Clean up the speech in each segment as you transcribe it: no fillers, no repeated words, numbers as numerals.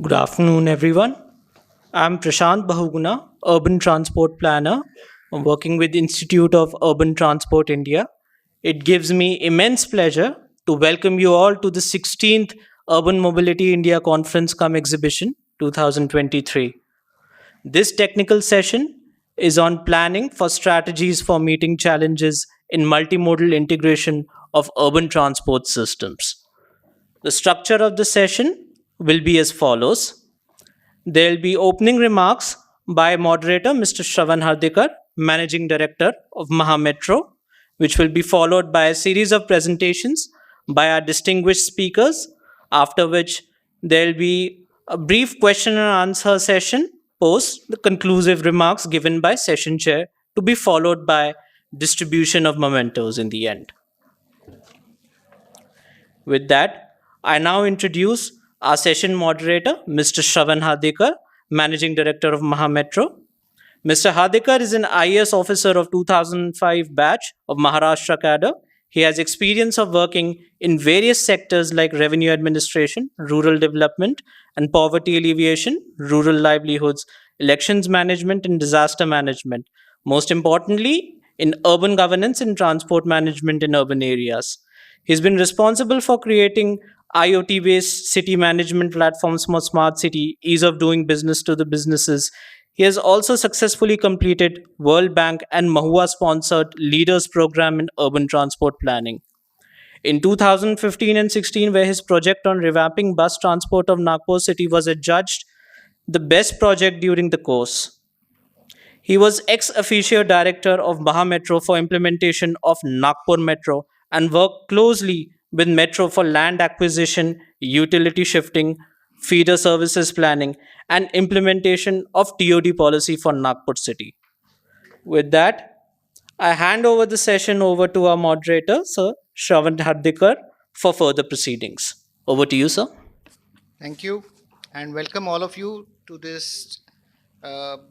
Good afternoon, everyone. I'm Prashant Bahuguna, Urban Transport Planner. I'm working with Institute of Urban Transport India. It gives me immense pleasure to welcome you all to the 16th Urban Mobility India Conference cum Exhibition 2023. This technical session is on planning for strategies for meeting challenges in multimodal integration of urban transport systems. The structure of the session will be as follows. There will be opening remarks by moderator Mr. Shravan Hardikar, Managing Director of Maha Metro, which will be followed by a series of presentations by our distinguished speakers, after which there will be a brief question and answer session post the conclusive remarks given by session chair to be followed by distribution of mementos in the end. With that, I now introduce our session moderator, Mr. Shravan Hardikar, Managing Director of Maha Metro. Mr. Hardikar is an IAS officer of 2005 batch of Maharashtra cadre. He has experience of working in various sectors like revenue administration, rural development and poverty alleviation, rural livelihoods, elections management and disaster management. Most importantly, in urban governance and transport management in urban areas. He's been responsible for creating IoT based city management platforms for smart city, ease of doing business to the businesses. He has also successfully completed World Bank and Mahua sponsored Leaders Program in Urban Transport Planning. In 2015 and 16, where his project on revamping bus transport of Nagpur city was adjudged the best project during the course. He was ex officio director of Maha Metro for implementation of Nagpur Metro and worked closely with Metro for land acquisition, utility shifting, feeder services planning, and implementation of TOD policy for Nagpur city. With that, I hand over the session over to our moderator, Sir Shravan Hardikar, for further proceedings. Over to you, sir. Thank you, and welcome all of you to this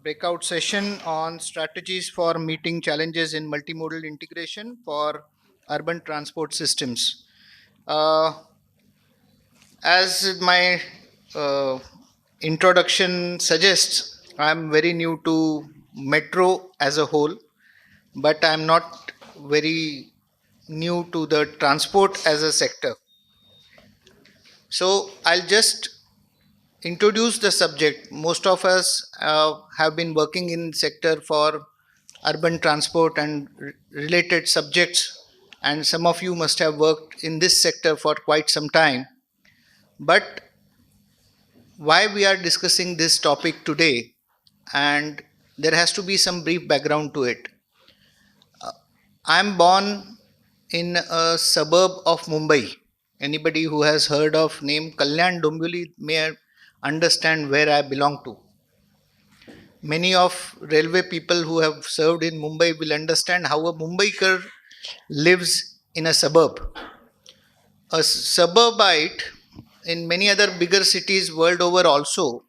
breakout session on strategies for meeting challenges in multimodal integration for urban transport systems. As my uh, introduction suggests, I'm very new to metro as a whole, but I'm not very new to the transport as a sector. So I'll just introduce the subject. Most of us have been working in sector for urban transport and related subjects, and some of you must have worked in this sector for quite some time. But why we are discussing this topic today, and there has to be some brief background to it. I'm born in a suburb of Mumbai. Anybody who has heard of name Kalyan Dombivli may understand where I belong to. Many of railway people who have served in Mumbai will understand how a Mumbaikar lives in a suburb. A suburbite in many other bigger cities world over also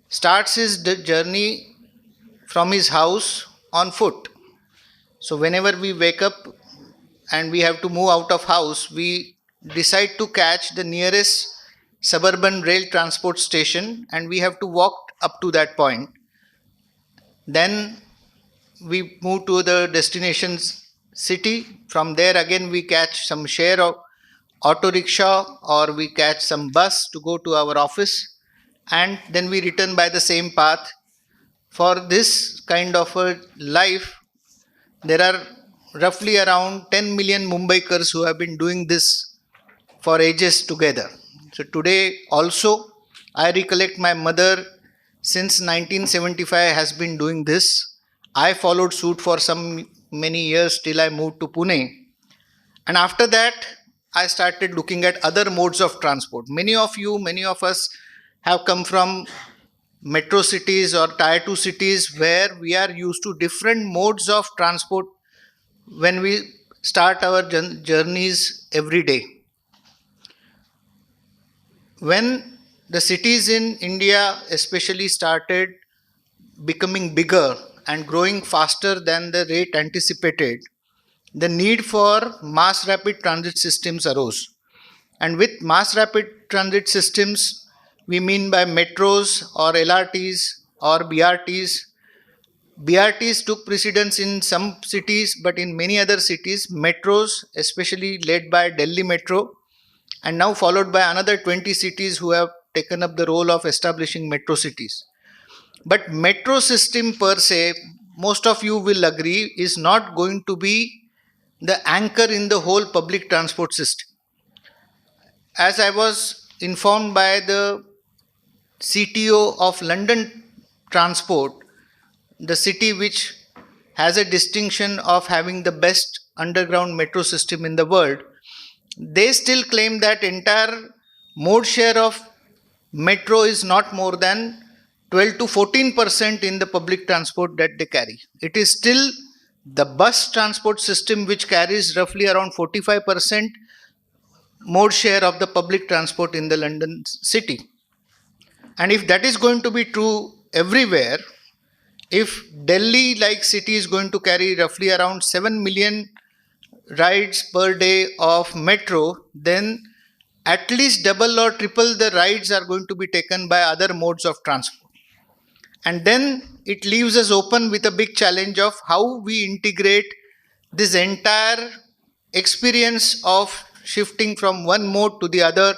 starts his journey from his house on foot. So whenever we wake up and we have to move out of house, we decide to catch the nearest suburban rail transport station and we have to walk up to that point. Then we move to the destination city. From there again we catch some share of auto rickshaw or we catch some bus to go to our office, and then we return by the same path. For this kind of a life, there are roughly around 10 million Mumbaikars who have been doing this for ages together. So today also, I recollect my mother since 1975 has been doing this. I followed suit for some many years till I moved to Pune. And after that, I started looking at other modes of transport. Many of us have come from metro cities or tier 2 cities where we are used to different modes of transport when we start our journeys every day. When the cities in India especially started becoming bigger and growing faster than the rate anticipated, the need for mass rapid transit systems arose. And with mass rapid transit systems, we mean by metros or LRTs or BRTs. BRTs took precedence in some cities, but in many other cities, metros, especially led by Delhi Metro, and now followed by another 20 cities who have taken up the role of establishing metro cities. But metro system per se, most of you will agree, is not going to be the anchor in the whole public transport system. As I was informed by the CTO of London Transport, the city which has a distinction of having the best underground metro system in the world, they still claim that entire mode share of metro is not more than 12 to 14% in the public transport that they carry. It is still the bus transport system which carries roughly around 45% mode share of the public transport in the London city. And if that is going to be true everywhere, if Delhi like city is going to carry roughly around 7 million rides per day of metro, then at least double or triple the rides are going to be taken by other modes of transport. And then it leaves us open with a big challenge of how we integrate this entire experience of shifting from one mode to the other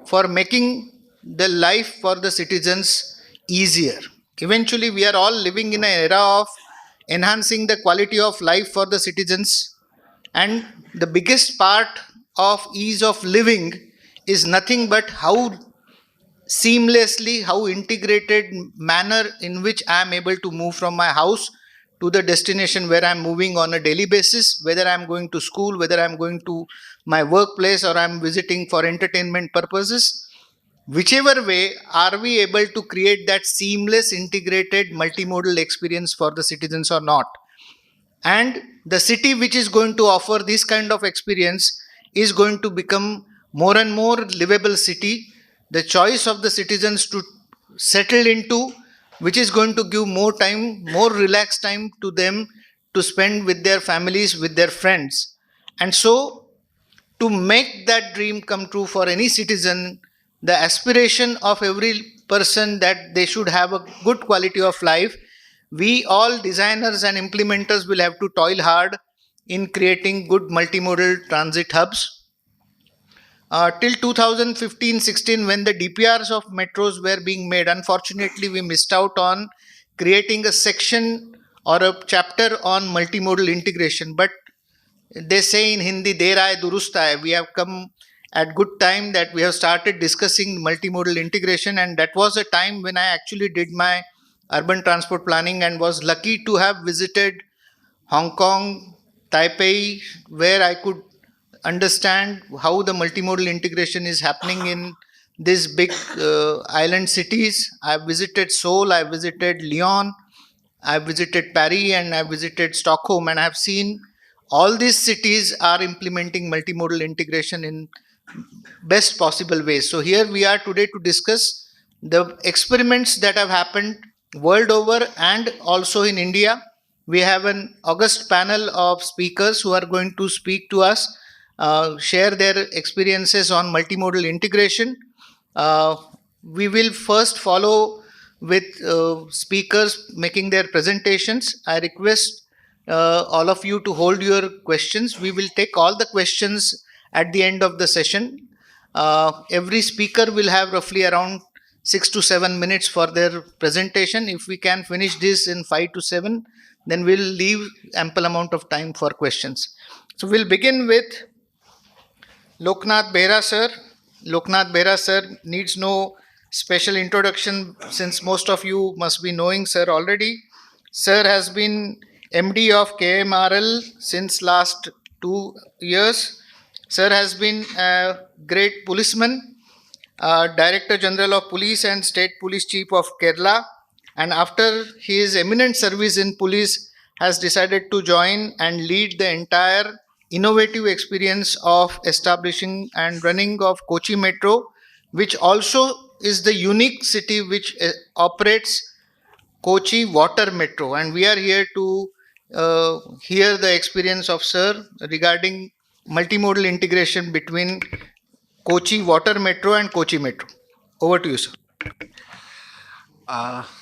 for making the life for the citizens easier. Eventually, we are all living in an era of enhancing the quality of life for the citizens, and the biggest part of ease of living is nothing but how seamlessly, how integrated manner in which I am able to move from my house to the destination where I'm moving on a daily basis, whether I'm going to school, whether I'm going to my workplace, or I'm visiting for entertainment purposes. Whichever way, are we able to create that seamless, integrated, multimodal experience for the citizens or not? And the city which is going to offer this kind of experience is going to become more and more livable city, the choice of the citizens to settle into, which is going to give more time, more relaxed time to them to spend with their families, with their friends. And so to make that dream come true for any citizen, the aspiration of every person that they should have a good quality of life, we all designers and implementers will have to toil hard in creating good multimodal transit hubs. Till 2015-16, when the DPRs of metros were being made, unfortunately, we missed out on creating a section or a chapter on multimodal integration. But they say in Hindi, "Der aaye durust aaye." We have come at good time that we have started discussing multimodal integration, and that was a time when I actually did my urban transport planning and was lucky to have visited Hong Kong, Taipei, where I could understand how the multimodal integration is happening in these big island cities. I visited Seoul, I visited Lyon, I visited Paris, and I visited Stockholm, and I have seen all these cities are implementing multimodal integration in best possible ways. So here we are today to discuss the experiments that have happened world over and also in India. We have an august panel of speakers who are going to speak to us, share their experiences on multimodal integration. Uh, we will first follow with speakers making their presentations. I request all of you to hold your questions. We will take all the questions at the end of the session. Every speaker will have roughly around 6 to 7 minutes for their presentation. If we can finish this in 5 to 7, then we'll leave ample amount of time for questions. So we'll begin with Loknath Behra sir. Loknath Behra sir needs no special introduction since most of you must be knowing sir already. Sir has been MD of KMRL since last 2 years. Sir has been a great policeman, Director General of Police and State Police Chief of Kerala, and after his eminent service in police has decided to join and lead the entire innovative experience of establishing and running of Kochi Metro, which also is the unique city which operates Kochi Water Metro. And we are here to hear the experience of Sir regarding multimodal integration between Kochi Water Metro and Kochi Metro. Over to you, sir.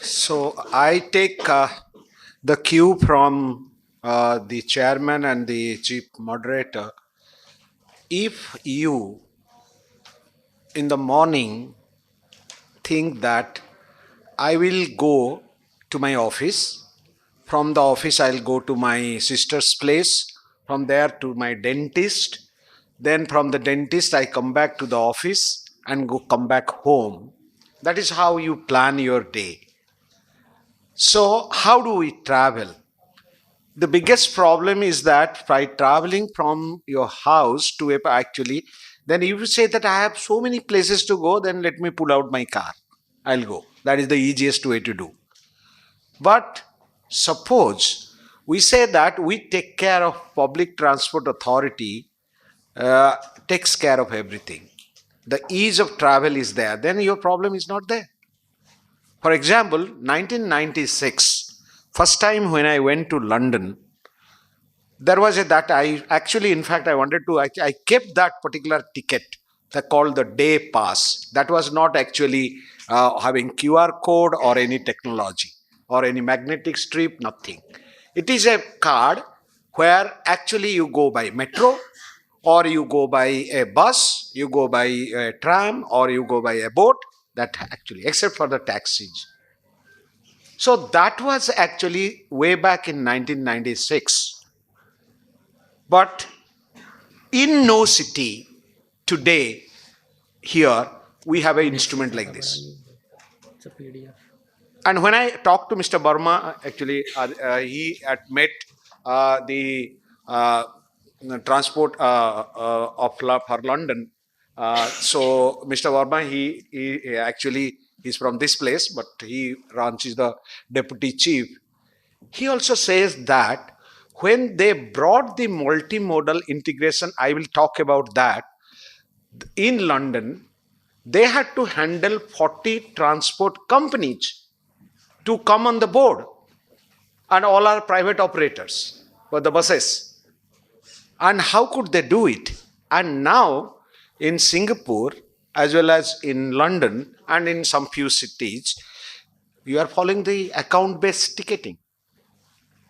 So I take the cue from the chairman and the chief moderator. If you in the morning think that I will go to my office, from the office I'll go to my sister's place, from there to my dentist, then from the dentist I come back to the office and come back home. That is how you plan your day. So how do we travel? The biggest problem is that by traveling from your house to a actually, then if you say that I have so many places to go, then let me pull out my car, I'll go. That is the easiest way to do. But suppose we say that we take care of public transport authority, uh, takes care of everything, the ease of travel is there, then your problem is not there. For example, 1996, first time when I went to London, there was a that I actually, in fact, I wanted to, I kept that particular ticket, they called the day pass. That was not actually having QR code or any technology or any magnetic strip, nothing. It is a card where actually you go by metro or you go by a bus, you go by a tram or you go by a boat, that actually, except for the taxis. So that was actually way back in 1996. But in no city today, here, we have an instrument like this. It's a PDF. And when I talked to Mr. Burma, actually, he had met the transport for London. So Mr. Verma, he actually is from this place, but he runs is the deputy chief. He also says that when they brought the multimodal integration, I will talk about that in London, they had to handle 40 transport companies to come on the board, and all are private operators for the buses. And how could they do it? And now in Singapore, as well as in London and in some few cities, you are following the account based ticketing.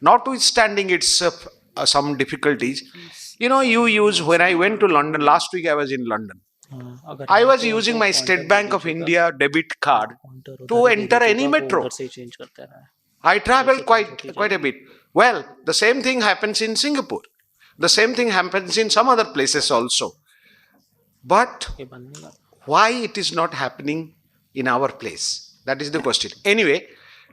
Notwithstanding its some difficulties, you use, when I went to London last week, I was in London. हाँ, अगर I है was तो using वो my pointer State they Bank of दीजिएगा, India debit card pointer to उधर ही दे enter any दीजिएगा, वो metro. उधर से ही चेंज करते रहा है, I उधर travel से चेंज होती quite a जाएगी। bit. Well, the same thing happens in Singapore. The same thing happens in some other places also. But ये बंद नहीं करता। why it is not happening in our place? That is the question. Anyway,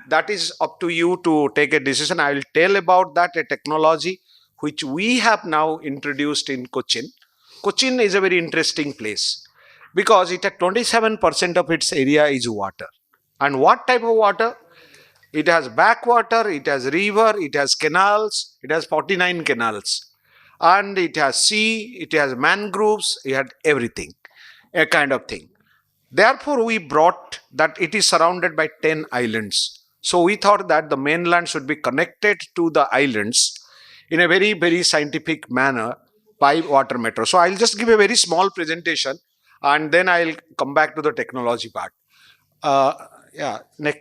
that is up to you to take a decision. I will tell about that, a technology which we have now introduced in Cochin. Cochin is a very interesting place because it at 27% of its area is water. And what type of water? It has backwater, it has river, it has canals, it has 49 canals. And it has sea, it has mangroves, it had everything, a kind of thing. Therefore, we brought that it is surrounded by 10 islands. So we thought that the mainland should be connected to the islands in a very, very scientific manner by water metro. So I'll just give a very small presentation and then I'll come back to the technology part. Yeah, next.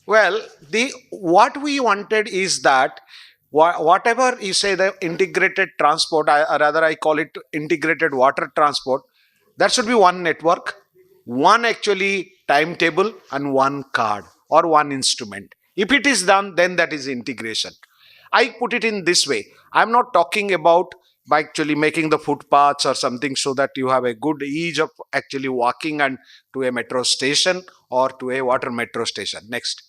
Well, the what we wanted is that whatever you say the integrated transport, or rather I call it integrated water transport, that should be one network, one actually timetable, and one card or one instrument. If it is done, then that is integration. I put it in this way. I'm not talking about by actually making the footpaths or something so that you have a good ease of actually walking and to a metro station or to a water metro station. Next.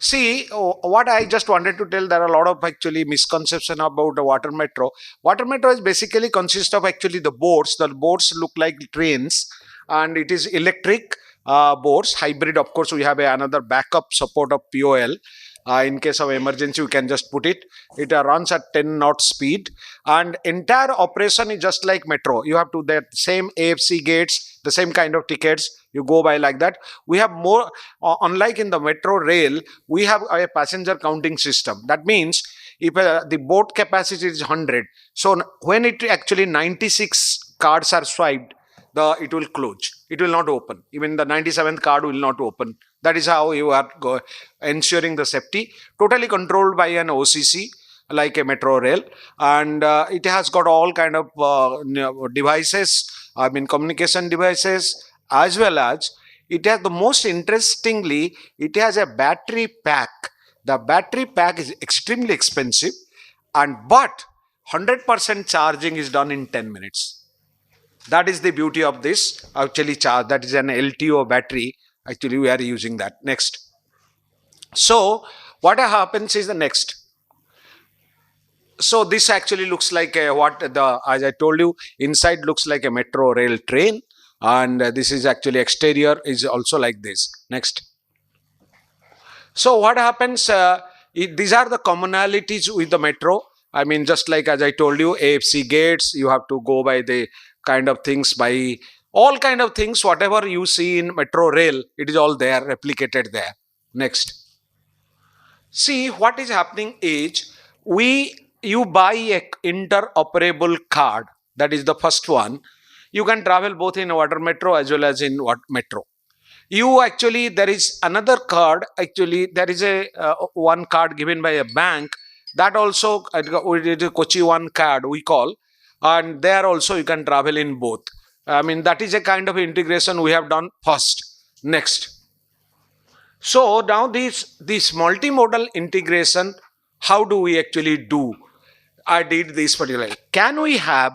See, what I just wanted to tell, there are a lot of actually misconception about the water metro. Water metro is basically consist of actually the boats. The boats look like trains, and it is electric boats, hybrid. Of course, we have another backup support of POL. In case of emergency, we can just put it. It runs at 10 knot speed, and entire operation is just like metro. You have to the same AFC gates, the same kind of tickets. You go by like that. We have more, unlike in the metro rail, we have a passenger counting system. That means if the boat capacity is 100, so when it actually 96 cards are swiped, it will close. It will not open. Even the 97th card will not open. That is how you are ensuring the safety. Totally controlled by an OCC like a metro rail, and it has got all kind of devices. I mean communication devices, as well as it has the most interestingly, it has a battery pack. The battery pack is extremely expensive, and but 100% charging is done in 10 minutes. That is the beauty of this. Actually, charge, that is an LTO battery. Actually, we are using that. Next. So, what happens is the next. So, this actually looks like a, as I told you, inside looks like a metro rail train, and this is actually exterior is also like this. Next. So what happens? These are the commonalities with the metro. I mean, just like as I told you, AFC gates, you have to go by the kind of things, by all kind of things, whatever you see in metro rail, it is all there, replicated there. Next. See, what is happening is, you buy a interoperable card. That is the first one. You can travel both in water metro as well as in what metro. You actually, there is another card. Actually, there is a one card given by a bank, that also it is a Kochi One card we call, and there also you can travel in both. I mean, that is a kind of integration we have done first. Next. So now this multimodal integration, how do we actually do? I did this particular. Can we have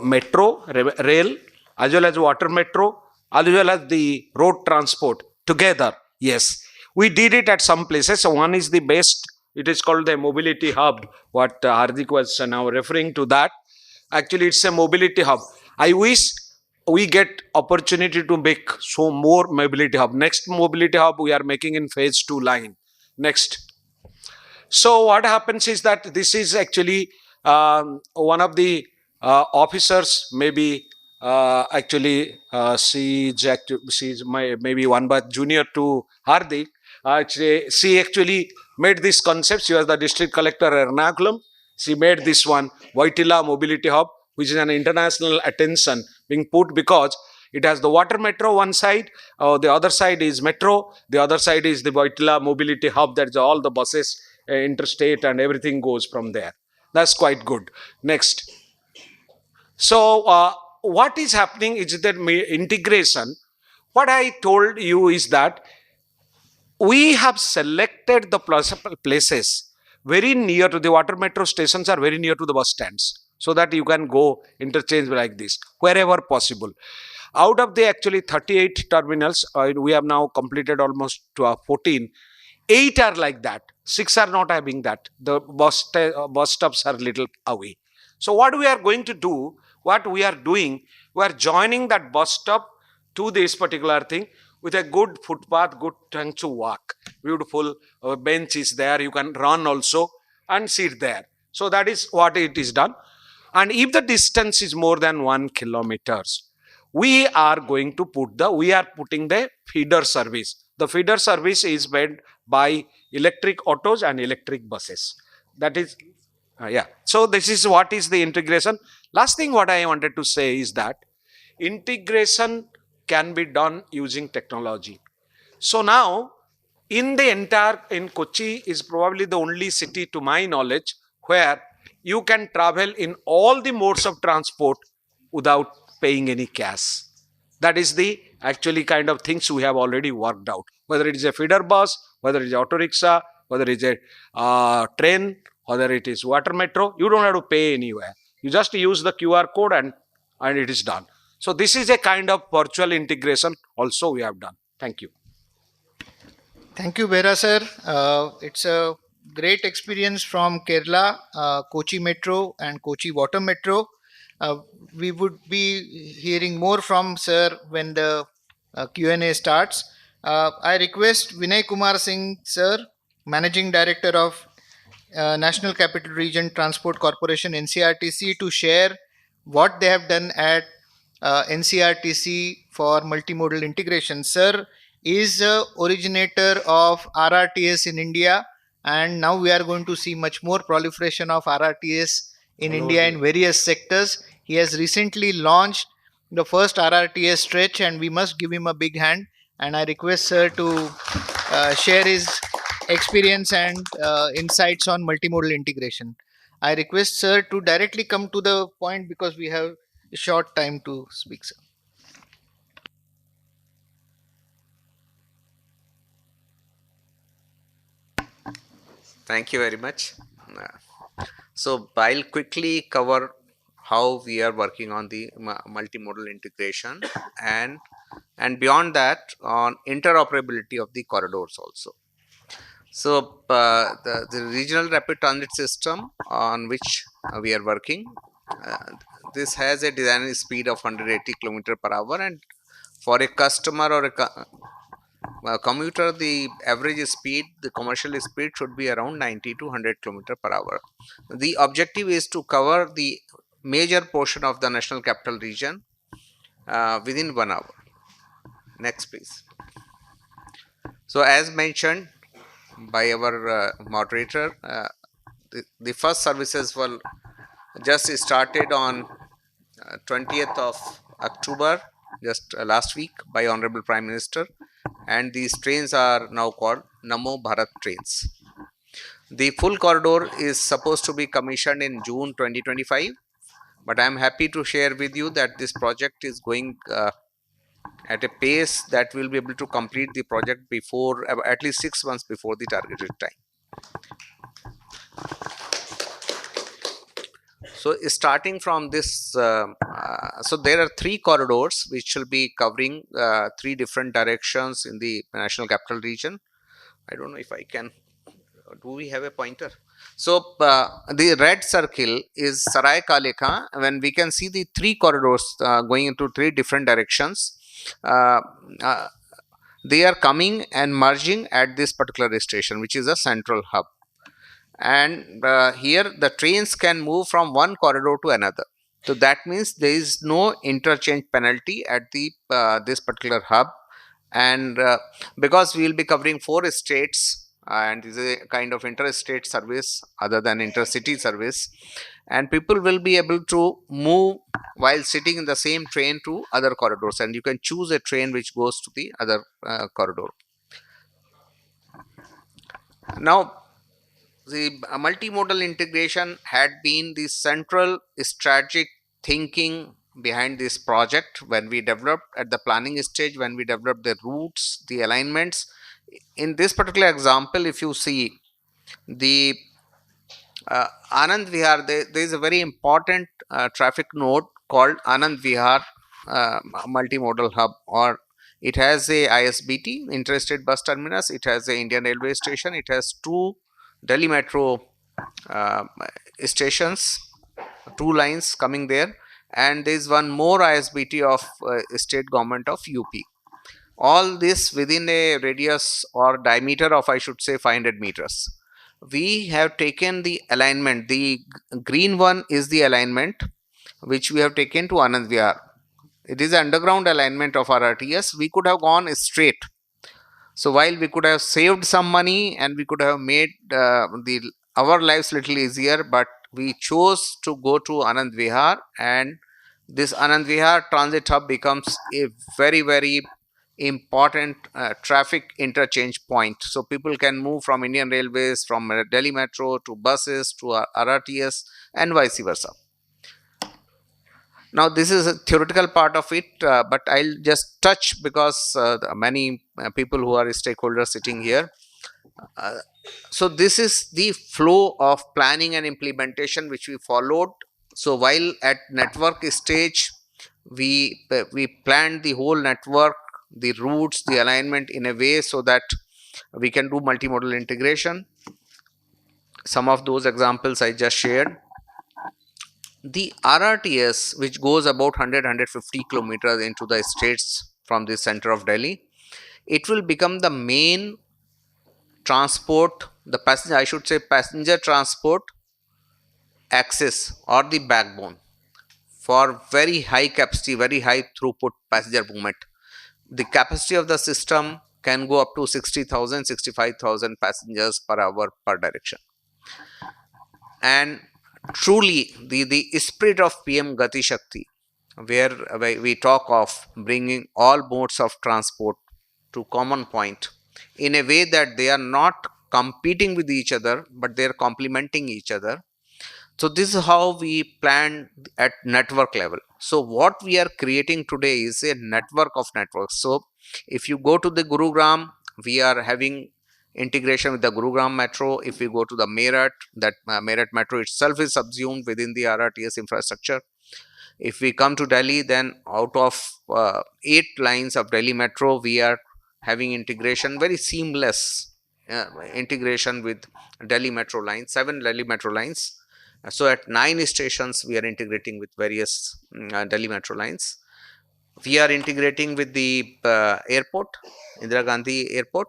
metro, rail, as well as water metro, as well as the road transport together? Yes, we did it at some places. So one is the best. It is called the mobility hub. What Hardik was now referring to that. Actually, it's a mobility hub. I wish we get opportunity to make so more mobility hub. Next mobility hub we are making in phase 2 line. Next. So what happens is that this is actually one of the officers, maybe she's my maybe one but junior to Hardik. She actually made this concept. She was the district collector Ernakulam. She made this one, Voitila Mobility Hub, which is an international attention being put because it has the water metro one side, the other side is metro, the other side is the Voitila Mobility Hub. That's all the buses, interstate, and everything goes from there. That's quite good. Next. So, what is happening is that integration. What I told you is that we have selected the places very near to the water metro stations, are very near to the bus stands, so that you can go interchange like this wherever possible. Out of the actually 38 terminals, we have now completed almost 14. 8 are like that. 6 are not having that. The bus stops are little away. So what we are going to do, what we are doing, we are joining that bus stop to this particular thing with a good footpath, good thing to walk. Beautiful bench is there. You can run also and sit there. So that is what it is done. And if the distance is more than 1 kilometers, we are putting the feeder service. The feeder service is made by electric autos and electric buses. That is, yeah. So this is what is the integration. Last thing what I wanted to say is that integration can be done using technology. So now, in Kochi is probably the only city to my knowledge where you can travel in all the modes of transport without paying any cash. That is the actually kind of things we have already worked out. Whether it is a feeder bus, whether it is auto rickshaw, whether it is a train, whether it is water metro, you don't have to pay anywhere. You just use the QR code and it is done. So this is a kind of virtual integration also we have done. Thank you. Thank you, Bera sir. It's a great experience from Kerala, Kochi Metro and Kochi Water Metro. We would be hearing more from sir when the Q&A starts. I request Vinay Kumar Singh sir, Managing Director of National Capital Region Transport Corporation NCRTC, to share what they have done at NCRTC for multimodal integration. Sir is originator of RRTS in India, and now we are going to see much more proliferation of RRTS in India in various sectors. He has recently launched the first RRTS stretch, and we must give him a big hand. And I request sir to share his experience and insights on multimodal integration. I request sir to directly come to the point because we have a short time to speak, sir. Thank you very much. So I'll quickly cover how we are working on the multimodal integration and beyond that on interoperability of the corridors also. So the regional rapid transit system on which we are working, uh, this has a design speed of 180 kilometer per hour, and for a customer or a commuter, the average speed, the commercial speed should be around 90 to 100 kilometer per hour. The objective is to cover the major portion of the national capital region within 1 hour. Next, please. So, as mentioned by our moderator, the first services were just started on 20th of October, just last week, by Honorable Prime Minister, and these trains are now called Namo Bharat trains. The full corridor is supposed to be commissioned in June 2025, but I am happy to share with you that this project is going at a pace that will be able to complete the project before at least 6 months before the targeted time. So starting from this, so there are 3 corridors which will be covering 3 different directions in the national capital region. I don't know if I can, do we have a pointer? So the red circle is Sarai Kaleka, when we can see the 3 corridors going into 3 different directions. Uh, uh, they are coming and merging at this particular station, which is a central hub. And here the trains can move from one corridor to another. So that means there is no interchange penalty at the this particular hub, and because we will be covering 4 states, and this is a kind of interstate service other than intercity service, and people will be able to move while sitting in the same train to other corridors, and you can choose a train which goes to the other corridor. Now the multimodal integration had been the central strategic thinking behind this project when we developed at the planning stage, when we developed the routes, the alignments. In this particular example, if you see the Anand Vihar, there is a very important traffic node called Anand Vihar multimodal hub, or it has a ISBT, interstate bus terminus, it has a Indian railway station, it has 2 Delhi metro uh, stations, 2 lines coming there, and there is one more ISBT of state government of UP. All this within a radius or diameter of, I should say, 500 meters. We have taken the alignment, the green one is the alignment which we have taken to Anand Vihar. It is underground alignment of RRTS. We could have gone straight. So while we could have saved some money and we could have made our lives little easier, but we chose to go to Anand Vihar, and this Anand Vihar transit hub becomes a very important traffic interchange point. So people can move from Indian Railways, from Delhi Metro to buses to RRTS and vice versa. Now this is a theoretical part of it, but I'll just touch because many people who are stakeholders sitting here. Uh, so this is the flow of planning and implementation which we followed. So while at network stage, we planned the whole network, the routes, the alignment in a way so that we can do multimodal integration. Some of those examples I just shared. The RRTS, which goes about 100-150 kilometers into the states from the center of Delhi, it will become the main transport, the passenger, I should say, passenger transport access or the backbone for very high capacity, very high throughput passenger movement. The capacity of the system can go up to 60,000, 65,000 passengers per hour per direction. And truly the spirit of PM Gati Shakti, where we talk of bringing all modes of transport to common point in a way that they are not competing with each other, but they are complementing each other. So this is how we plan at network level. So what we are creating today is a network of networks. So if you go to the Gurugram, we are having integration with the Gurugram metro. If we go to the Meerut, that Meerut metro itself is subsumed within the RRTS infrastructure. If we come to Delhi, then out of 8 lines of Delhi metro, we are having integration, very seamless integration with Delhi metro lines, 7 Delhi metro lines. So at 9 stations, we are integrating with various Delhi metro lines. We are integrating with the airport, Indira Gandhi Airport,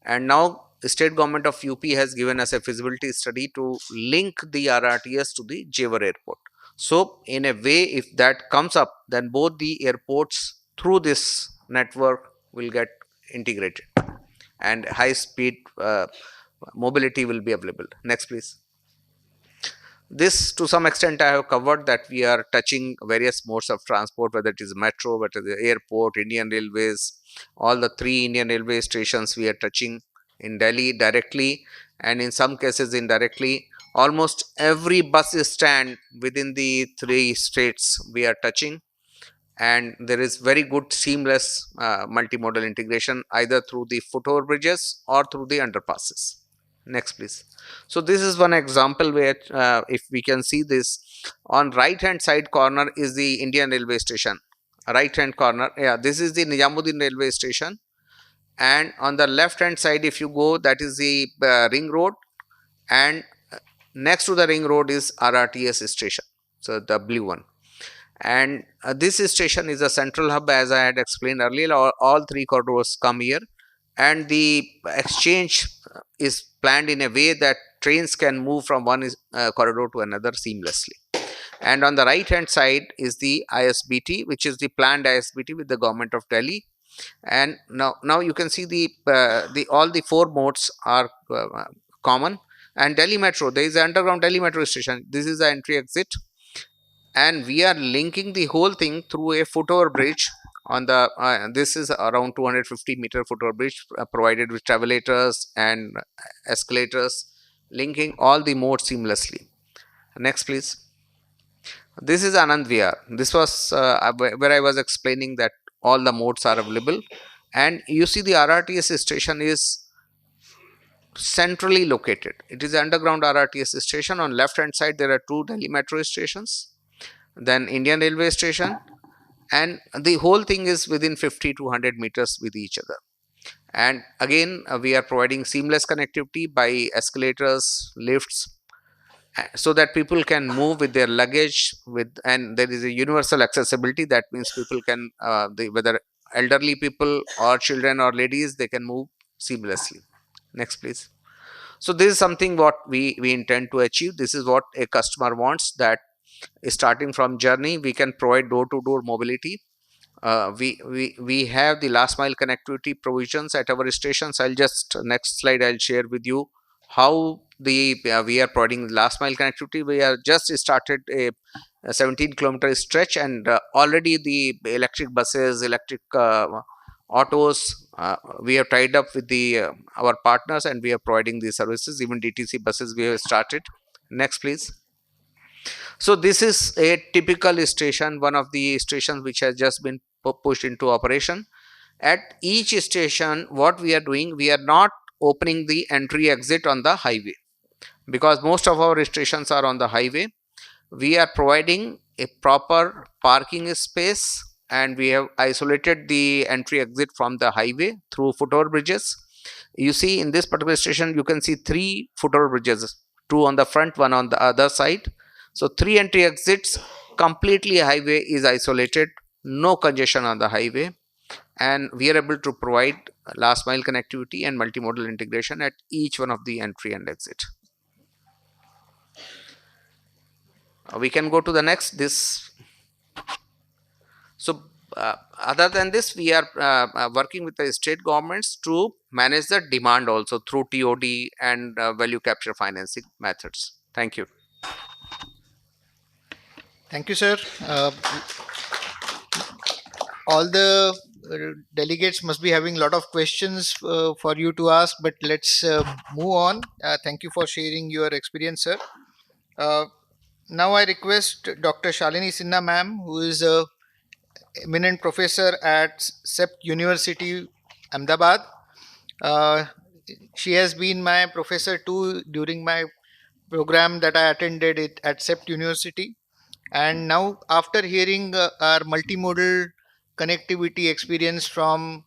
and now the state government of UP has given us a feasibility study to link the RRTS to the Jewar Airport. So in a way, if that comes up, then both the airports through this network will get integrated, and high speed mobility will be available. Next, please. This to some extent I have covered, that we are touching various modes of transport, whether it is metro, whether it is the airport, Indian Railways, all the 3 Indian Railway stations we are touching in Delhi directly, and in some cases indirectly. Almost every bus stand within the 3 states we are touching, and there is very good seamless multimodal integration either through the footover bridges or through the underpasses. Next, please. So this is one example where if we can see this, on right hand side corner is the Indian Railway station. Right hand corner, yeah, this is the Nizamuddin Railway station, and on the left hand side, if you go, that is the ring road, and next to the ring road is RRTS station, so the blue one. And this station is a central hub, as I had explained earlier. All 3 corridors come here, and the exchange is planned in a way that trains can move from one corridor to another seamlessly. And on the right hand side is the ISBT, which is the planned ISBT with the government of Delhi. And now you can see the all the 4 modes are common. And Delhi Metro, there is an underground Delhi Metro station. This is the entry exit, and we are linking the whole thing through a footover bridge on the this is around 250-meter footover bridge provided with travelators and escalators, linking all the modes seamlessly. Next, please. This is Anand Vihar. This was where I was explaining that all the modes are available, and you see the RRTS station is centrally located. It is underground RRTS station. On left hand side there are 2 Delhi metro stations, then Indian Railway station, and the whole thing is within 50 to 100 meters with each other. And again, we are providing seamless connectivity by escalators, lifts, so that people can move with their luggage with, and there is a universal accessibility. That means people can whether elderly people or children or ladies, they can move seamlessly. Next, please. So this is something what we intend to achieve. This is what a customer wants, that starting from journey we can provide door to door mobility. We have the last mile connectivity provisions at our stations. I'll just, next slide, I'll share with you how the we are providing last mile connectivity. We are just started a 17-kilometer stretch, and already the electric buses, electric autos, we have tied up with the our partners, and we are providing these services. Even DTC buses we have started. Next, please. So this is a typical station, one of the stations which has just been pushed into operation. At each station, what we are doing, we are not opening the entry exit on the highway, because most of our stations are on the highway. We are providing a proper parking space, and we have isolated the entry exit from the highway through footover bridges. You see in this particular station, you can see 3 footover bridges, 2 on the front, 1 on the other side. So 3 entry exits, completely highway is isolated, no congestion on the highway, and we are able to provide last mile connectivity and multimodal integration at each one of the entry and exit. We can go to the next. This. So other than this, we are working with the state governments to manage the demand also through TOD and value capture financing methods. Thank you. Thank you, sir. All the delegates must be having a lot of questions for you to ask, but let's move on. Thank you for sharing your experience, sir. Uh, Now I request Dr. Shalini Sinha ma'am, who is a eminent professor at SEPT University, Ahmedabad. Uh, she has been my professor too during my program that I attended it at SEPT University. And now, after hearing our multimodal connectivity experience from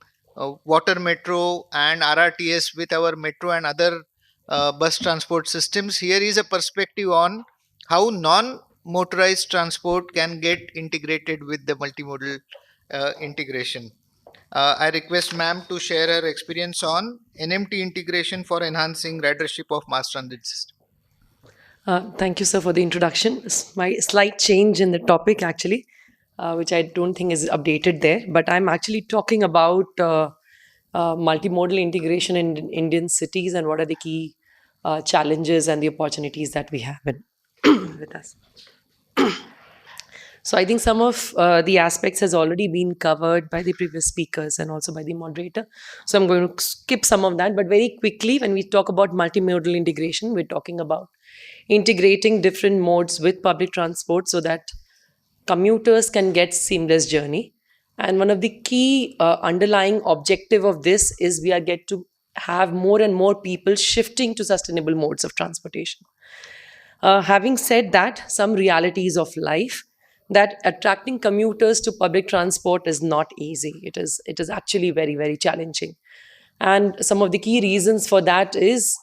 water metro and RRTS with our metro and other bus transport systems, here is a perspective on how non motorized transport can get integrated with the multimodal integration. I request ma'am to share her experience on NMT integration for enhancing ridership of mass transit system. Thank you, sir, for the introduction. My slight change in the topic, actually, which I don't think is updated there, but I'm actually talking about multimodal integration in Indian cities and what are the key challenges and the opportunities that we have with us. So I think some of the aspects has already been covered by the previous speakers and also by the moderator. So I'm going to skip some of that, but very quickly, when we talk about multimodal integration, we're talking about integrating different modes with public transport so that commuters can get seamless journey. And one of the key underlying objective of this is we are get to have more and more people shifting to sustainable modes of transportation. Having said that, some realities of life that attracting commuters to public transport is not easy. It is actually very challenging, and some of the key reasons for that is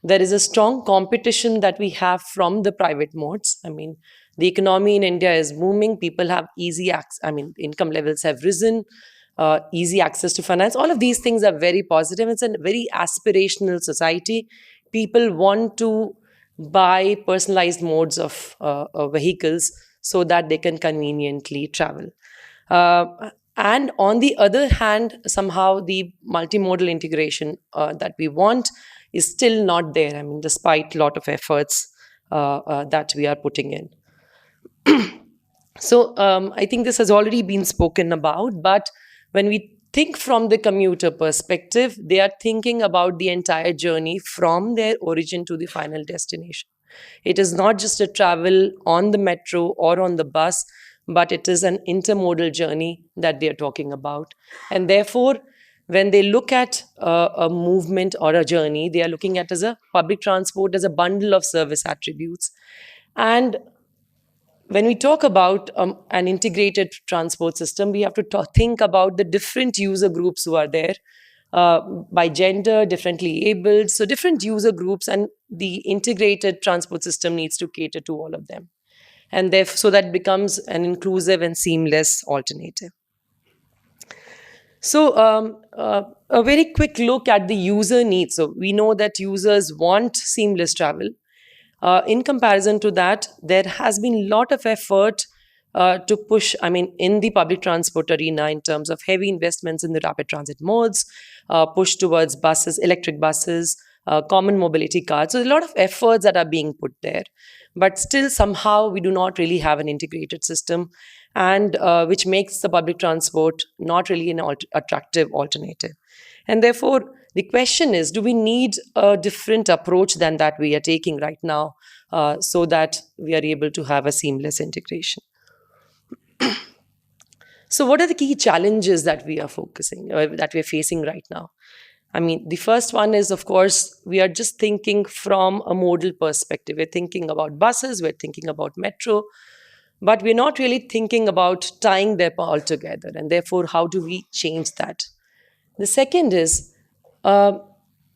there is a strong competition that we have from the private modes. I mean, the economy in India is booming. People have easy access. I mean, income levels have risen. Easy access to finance. All of these things are very positive. It's a very aspirational society. People want to buy personalized modes of vehicles so that they can conveniently travel. And on the other hand, somehow the multimodal integration that we want is still not there. I mean, despite a lot of efforts that we are putting in. So I think this has already been spoken about, but when we think from the commuter perspective, they are thinking about the entire journey from their origin to the final destination. It is not just a travel on the metro or on the bus, but it is an intermodal journey that they are talking about. And therefore, when they look at a movement or a journey, they are looking at as a public transport as a bundle of service attributes. And when we talk about an integrated transport system, we have to think about the different user groups who are there by gender, differently abled, so different user groups, and the integrated transport system needs to cater to all of them. And therefore, so that becomes an inclusive and seamless alternative. So, a very quick look at the user needs. So, we know that users want seamless travel. In comparison to that, there has been a lot of effort to push, I mean, in the public transport arena in terms of heavy investments in the rapid transit modes, push towards buses, electric buses, common mobility cards. So a lot of efforts that are being put there. But still, somehow, we do not really have an integrated system, and which makes the public transport not really an attractive alternative. And therefore, the question is, do we need a different approach than that we are taking right now so that we are able to have a seamless integration? So what are the key challenges that we are that we're facing right now? I mean, the first one is, of course, we are just thinking from a modal perspective. We're thinking about buses, we're thinking about metro, but we're not really thinking about tying them all together. And therefore, how do we change that? The second uh,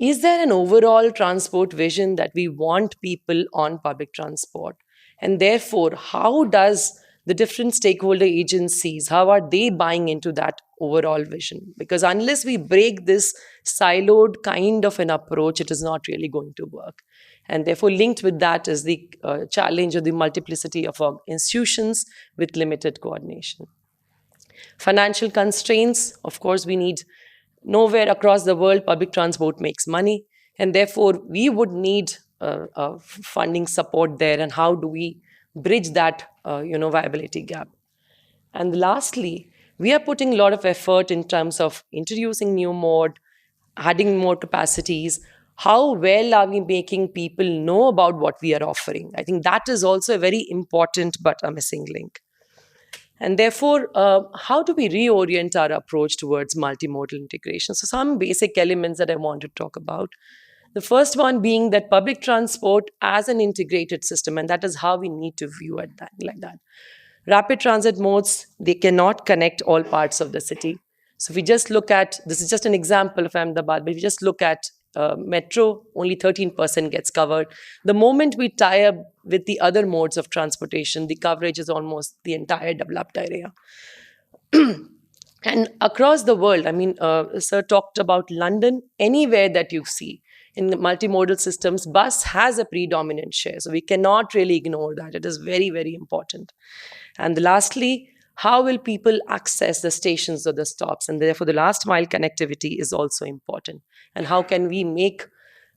is there an overall transport vision that we want people on public transport? And therefore, how does the different stakeholder agencies, how are they buying into that overall vision? Because unless we break this siloed kind of an approach, it is not really going to work. And therefore, linked with that is the challenge of the multiplicity of our institutions with limited coordination. Financial constraints, of course, we need nowhere across the world public transport makes money, and therefore we would need funding support there. And how do we bridge that viability gap. And lastly, we are putting a lot of effort in terms of introducing new mode, adding more capacities. How well are we making people know about what we are offering? I think that is also a very important but a missing link. And therefore, how do we reorient our approach towards multimodal integration? So, some basic elements that I want to talk about. The first one being that public transport as an integrated system, and that is how we need to view it that, like that. Rapid transit modes, they cannot connect all parts of the city. So if we just look at, this is just an example of Ahmedabad, but if we just look at metro, only 13% gets covered. The moment we tie up with the other modes of transportation, the coverage is almost the entire developed area. And across the world, I mean, Sir talked about London, anywhere that you see in the multimodal systems, bus has a predominant share. So we cannot really ignore that. It is very, very important. And lastly, how will people access the stations or the stops? And therefore, the last mile connectivity is also important. And how can we make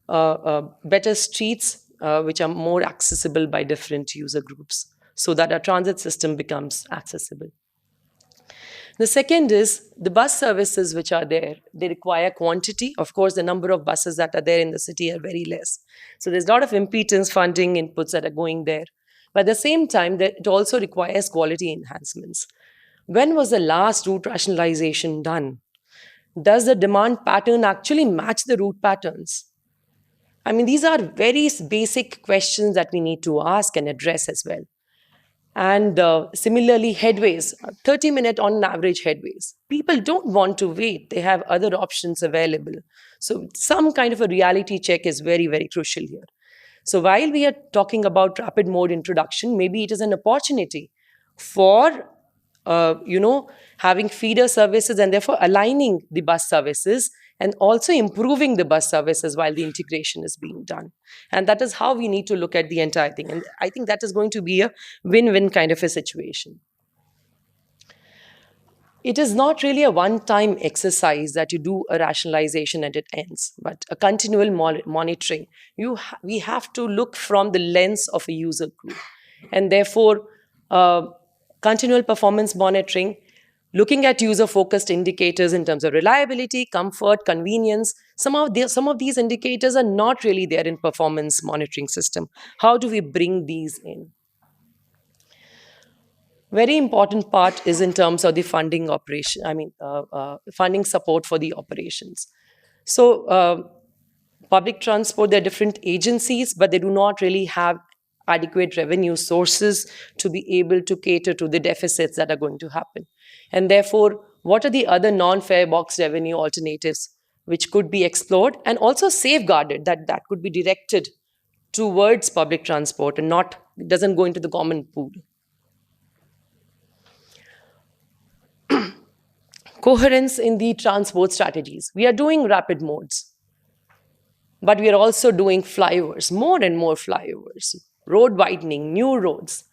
better streets which are more accessible by different user groups so that our transit system becomes accessible? The second is the bus services which are there. They require quantity. Of course, the number of buses that are there in the city are very less. So there's a lot of impedance funding inputs that are going there. But at the same time, it also requires quality enhancements. When was the last route rationalization done? Does the demand pattern actually match the route patterns? I mean, these are very basic questions that we need to ask and address as well. And similarly, headways, 30-minute on average headways. People don't want to wait. They have other options available. So some kind of a reality check is very, very crucial here. So while we are talking about rapid mode introduction, maybe it is an opportunity for, having feeder services and therefore aligning the bus services and also improving the bus services while the integration is being done. And that is how we need to look at the entire thing. And I think that is going to be a win-win kind of a situation. It is not really a one-time exercise that you do a rationalization and it ends, but a continual monitoring. We have to look from the lens of a user group. And therefore, continual performance monitoring, looking at user-focused indicators in terms of reliability, comfort, convenience. Some of these indicators are not really there in performance monitoring system. How do we bring these in? Very important part is in terms of the funding operation, funding support for the operations. So public transport, there are different agencies, but they do not really have adequate revenue sources to be able to cater to the deficits that are going to happen. And therefore, what are the other non-fare box revenue alternatives which could be explored and also safeguarded, that could be directed towards public transport and doesn't go into the common pool? Coherence in the transport strategies. We are doing rapid modes, but we are also doing flyovers, more and more flyovers, road widening, new roads,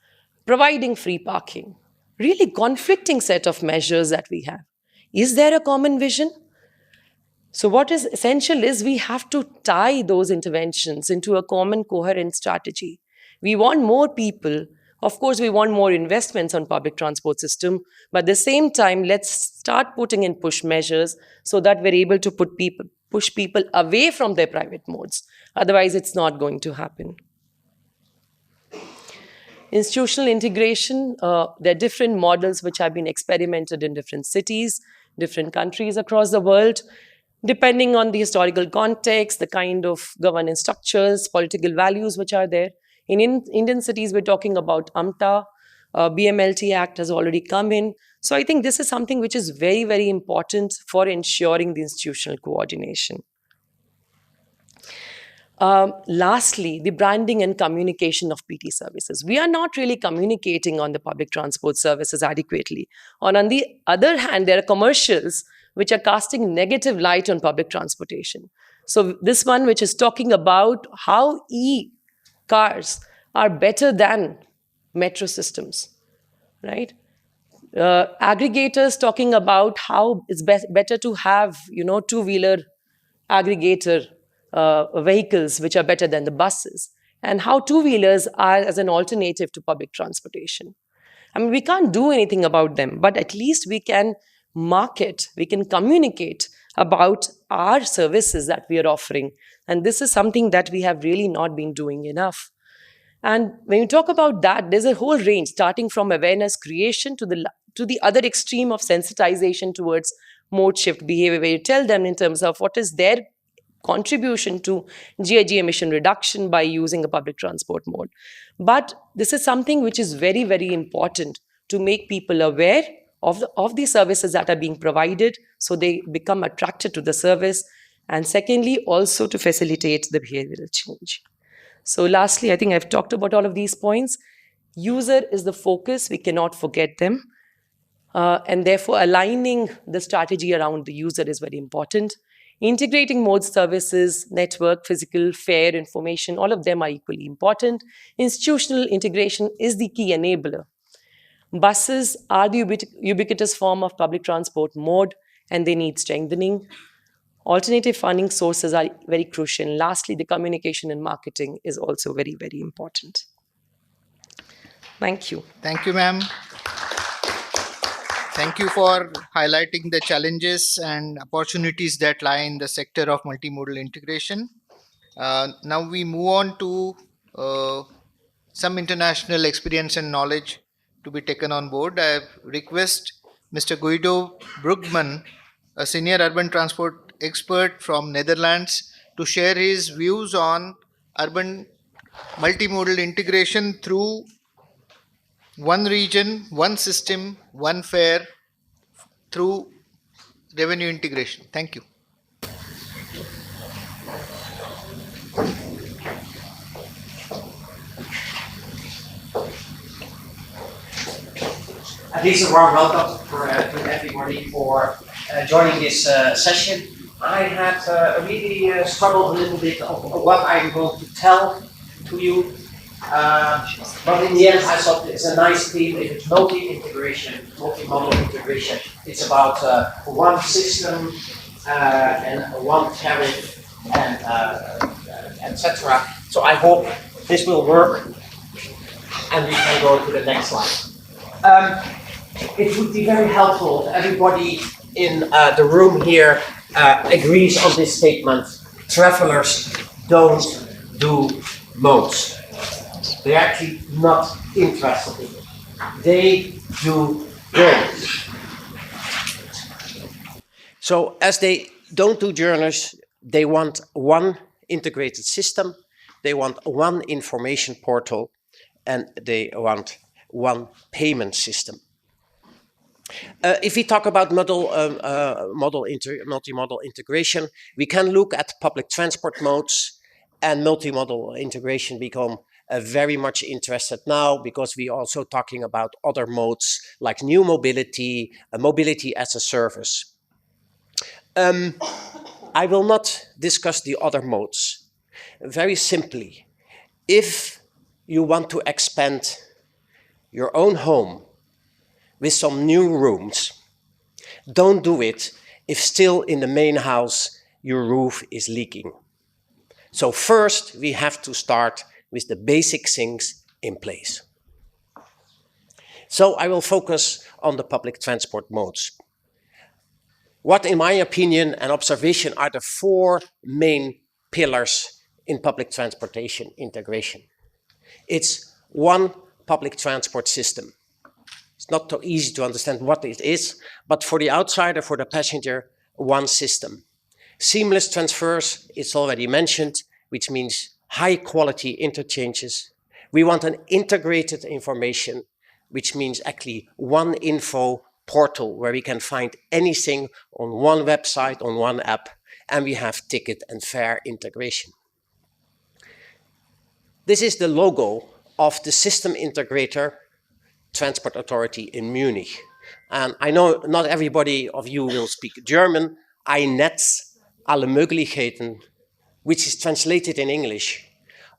providing free parking. Really conflicting set of measures that we have. Is there a common vision? So what is essential is we have to tie those interventions into a common coherent strategy. We want more people. Of course, we want more investments on public transport system, but at the same time, let's start putting in push measures so that we're able to push people away from their private modes. Otherwise, it's not going to happen. Institutional integration, there are different models which have been experimented in different cities, different countries across the world, depending on the historical context, the kind of governance structures, political values which are there. In Indian cities, we're talking about AMTA, BMLT Act has already come in. So I think this is something which is very, very important for ensuring the institutional coordination. Lastly, the branding and communication of PT services. We are not really communicating on the public transport services adequately. On the other hand, there are commercials which are casting negative light on public transportation. So this one which is talking about how cars are better than metro systems, right? Aggregators talking about how it's better to have, two-wheeler aggregator vehicles which are better than the buses, and how two-wheelers are as an alternative to public transportation. I mean, we can't do anything about them, but at least we can market, we can communicate about our services that we are offering. And this is something that we have really not been doing enough. And when you talk about that, there's a whole range starting from awareness creation to the other extreme of sensitization towards mode shift behavior, where you tell them in terms of what is their contribution to GIG emission reduction by using a public transport mode. But this is something which is very, very important to make people aware of the services that are being provided so they become attracted to the service. And secondly, also to facilitate the behavioral change. So lastly, I think I've talked about all of these points. User is the focus. We cannot forget them. And therefore, aligning the strategy around the user is very important. Integrating mode services, network, physical, fare, information, all of them are equally important. Institutional integration is the key enabler. Buses are the ubiquitous form of public transport mode, and they need strengthening. Alternative funding sources are very crucial. And lastly, the communication and marketing is also very, very important. Thank you. Thank you, ma'am. Thank you for highlighting the challenges and opportunities that lie in the sector of multimodal integration. Now we move on to some international experience and knowledge to be taken on board. I request Mr. Guido Brugman, a senior urban transport expert from Netherlands, to share his views on urban multimodal integration through one region, one system, one fare through revenue integration. Thank you. At least a warm welcome to everybody for joining this session. I had really struggled a little bit of what I'm going to tell to you, but in the end I thought it's a nice theme. If it's multi-integration, multi-model integration, it's about one system and one tariff and etc. So I hope this will work, and we can go to the next slide. It would be very helpful if everybody in the room here agrees on this statement. Travelers don't do modes. They're actually not interested in it. They do journeys. So as they don't do journeys, they want one integrated system, they want one information portal, and they want one payment system. If we talk about multi-modal integration, we can look at public transport modes, and multimodal integration become very much interested now because we are also talking about other modes like new mobility, mobility as a service. I will not discuss the other modes. Very simply, if you want to expand your own home with some new rooms, don't do it if still in the main house your roof is leaking. So first we have to start with the basic things in place. So I will focus on the public transport modes. What, in my opinion and observation, are the four main pillars in public transportation integration? It's one public transport system. It's not so easy to understand what it is, but for the outsider, for the passenger, one system. Seamless transfers, it's already mentioned, which means high quality interchanges. We want an integrated information, which means actually one info portal where we can find anything on one website, on one app, and we have ticket and fare integration. This is the logo of the system integrator Transport Authority in Munich. And I know not everybody of you will speak German. Ein Netz, alle Möglichkeiten, which is translated in English,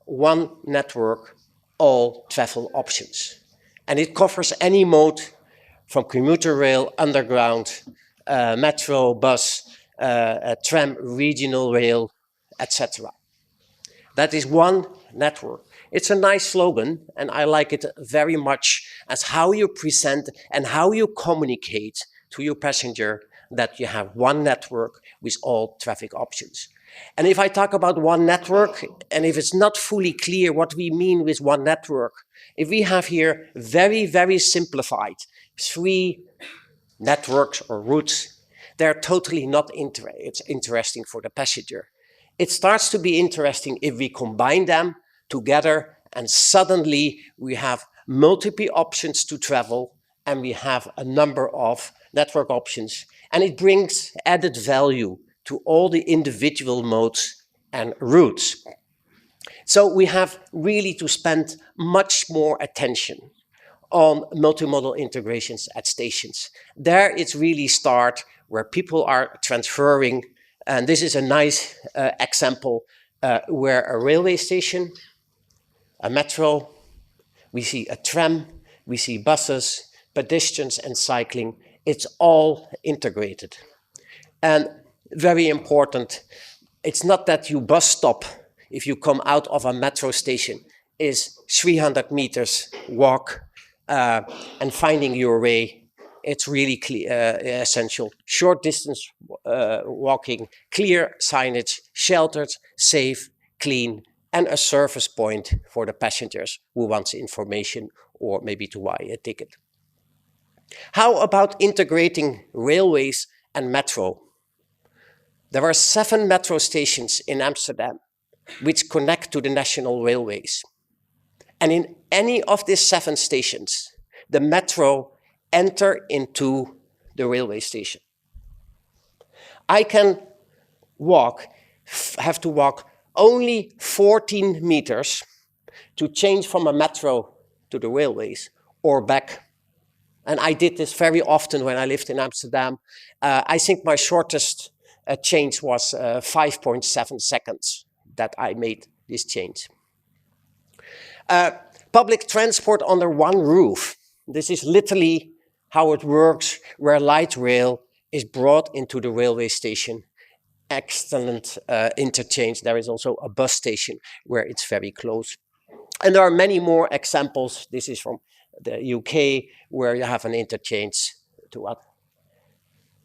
one network, all travel options. And it covers any mode from commuter rail, underground, metro, bus, tram, regional rail, etc. That is one network. It's a nice slogan, and I like it very much as how you present and how you communicate to your passenger that you have one network with all traffic options. And if I talk about one network, and if it's not fully clear what we mean with one network, if we have here very, very simplified 3 networks or routes, they're totally not interesting for the passenger. It starts to be interesting if we combine them together, and suddenly we have multiple options to travel, and we have a number of network options, and it brings added value to all the individual modes and routes. So we have really to spend much more attention on multimodal integrations at stations. There it's really start where people are transferring, and this is a nice example where a railway station, a metro, we see a tram, we see buses, pedestrians and cycling, it's all integrated. And very important, it's not that you bus stop if you come out of a metro station is 300 meters walk and finding your way. It's really essential. Short distance walking, clear signage, sheltered, safe, clean, and a service point for the passengers who wants information or maybe to buy a ticket. How about integrating railways and metro? There are 7 metro stations in Amsterdam which connect to the national railways. And in any of these 7 stations, the metro enter into the railway station. I can have to walk only 14 meters to change from a metro to the railways or back. And I did this very often when I lived in Amsterdam. I think my shortest change was 5.7 seconds that I made this change. Public transport under one roof. This is literally how it works, where light rail is brought into the railway station. Excellent interchange. There is also a bus station where it's very close. And there are many more examples. This is from the UK, where you have an interchange to what?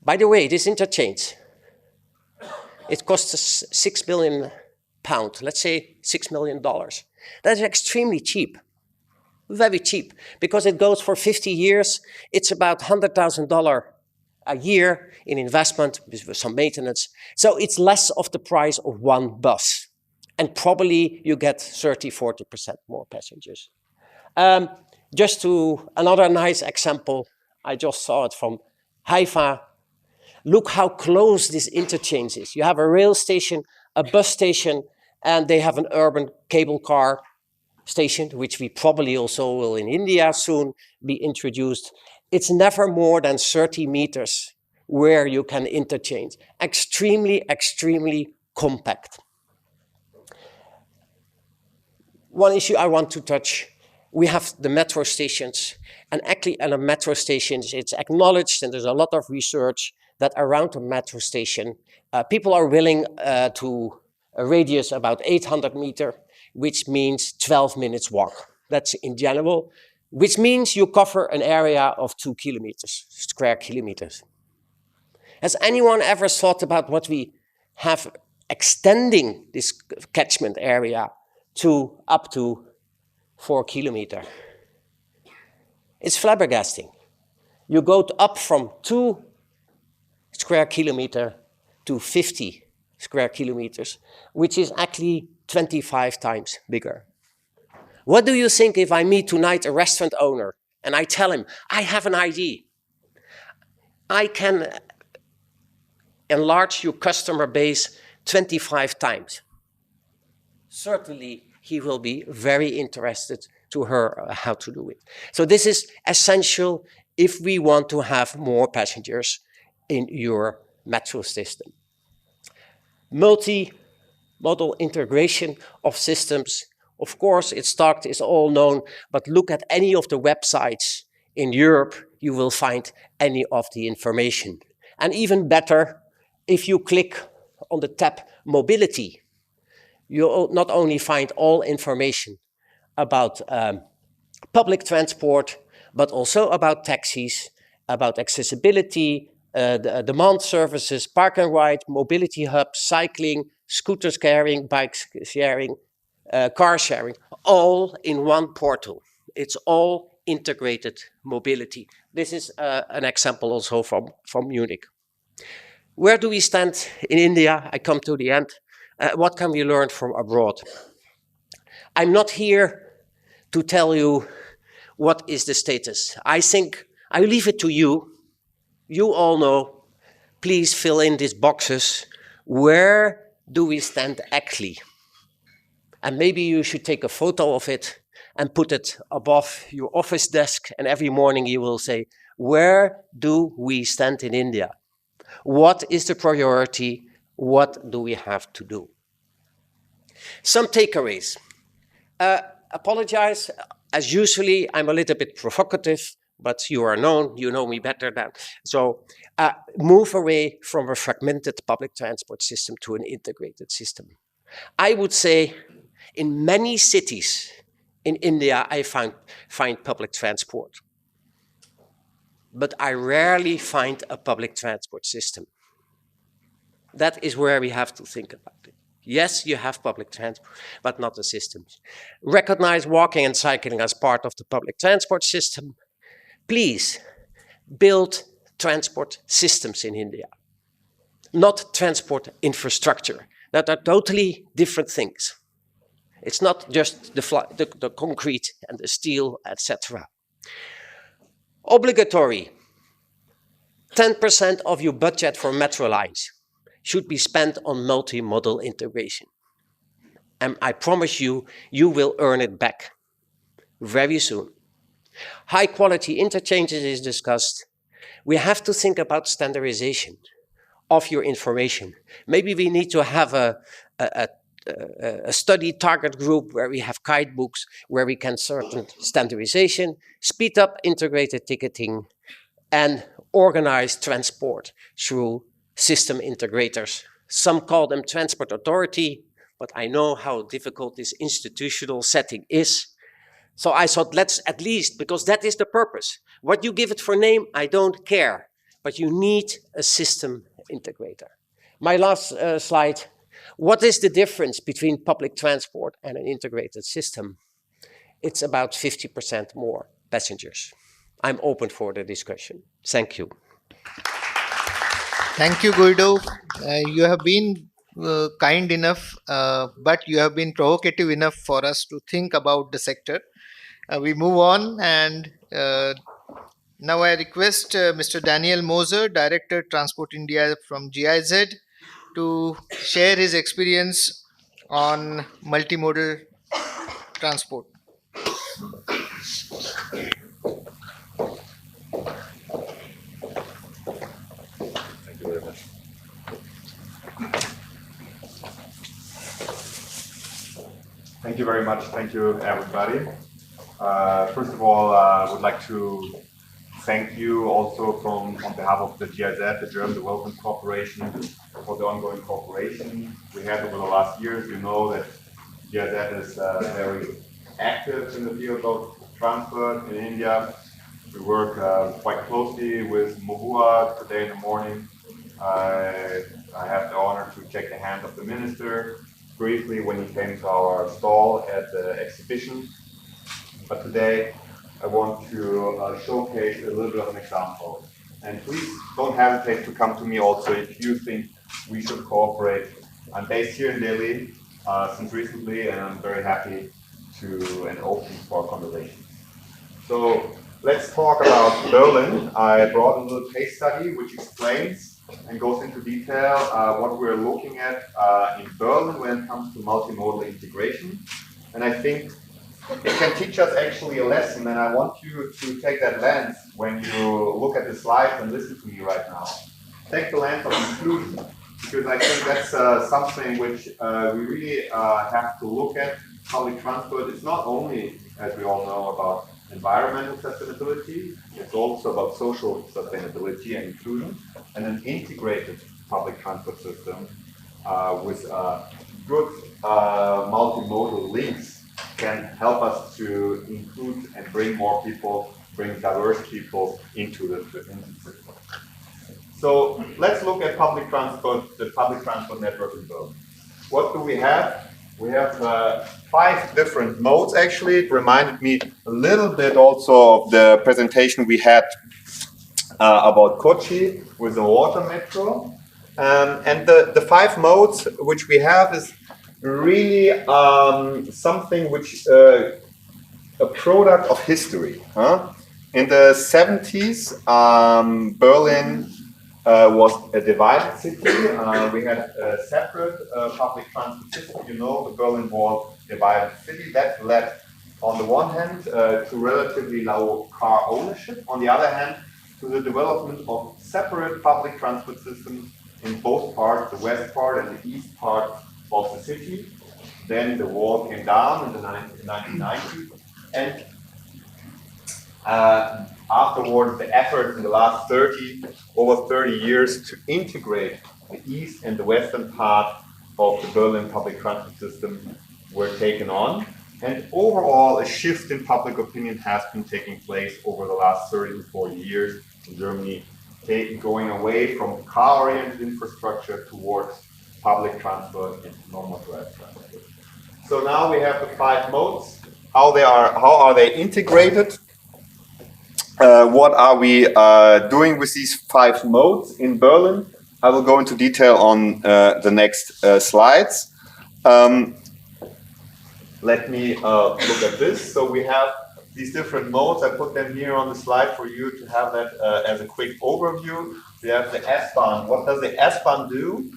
By the way, this interchange, it costs us £6 billion, let's say $6 million. That is extremely cheap, very cheap, because it goes for 50 years. It's about $100,000 a year in investment with some maintenance. So it's less of the price of one bus. And probably you get 30-40% more passengers. Just to another nice example, I just saw it from Haifa. Look how close this interchange is. You have a rail station, a bus station, and they have an urban cable car station, which we probably also will in India soon be introduced. It's never more than 30 meters where you can interchange. Extremely, extremely compact. One issue I want to touch, we have the metro stations, and actually at the metro stations, it's acknowledged, and there's a lot of research that around the metro station, people are willing to a radius about 800 meters, which means 12 minutes walk. That's in general, which means you cover an area of 2 kilometers, square kilometers. Has anyone ever thought about what we have extending this catchment area to up to 4 kilometers? It's flabbergasting. You go up from 2 square kilometers to 50 square kilometers, which is actually 25 times bigger. What do you think if I meet tonight a restaurant owner and I tell him, I have an idea. I can enlarge your customer base 25 times. Certainly, he will be very interested to hear how to do it. So this is essential if we want to have more passengers in your metro system. Multi-modal integration of systems. Of course, it's talked, it's all known, but look at any of the websites in Europe, you will find any of the information. And even better, if you click on the tab Mobility, you'll not only find all information, about public transport, but also about taxis, about accessibility, demand services, park and ride, mobility hubs, cycling, scooters sharing, bikes sharing, car sharing, all in one portal. It's all integrated mobility. This is an example also from Munich. Where do we stand in India? I come to the end. What can we learn from abroad? I'm not here to tell you what is the status. I think I leave it to you. You all know. Please fill in these boxes. Where do we stand actually? And maybe you should take a photo of it and put it above your office desk. And every morning you will say, where do we stand in India? What is the priority? What do we have to do? Some takeaways. Apologize. As usually, I'm a little bit provocative, but you are known, you know me better than. So move away from a fragmented public transport system to an integrated system. I would say in many cities in India, I find public transport. But I rarely find a public transport system. That is where we have to think about it. Yes, you have public transport, but not the systems. Recognize walking and cycling as part of the public transport system. Please build transport systems in India, not transport infrastructure. That are totally different things. It's not just the concrete and the steel, etc. Obligatory. 10% of your budget for metro lines should be spent on multimodal integration. And I promise you, you will earn it back very soon. High quality interchanges is discussed. We have to think about standardization of your information. Maybe we need to have a study target group where we have guidebooks, where we can certain standardization, speed up integrated ticketing, and organize transport through system integrators. Some call them transport authority, but I know how difficult this institutional setting is. So I thought, let's at least, because that is the purpose. What you give it for name, I don't care, but you need a system integrator. My last slide. What is the difference between public transport and an integrated system? It's about 50% more passengers. I'm open for the discussion. Thank you. Thank you, Guido. You have been kind enough, but you have been provocative enough for us to think about the sector. We move on, and now I request Mr. Daniel Moser, Director Transport India from GIZ, to share his experience on multimodal transport. Thank you very much. Thank you, everybody. First of all, I would like to thank you also on behalf of the GIZ, the German Development Corporation, for the ongoing cooperation we had over the last years. You know that GIZ is very active in the field of transport in India. We work quite closely with Mohua. Today in the morning, I have the honor to shake the hand of the minister briefly when he came to our stall at the exhibition. But today I want to showcase a little bit of an example. And please don't hesitate to come to me also if you think we should cooperate. I'm based here in Delhi since recently, and I'm very happy to and open for conversation. So let's talk about Berlin. I brought a little case study which explains and goes into detail what we're looking at in Berlin when it comes to multimodal integration. And I think it can teach us actually a lesson, and I want you to take that lens when you look at the slides and listen to me right now. Take the lens of inclusion, because I think that's something which we really have to look at. Public transport is not only, as we all know, about environmental sustainability, it's also about social sustainability and inclusion, and an integrated public transport system with good multimodal links can help us to include and bring more people, bring diverse people into the system. So let's look at public transport, the public transport network in Berlin. What do we have? We have 5 different modes actually. It reminded me a little bit also of the presentation we had about Kochi with the water metro. And the 5 modes which we have is really something which a product of history. In the 70s, Berlin was a divided city. We had a separate public transport system. You know, the Berlin Wall divided city. That led, on the one hand, to relatively low car ownership. On the other hand, to the development of separate public transport systems in both parts, the west part and the east part of the city. Then the wall came down in the 1990s. And afterwards, the efforts in the last over 30 years to integrate the east and the western part of the Berlin public transport system were taken on. And overall, a shift in public opinion has been taking place over the last 30 to 40 years in Germany, going away from car-oriented infrastructure towards public transport and non-motorized transport. So now we have the 5 modes. How are they integrated? What are we doing with these 5 modes in Berlin? I will go into detail on the next slides. Let me look at this. So we have these different modes. I put them here on the slide for you to have that as a quick overview. We have the S-Bahn. What does the S-Bahn do?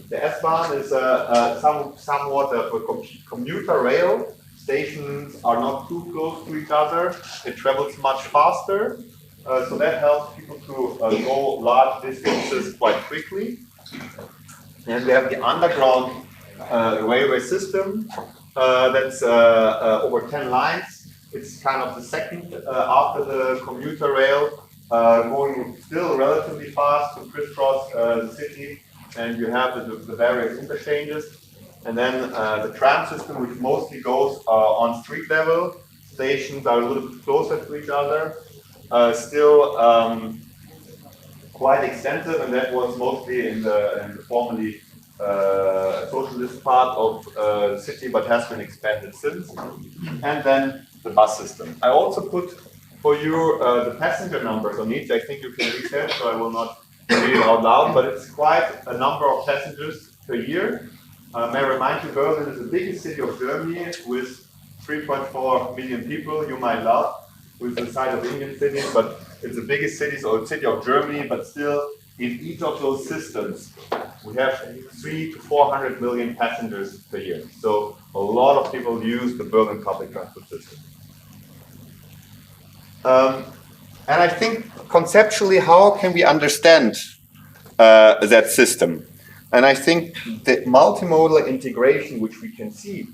The S-Bahn is somewhat of a commuter rail. Stations are not too close to each other. It travels much faster. So that helps people to go large distances quite quickly. And we have the underground railway system that's over 10 lines. It's kind of the second after the commuter rail, going still relatively fast to crisscross the city. And you have the various interchanges. And then the tram system, which mostly goes on street level. Stations are a little bit closer to each other. Still quite extensive, and that was mostly in the formerly socialist part of the city, but has been expanded since. And then the bus system. I also put for you the passenger numbers on each. I think you can read that, so I will not read it out loud, but it's quite a number of passengers per year. May I remind you, Berlin is the biggest city of Germany with 3.4 million people. You might laugh with the size of Indian cities, but it's the biggest city of Germany. But still, in each of those systems, we have 300 to 400 million passengers per year. So a lot of people use the Berlin public transport system. And I think conceptually, how can we understand that system? And I think the multimodal integration, which we can see,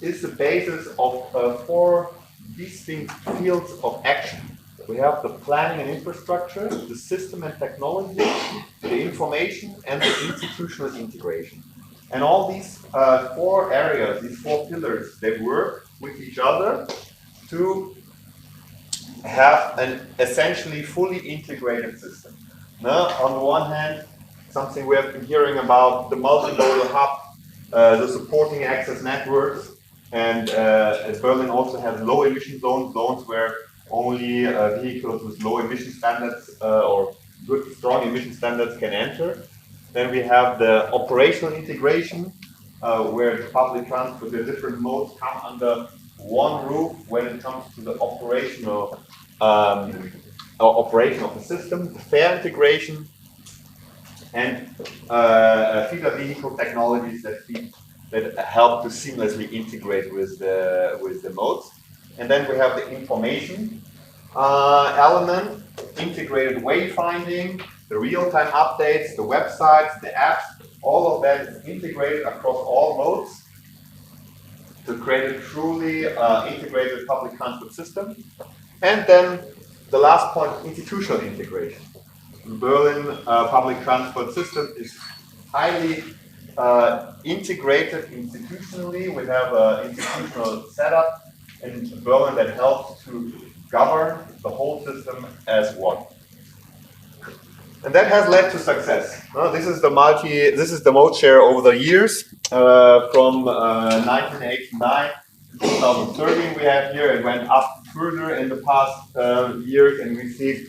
is the basis of 4 distinct fields of action. We have the planning and infrastructure, the system and technology, the information, and the institutional integration. And all these 4 areas, these 4 pillars, they work with each other to have an essentially fully integrated system. Now, on the one hand, something we have been hearing about, the multimodal hub, the supporting access networks, and Berlin also has low emission zones where only vehicles with low emission standards or good, strong emission standards can enter. Then we have the operational integration, where the public transport, the different modes come under one roof when it comes to the operational operation of the system, the fare integration, and feeder vehicle technologies that help to seamlessly integrate with the modes. And then we have the information element, integrated wayfinding, the real-time updates, the websites, the apps, all of that is integrated across all modes to create a truly integrated public transport system. And then the last point, institutional integration. The Berlin public transport system is highly integrated institutionally. We have an institutional setup in Berlin that helps to govern the whole system as one. And that has led to success. This is the mode share over the years from 1989 to 2013 we have here. It went up further in the past years, and we see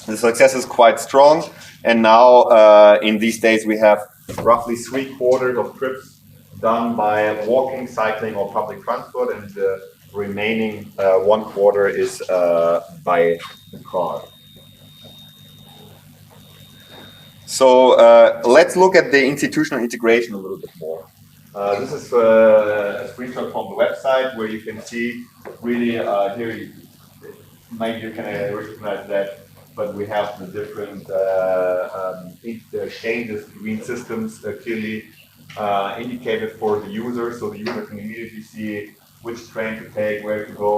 the success is quite strong. And now in these days we have roughly 3/4 of trips done by walking, cycling, or public transport, and the remaining 1/4 is by the car. So let's look at the institutional integration a little bit more. This is a screenshot from the website where you can see really here. Maybe you can recognize that, but we have the different changes between systems clearly indicated for the user, so the user can immediately see which train to take, where to go,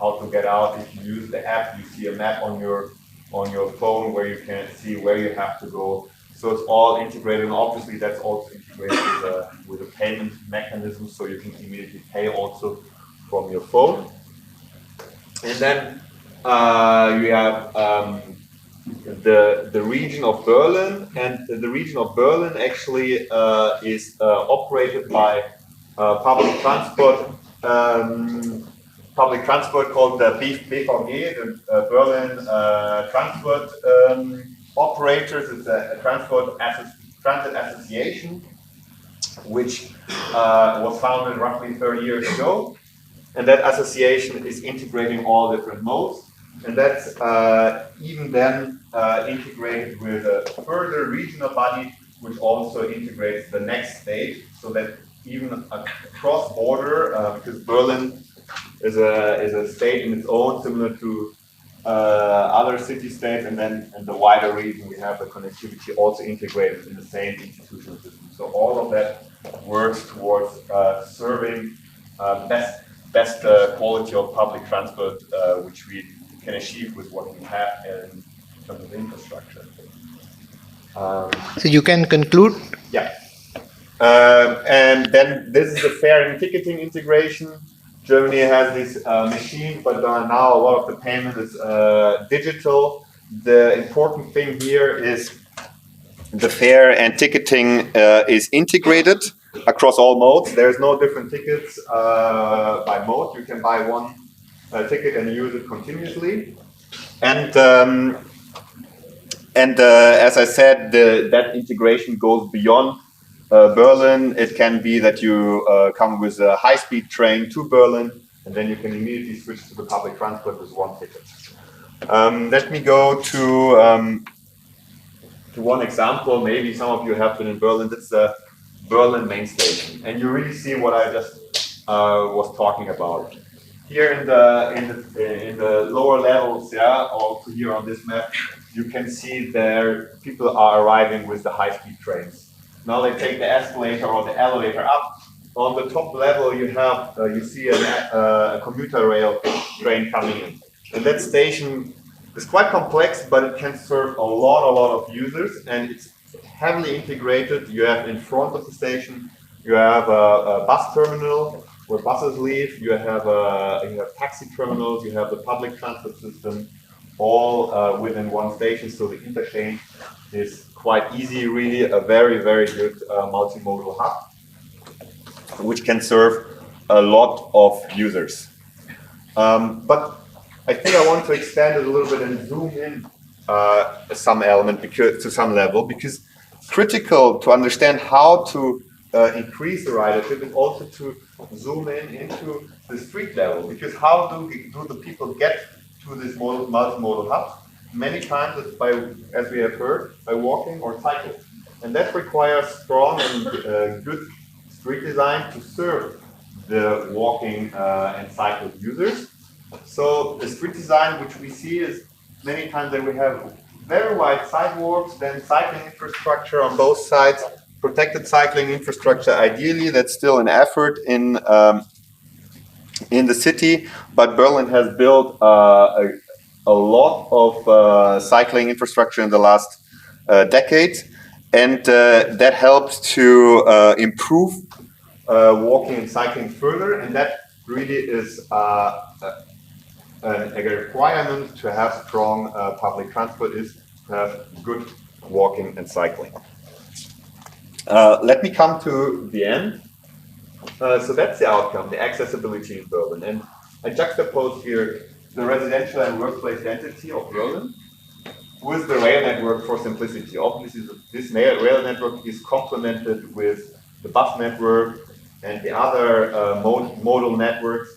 how to get out. If you use the app, you see a map on your phone where you can see where you have to go. So it's all integrated, and obviously that's also integrated with a payment mechanism, so you can immediately pay also from your phone. And then you have the region of Berlin, and the region of Berlin actually is operated by public transport called the BVG, the Berlin Transport Operators. It's a transit association, which was founded roughly 30 years ago. And that association is integrating all different modes. And that's even then integrated with a further regional body, which also integrates the next stage, so that even across border, because Berlin is a state in its own, similar to other city-states, and then in the wider region we have the connectivity also integrated in the same institutional system. So all of that works towards serving best quality of public transport, which we can achieve with what we have in terms of infrastructure. So you can conclude? Yeah. And then this is the fare and ticketing integration. Germany has this machine, but now a lot of the payment is digital. The important thing here is the fare and ticketing is integrated across all modes. There's no different tickets by mode. You can buy one ticket and use it continuously. And as I said, that integration goes beyond Berlin. It can be that you come with a high-speed train to Berlin, and then you can immediately switch to the public transport with one ticket. Let me go to one example. Maybe some of you have been in Berlin. That's the Berlin main station, and you really see what I just was talking about. Here in the lower levels, yeah, also here on this map, you can see there people are arriving with the high-speed trains. Now they take the escalator or the elevator up. On the top level, you have you see a commuter rail train coming in, and that station is quite complex, but it can serve a lot of users, and it's heavily integrated. You have in front of the station, you have a bus terminal where buses leave. You have taxi terminals. You have the public transport system, all within one station. So the interchange is quite easy. Really, a very good multimodal hub, which can serve a lot of users. But I think I want to extend it a little bit and zoom in some element to some level, because critical to understand how to increase the ridership is also to zoom into the street level. Because how do the people get to this multimodal hub? Many times it's by, as we have heard, by walking or cycling, and that requires strong and good street design to serve the walking and cycle users. So the street design, which we see, is many times that we have very wide sidewalks, then cycling infrastructure on both sides, protected cycling infrastructure. Ideally, that's still an effort in the city, but Berlin has built a lot of cycling infrastructure in the last decades, and that helps to improve walking and cycling further, and that really is a requirement to have strong public transport is to have good walking and cycling. Let me come to the end. So that's the outcome, the accessibility in Berlin. And I juxtapose here the residential and workplace density of Berlin with the rail network for simplicity. Obviously, this rail network is complemented with the bus network and the other modal networks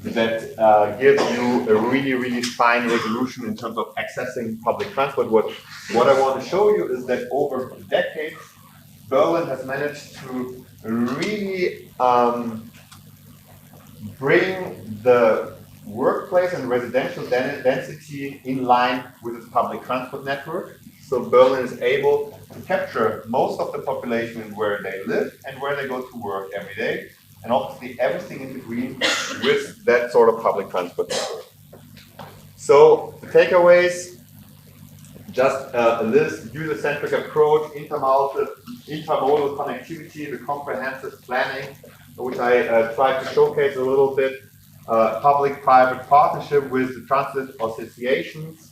that gives you a really, really fine resolution in terms of accessing public transport. What I want to show you is that over decades, Berlin has managed to really bring the workplace and residential density in line with its public transport network. So Berlin is able to capture most of the population where they live and where they go to work every day, and obviously everything in between with that sort of public transport network. So the takeaways, just a list, user-centric approach, intermodal connectivity, the comprehensive planning, which I tried to showcase a little bit, public-private partnership with the transit associations,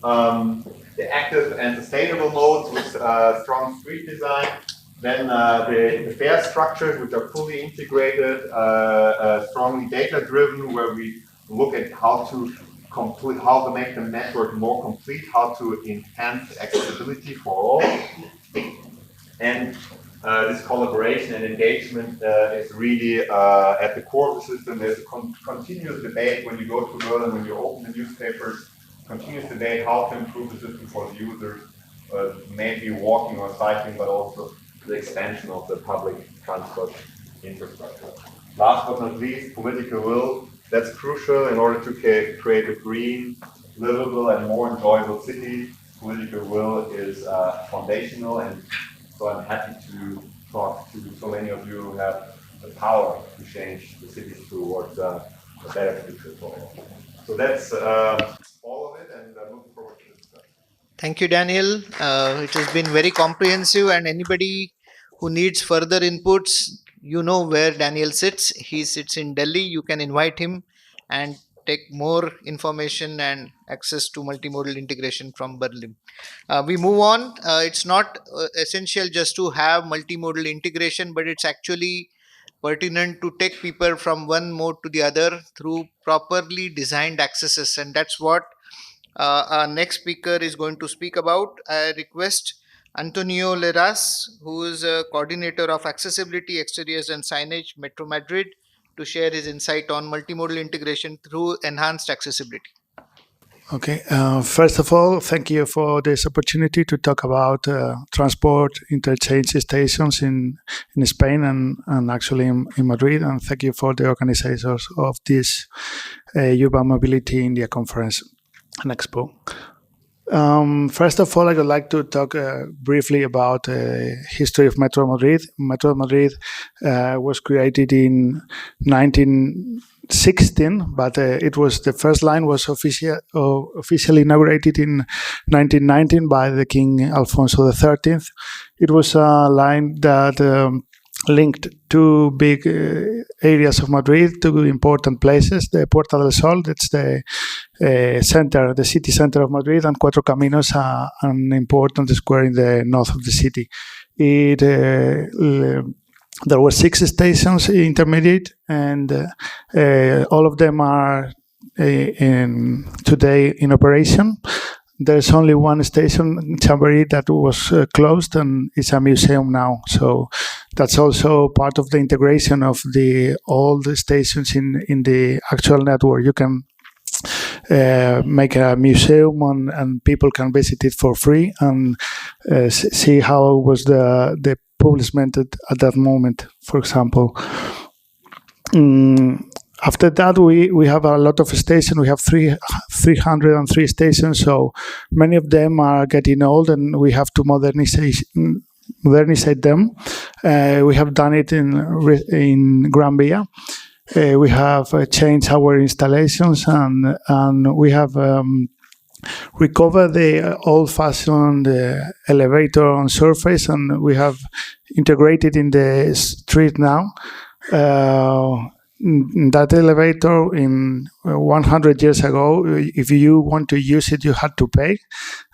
the active and sustainable modes with strong street design, then the fare structures, which are fully integrated, strongly data-driven, where we look at how to make the network more complete, how to enhance accessibility for all. And this collaboration and engagement is really at the core of the system. There's a continuous debate when you go to Berlin, when you open the newspapers, continuous debate how to improve the system for the users, maybe walking or cycling, but also the expansion of the public transport infrastructure. Last but not least, political will. That's crucial in order to create a green, livable, and more enjoyable city. Political will is foundational, and so I'm happy to talk to so many of you who have the power to change the city towards a better future for all. So that's all of it, and I'm looking forward to this discussion. Thank you, Daniel. It has been very comprehensive, and anybody who needs further inputs, you know where Daniel sits. He sits in Delhi. You can invite him and take more information and access to multimodal integration from Berlin. We move on. It's not essential just to have multimodal integration, but it's actually pertinent to take people from one mode to the other through properly designed accesses, and that's what our next speaker is going to speak about. I request Antonio Leras, who is a coordinator of accessibility, exteriors, and signage, Metro Madrid, to share his insight on multimodal integration through enhanced accessibility. Okay. First of all, thank you for this opportunity to talk about transport interchange stations in Spain and actually in Madrid. And thank you for the organizers of this urban mobility India conference and expo. First of all, I would like to talk briefly about the history of Metro Madrid. Metro Madrid was created in 1916, but it was the first line was officially inaugurated in 1919 by the King Alfonso XIII. It was a line that linked two big areas of Madrid, two important places, the Puerta del Sol, that's the center, the city center of Madrid, and Cuatro Caminos, an important square in the north of the city. There were 6 stations intermediate, and all of them are today in operation. There's only one station in Chamberí that was closed, and it's a museum now. So that's also part of the integration of all the stations in the actual network. You can make a museum and people can visit it for free and see how was the publishment at that moment, for example. After that, we have a lot of stations. We have 303 stations, so many of them are getting old, and we have to modernize them. We have done it in Gran Via. We have changed our installations, and we have recovered the old-fashioned elevator on surface, and we have integrated in the street now. that elevator in 100 years ago, if you want to use it, you had to pay.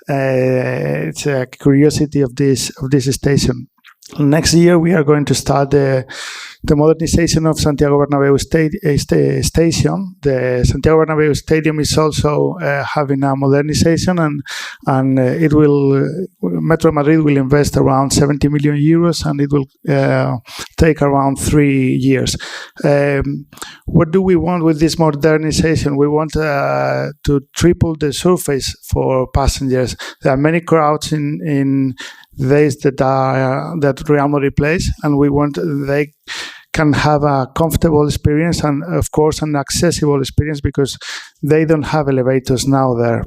It's a curiosity of this station. Next year, we are going to start the modernization of Santiago Bernabéu station. The Santiago Bernabéu Stadium is also having a modernization, and it will Metro Madrid will invest around 70 million euros, and it will take around 3 years. What do we want with this modernization? We want to triple the surface for passengers. There are many crowds in days that Real Madrid plays, and we want they can have a comfortable experience and, of course, an accessible experience because they don't have elevators now there.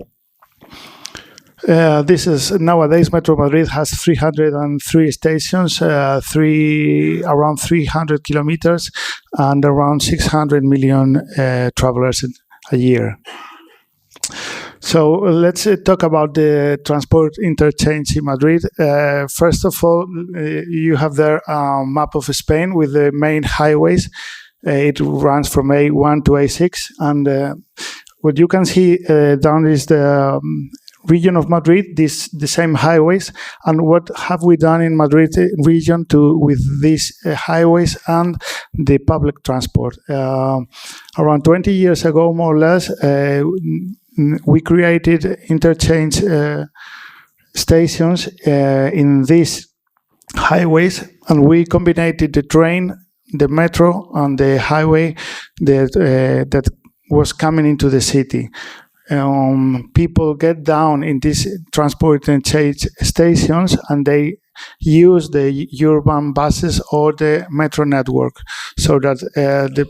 This is nowadays Metro Madrid has 303 stations, around 300 kilometers, and around 600 million travelers a year. So let's talk about the transport interchange in Madrid. First of all, you have there a map of Spain with the main highways. It runs from A1 to A6, and what you can see down is the region of Madrid, the same highways, and what have we done in Madrid region with these highways and the public transport. Around 20 years ago, more or less, we created interchange stations in these highways, and we combined the train, the metro, and the highway that was coming into the city. People get down in these transport interchange stations, and they use the urban buses or the metro network, so that the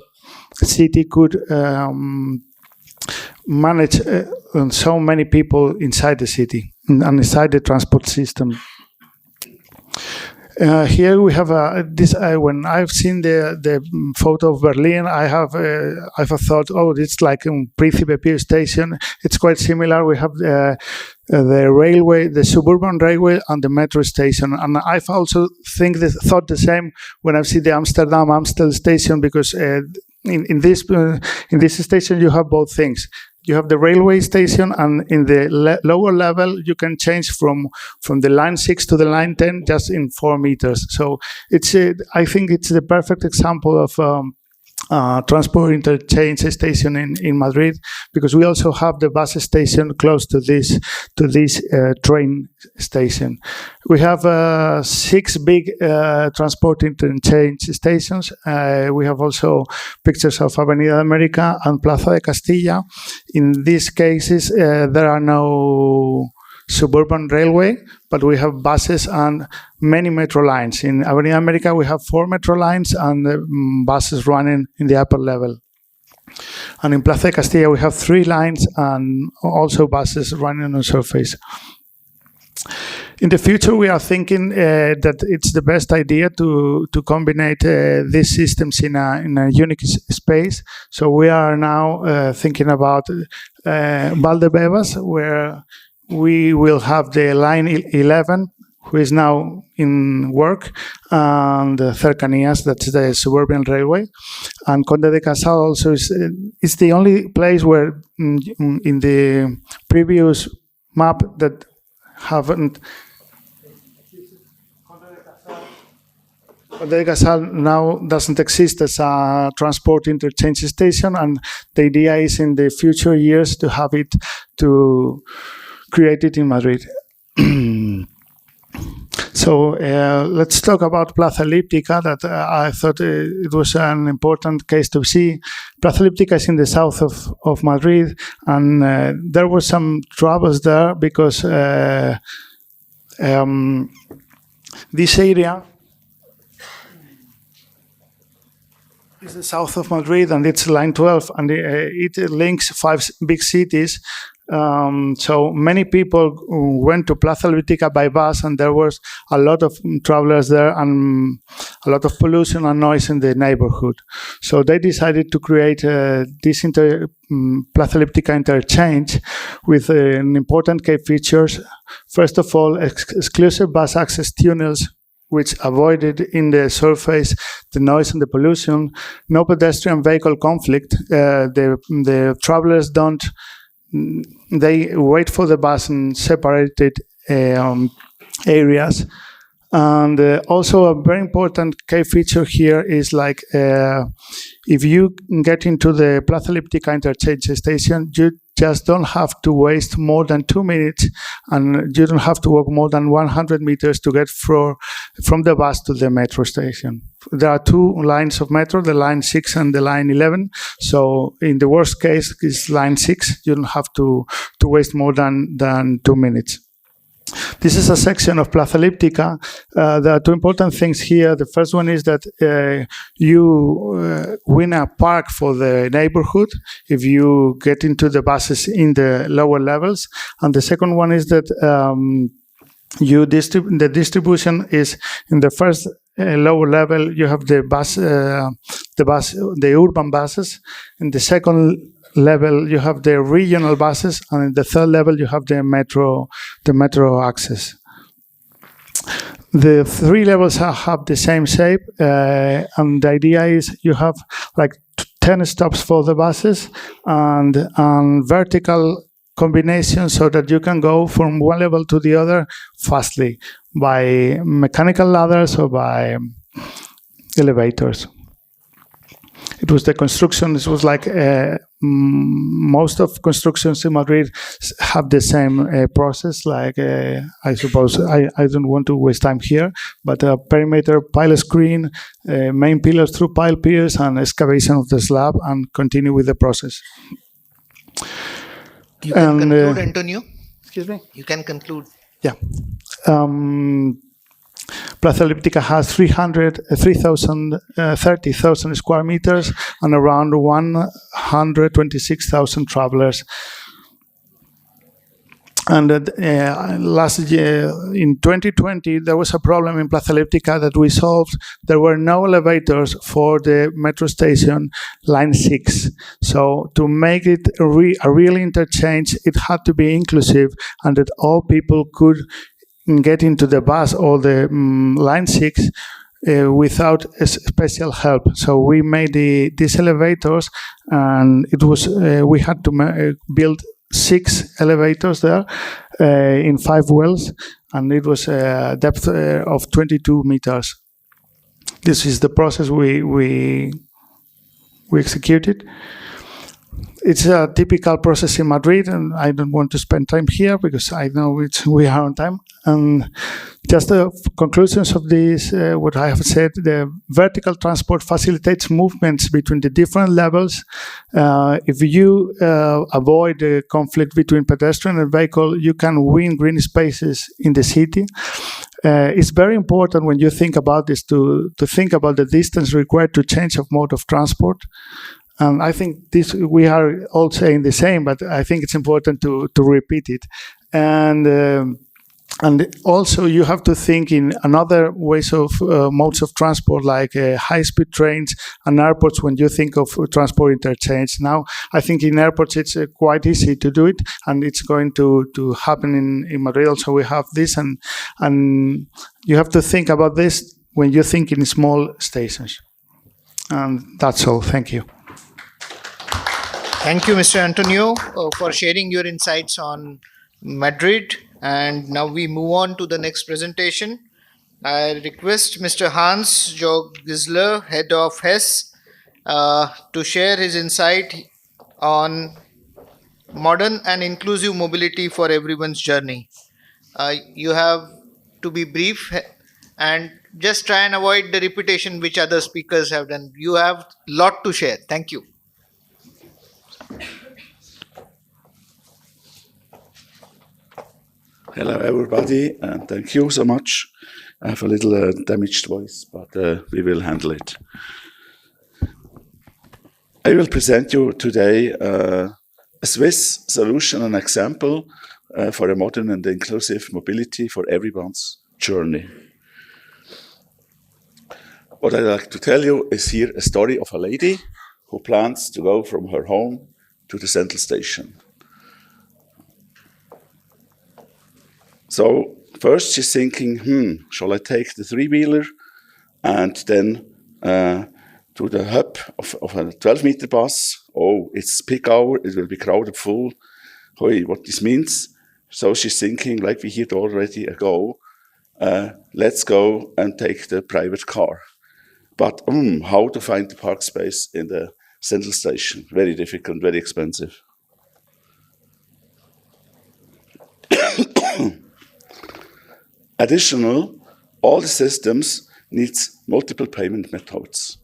city could manage so many people inside the city and inside the transport system. Here we have this. When I've seen the photo of Berlin, I've thought, oh, it's like a Príncipe Pío station. It's quite similar. We have the railway, the suburban railway, and the metro station. And I've also thought the same when I've seen the Amstel station, because in this station you have both things. You have the railway station, and in the lower level, you can change from the line 6 to the line 10 just in 4 meters. So I think it's the perfect example of transport interchange station in Madrid, because we also have the bus station close to this train station. We have 6 big transport interchange stations. We have also pictures of Avenida America and Plaza de Castilla. In these cases, there are no suburban railway, but we have buses and many metro lines. In Avenida America, we have 4 metro lines and buses running in the upper level. And in Plaza de Castilla, we have 3 lines and also buses running on the surface. In the future, we are thinking that it's the best idea to combine these systems in a unique space. So we are now thinking about Valdebebas, where we will have the line 11, who is now in work, and Cercanías, that's the suburban railway. And Conde de Casal also is the only place where in the previous map that haven't. Conde de Casal now doesn't exist as a transport interchange station, and the idea is in the future years to have it created in Madrid. So let's talk about Plaza Elíptica, that I thought it was an important case to see. Plaza Elíptica is in the south of Madrid, and there were some troubles there because this area is the south of Madrid, and it's line 12, and it links 5 big cities. So many people went to Plaza Elíptica by bus, and there was a lot of travelers there and a lot of pollution and noise in the neighborhood. So they decided to create this Plaza Elíptica interchange with important key features. First of all, exclusive bus access tunnels which avoided in the surface the noise and the pollution, no pedestrian vehicle conflict. The travelers don't, they wait for the bus in separated areas. And also a very important key feature here is like if you get into the Plaza Elliptica interchange station, you just don't have to waste more than 2 minutes, and you don't have to walk more than 100 meters to get from the bus to the metro station. There are 2 lines of metro, the line 6 and the line 11. So in the worst case, it's line 6. You don't have to waste more than 2 minutes. This is a section of Plaza Elliptica. There are 2 important things here. The first one is that you win a park for the neighborhood if you get into the buses in the lower levels. And the second one is that the distribution is in the first lower level. You have the urban buses. In the second level, you have the regional buses, and in the third level, you have the metro access. The 3 levels have the same shape, and the idea is you have like 10 stops for the buses and vertical combination so that you can go from one level to the other fastly by mechanical ladders or by elevators. It was the construction. This was like most of constructions in Madrid have the same process. Like I suppose I don't want to waste time here, but a perimeter pile screen, main pillars through pile piers, and excavation of the slab, and continue with the process. You can conclude, Antonio. Excuse me. You can conclude. Yeah. Plaza Elliptica has 30,000 square meters and around 126,000 travelers. And last year, in 2020, there was a problem in Plaza Elliptica that we solved. There were no elevators for the metro station line 6. So to make it a real interchange, it had to be inclusive and that all people could get into the bus or the line 6 without special help. So we made these elevators, and it was we had to build 6 elevators there in 5 wells, and it was a depth of 22 meters. This is the process we executed. It's a typical process in Madrid, and I don't want to spend time here because I know we are on time. And just the conclusions of this, what I have said, the vertical transport facilitates movements between the different levels. If you avoid the conflict between pedestrian and vehicle, you can win green spaces in the city. It's very important when you think about this to think about the distance required to change of mode of transport. And I think this we are all saying the same, but I think it's important to repeat it. And also you have to think in another ways of modes of transport, like high-speed trains and airports when you think of transport interchange. Now, I think in airports it's quite easy to do it, and it's going to happen in Madrid also. We have this, and you have to think about this when you think in small stations. And that's all. Thank you. Thank you, Mr. Antonio, for sharing your insights on Madrid. And now we move on to the next presentation. I request Mr. Hans-Jörg Gisler, head of HES, to share his insight on modern and inclusive mobility for everyone's journey. You have to be brief and just try and avoid the repetition which other speakers have done. You have a lot to share. Thank you. Hello, everybody, and thank you so much. I have a little damaged voice, but we will handle it. I will present you today a Swiss solution, an example for a modern and inclusive mobility for everyone's journey. What I'd like to tell you is here a story of a lady who plans to go from her home to the central station. So First, she's thinking, shall I take the three-wheeler and then to the hub of a 12-meter bus? Oh, it's peak hour, it will be crowded full. Hoi, what this means? So she's thinking, like we heard already ago, let's go and take the private car. But how to find the park space in the central station? Very difficult, very expensive. Additional, all the systems needs multiple payment methods.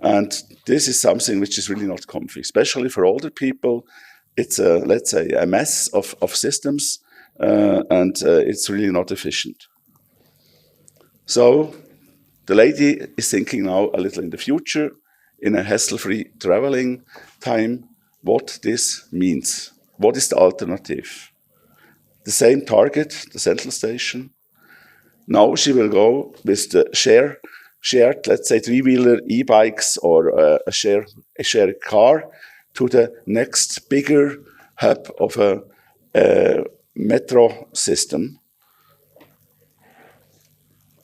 And this is something which is really not comfy, especially for older people. It's let's say, a mess of systems, and it's really not efficient. So the lady is thinking now a little in the future, in a hassle-free traveling time, what this means. What is the alternative? The same target, the central station. Now she will go with the shared, let's say, three-wheeler e-bikes or a shared car to the next bigger hub of a metro system.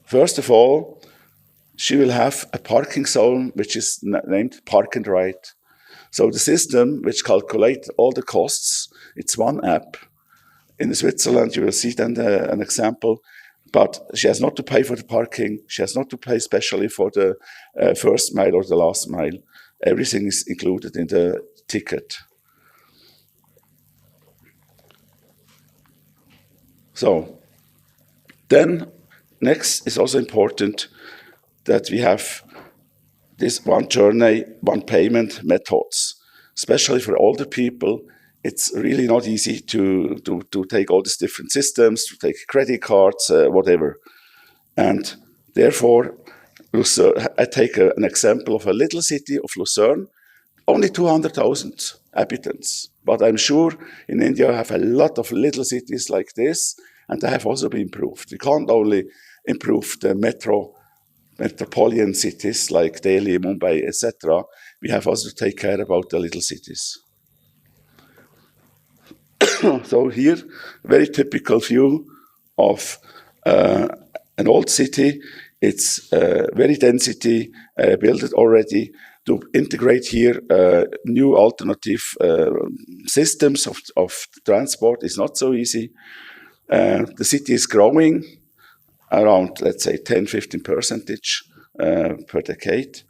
First of all, she will have a parking zone which is named Park and Ride. So the system which calculates all the costs, it's one app. In Switzerland, you will see then an example. But she has not to pay for the parking. She has not to pay specially for the first mile or the last mile. Everything is included in the ticket. So then next is also important that we have this one journey, one payment methods. Especially for older people, it's really not easy to take all these different systems, to take credit cards, whatever. And therefore, I take an example of a little city of Lucerne, only 200,000 inhabitants. But I'm sure in India I have a lot of little cities like this, and they have also been improved. We can't only improve the metropolitan cities like Delhi, Mumbai, etc. We have also to take care about the little cities. So here, very typical view of an old city. It's very density built already. To integrate here new alternative systems of transport is not so easy. The city is growing around, let's say, 10-15% per decade.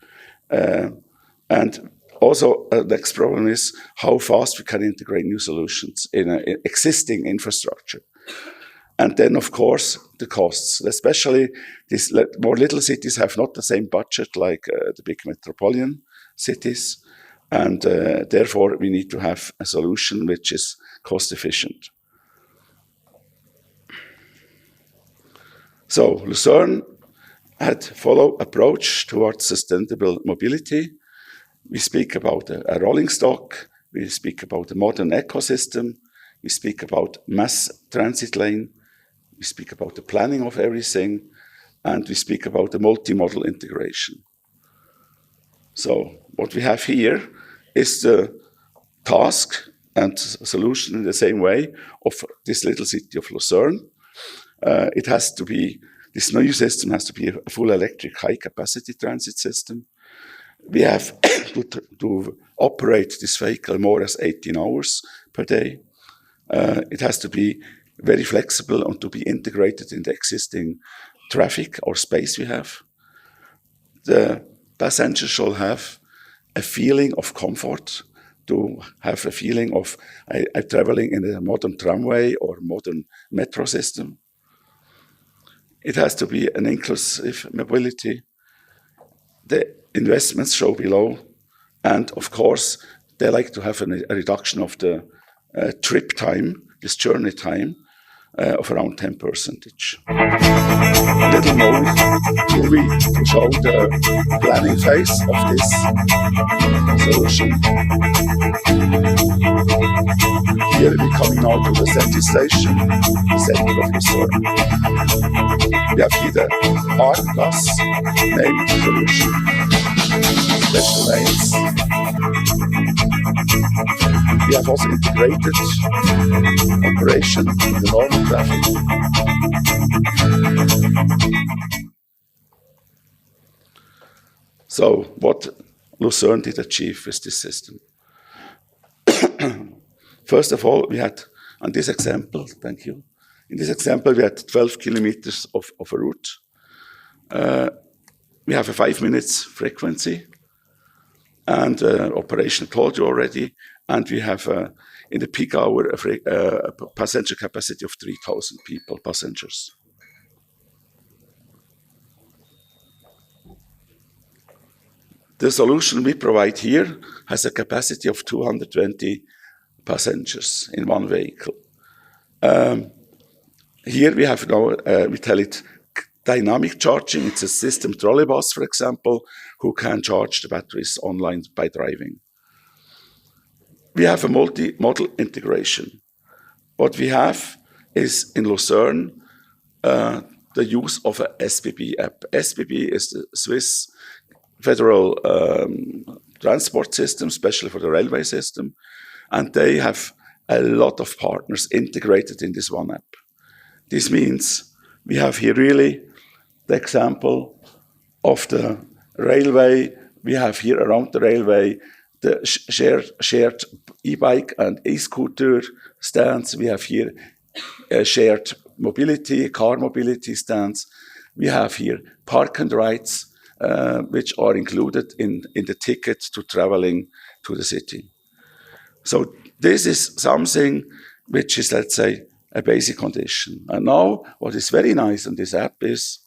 And also, the next problem is how fast we can integrate new solutions in existing infrastructure. And then, of course, the costs, especially these more little cities have not the same budget like the big metropolitan cities. And therefore, we need to have a solution which is cost efficient. So Lucerne had follow approach towards sustainable mobility. We speak about a rolling stock. We speak about a modern ecosystem. We speak about mass transit lane. We speak about the planning of everything. And we speak about the multimodal integration. So what we have here is the task and solution in the same way of this little city of Lucerne. It has to be, this new system has to be a full electric high-capacity transit system. We have to operate this vehicle more or less 18 hours per day. It has to be very flexible and to be integrated in the existing traffic or space we have. The passenger shall have a feeling of comfort, to have a feeling of I'm traveling in a modern tramway or modern metro system. It has to be an inclusive mobility. The investments show below. And of course, they like to have a reduction of the trip time, this journey time, of around 10%. A little movie to show the planning phase of this solution. Here we're coming out to the central station, the center of Lucerne. We have here the R-Bus named solution, special lanes. We have also integrated operation in the normal traffic. So what Lucerne did achieve with this system? First of all, we had, on this example, thank you. In this example, we had 12 kilometers of a route. We have a 5 minutes frequency, and operation told you already, and we have in the peak hour a passenger capacity of 3,000 passengers. The solution we provide here has a capacity of 220 passengers in one vehicle. Here we have now, we tell it dynamic charging. It's a system trolleybus, for example, who can charge the batteries online by driving. We have a multi-modal integration. What we have is in Lucerne the use of a SBB app. SBB is the Swiss Federal Transport System, especially for the railway system, and they have a lot of partners integrated in this one app. This means we have here really the example of the railway. We have here around the railway the shared e-bike and e-scooter stands. We have here shared mobility, car mobility stands. We have here park and rides, which are included in the ticket to traveling to the city. So this is something which is, let's say, a basic condition. And now what is very nice on this app is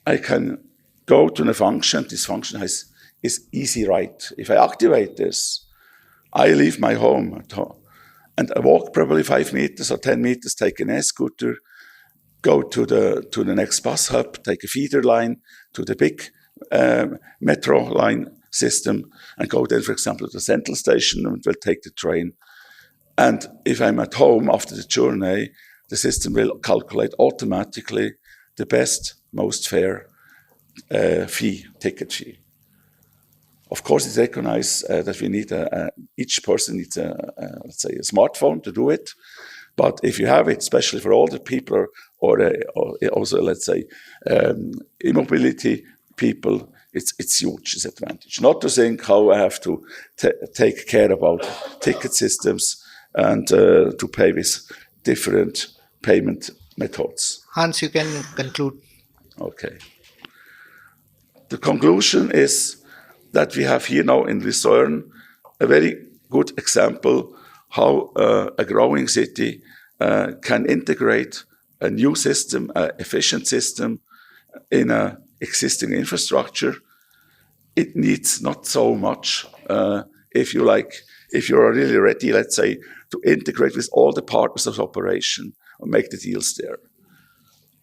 I can go to a function. This function is easy ride. If I activate this, I leave my home and I walk probably 5 meters or 10 meters, take an e-scooter, go to the next bus hub, take a feeder line to the big metro line system, and go then, for example, to the central station and will take the train. And if I'm at home after the journey, the system will calculate automatically the best, most fair ticket fee. Of course, it's recognized that we need each person needs let's say, a smartphone to do it. But if you have it, especially for older people or also, let's say, immobility people, it's huge disadvantage. Not to think how I have to take care about ticket systems and to pay with different payment methods. Hans, you can conclude. Okay. The conclusion is that we have here now in Lucerne a very good example how a growing city can integrate a new system, an efficient system in an existing infrastructure. It needs not so much, if you are really ready, let's say, to integrate with all the partners of operation and make the deals there.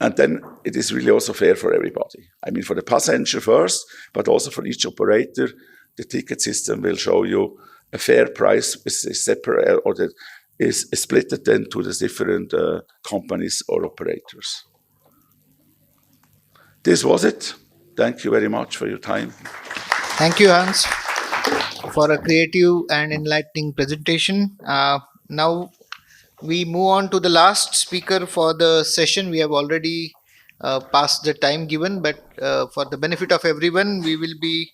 And then it is really also fair for everybody. I mean, for the passenger first, but also for each operator, the ticket system will show you a fair price is separate or that is split then to the different companies or operators. This was it. Thank you very much for your time. Thank you, Hans, for a creative and enlightening presentation. Now we move on to the last speaker for the session. We have already passed the time given, but for the benefit of everyone, we will be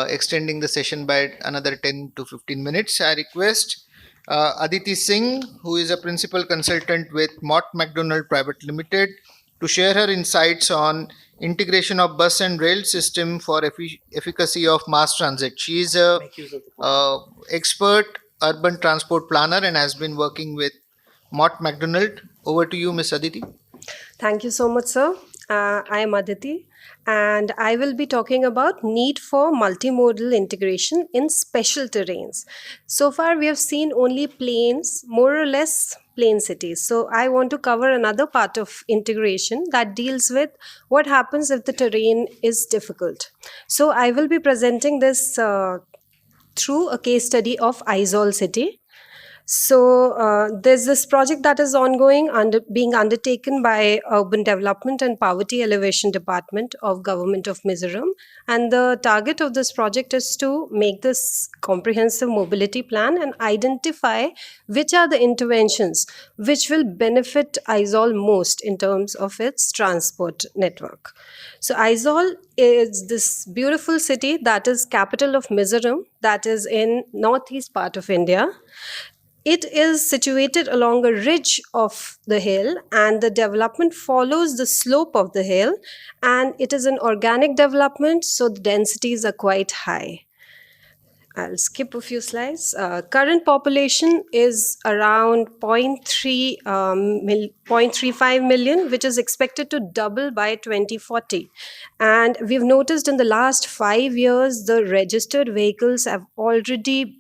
extending the session by another 10 to 15 minutes. I request Aditi Singh, who is a principal consultant with Mott MacDonald Private Limited, to share her insights on integration of bus and rail system for efficacy of mass transit. She is a expert urban transport planner and has been working with Mott MacDonald. Over to you, Ms. Aditi. Thank you so much, sir. I am Aditi, and I will be talking about need for multimodal integration in special terrains. So far, we have seen only plains, more or less plain cities. So I want to cover another part of integration that deals with what happens if the terrain is difficult. So I will be presenting this through a case study of Aizawl city. So there's this project that is ongoing, being undertaken by Urban Development and Poverty Elevation Department of Government of Mizoram. And the target of this project is to make this comprehensive mobility plan and identify which are the interventions which will benefit Aizawl most in terms of its transport network. So Aizawl is this beautiful city that is capital of Mizoram, that is in northeast part of India. It is situated along a ridge of the hill, and the development follows the slope of the hill, and it is an organic development, so the densities are quite high. I'll skip a few slides. Current population is around 0.35 million, which is expected to double by 2040. And we've noticed in the last 5 years, the registered vehicles have already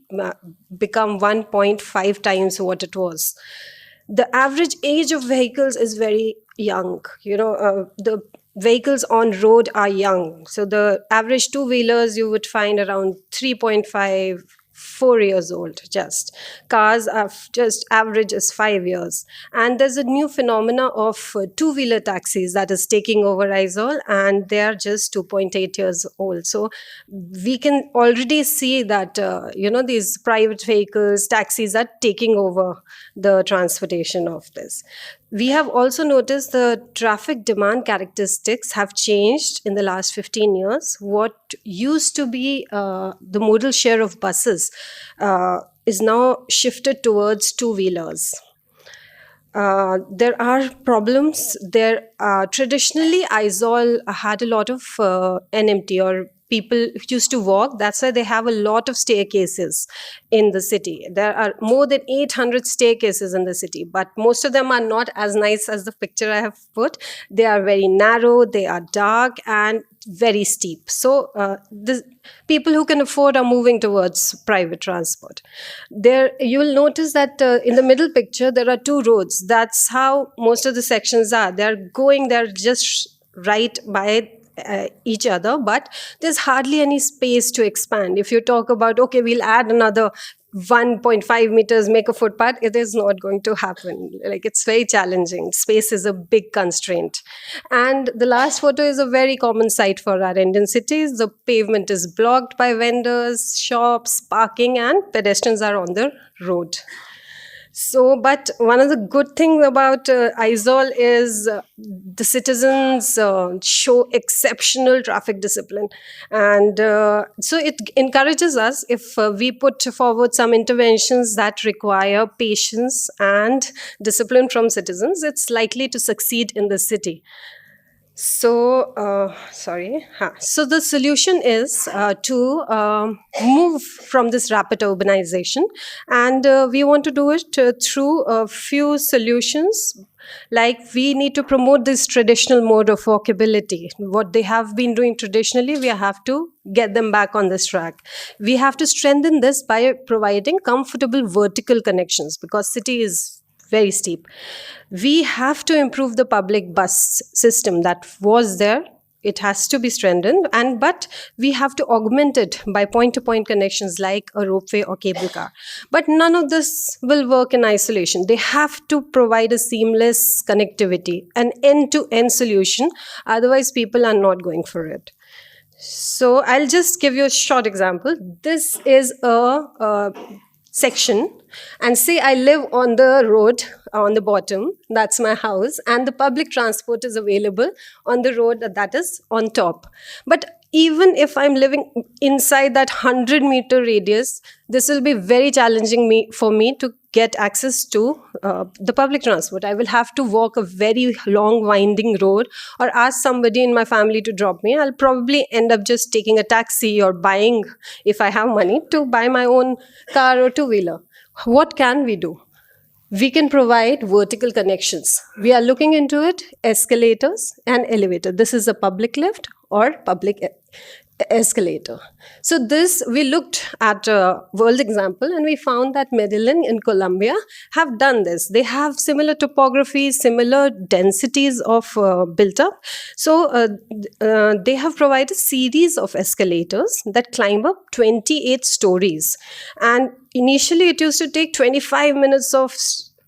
become 1.5 times what it was. The average age of vehicles is very young. The vehicles on road are young. So the average two-wheelers you would find around 3.5, 4 years old just. Cars are just average is 5 years. And there's a new phenomena of two-wheeler taxis that is taking over Aizawl, and they are just 2.8 years old. So we can already see that, these private vehicles, taxis are taking over the transportation of this. We have also noticed the traffic demand characteristics have changed in the last 15 years. What used to be the modal share of buses is now shifted towards two-wheelers. There are problems. Traditionally, Aizawl had a lot of NMT, or people used to walk. That's why they have a lot of staircases in the city. There are more than 800 staircases in the city, but most of them are not as nice as the picture I have put. They are very narrow, they are dark, and very steep. So the people who can afford are moving towards private transport. There, you will notice that in the middle picture, there are two roads. That's how most of the sections are. They're just right by each other, but there's hardly any space to expand. If you talk about, okay, we'll add another 1.5 meters, make a footpath, it is not going to happen. Like, it's very challenging. Space is a big constraint. And the last photo is a very common sight for our Indian cities. The pavement is blocked by vendors, shops, parking, and pedestrians are on the road. So, but one of the good things about Aizawl is the citizens show exceptional traffic discipline. And so it encourages us, if we put forward some interventions that require patience and discipline from citizens, it's likely to succeed in the city. So, So the solution is to move from this rapid urbanization, and we want to do it through a few solutions. Like, we need to promote this traditional mode of walkability. What they have been doing traditionally, we have to get them back on this track. We have to strengthen this by providing comfortable vertical connections, because city is very steep. We have to improve the public bus system that was there. It has to be strengthened, but we have to augment it by point-to-point connections like a ropeway or cable car. But none of this will work in isolation. They have to provide a seamless connectivity, an end-to-end solution. Otherwise, people are not going for it. So I'll just give you a short example. This is a section, and say I live on the road on the bottom, that's my house, and the public transport is available on the road that is on top. But even if I'm living inside that 100-meter radius, this will be very challenging for me to get access to the public transport. I will have to walk a very long winding road, or ask somebody in my family to drop me. I'll probably end up just taking a taxi, or buying, if I have money, to buy my own car or two-wheeler. What can we do? We can provide vertical connections. We are looking into it, escalators and elevator. This is a public lift or public escalator. So this, we looked at a world example and we found that Medellin in Colombia have done this. They have similar topography, similar densities of built up. So they have provided series of escalators that climb up 28 stories. And initially it used to take 25 minutes of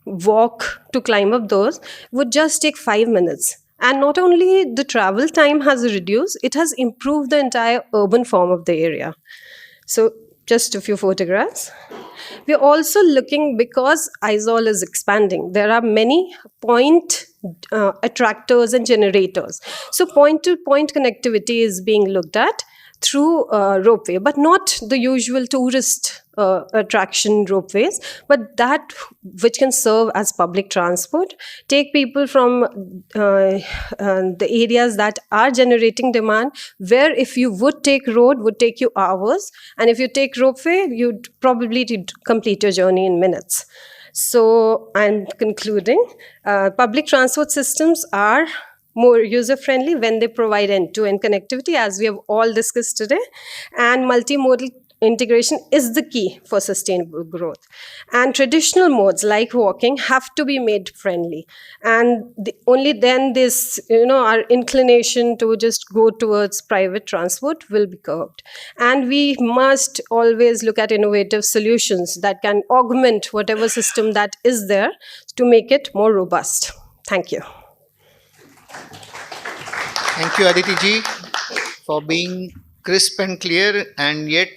walk to climb up those, would just take 5 minutes. And not only the travel time has reduced, it has improved the entire urban form of the area. So just a few photographs. We're also looking, because Aizol is expanding, there are many point attractors and generators. So point to point connectivity is being looked at through ropeway, but not the usual tourist attraction ropeways, but that which can serve as public transport, take people from the areas that are generating demand, where if you would take road would take you hours, and if you take ropeway you'd probably complete your journey in minutes. So I'm concluding, public transport systems are more user-friendly when they provide end-to-end connectivity, as we have all discussed today. And multimodal integration is the key for sustainable growth. And traditional modes like walking have to be made friendly. And only then this, our inclination to just go towards private transport will be curbed. And we must always look at innovative solutions that can augment whatever system that is there to make it more robust. Thank you. Thank you, Aditi ji, for being crisp and clear and yet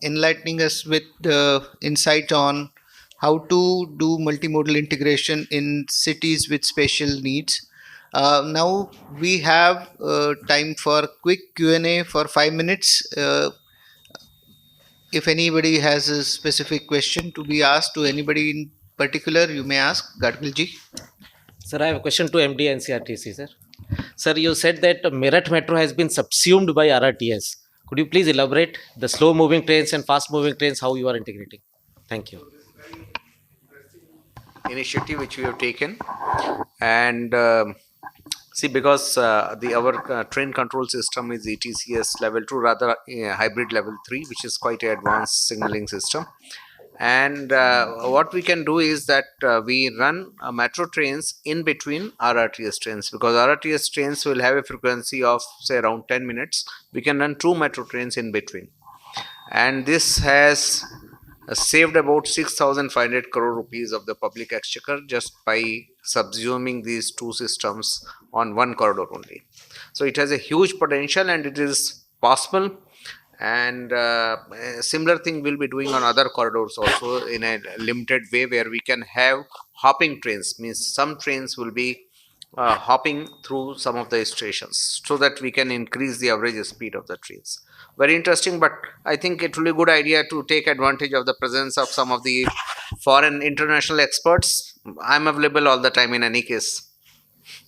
enlightening us with the insight on how to do multimodal integration in cities with special needs. Now we have time for quick Q&A for 5 minutes. If anybody has a specific question to be asked to anybody in particular, you may ask. Gadgil ji. Sir, I have a question to MD NCRTC, sir. Sir, you said that Meerut Metro has been subsumed by RRTS. Could you please elaborate the slow-moving trains and fast-moving trains, how you are integrating? Thank you. Initiative which we have taken, and see, because our train control system is ETCS level 2, rather hybrid level 3, which is quite an advanced signaling system. And what we can do is that we run metro trains in between RRTS trains, because RRTS trains will have a frequency of say around 10 minutes. We can run 2 metro trains in between, and this has saved about 6,500 crore rupees of the public exchequer just by subsuming these two systems on one corridor only. So it has a huge potential and it is possible, and a similar thing we'll be doing on other corridors also in a limited way, where we can have hopping trains, means some trains will be hopping through some of the stations, so that we can increase the average speed of the trains. Very interesting, but I think it will be a good idea to take advantage of the presence of some of the foreign international experts. I'm available all the time in any case.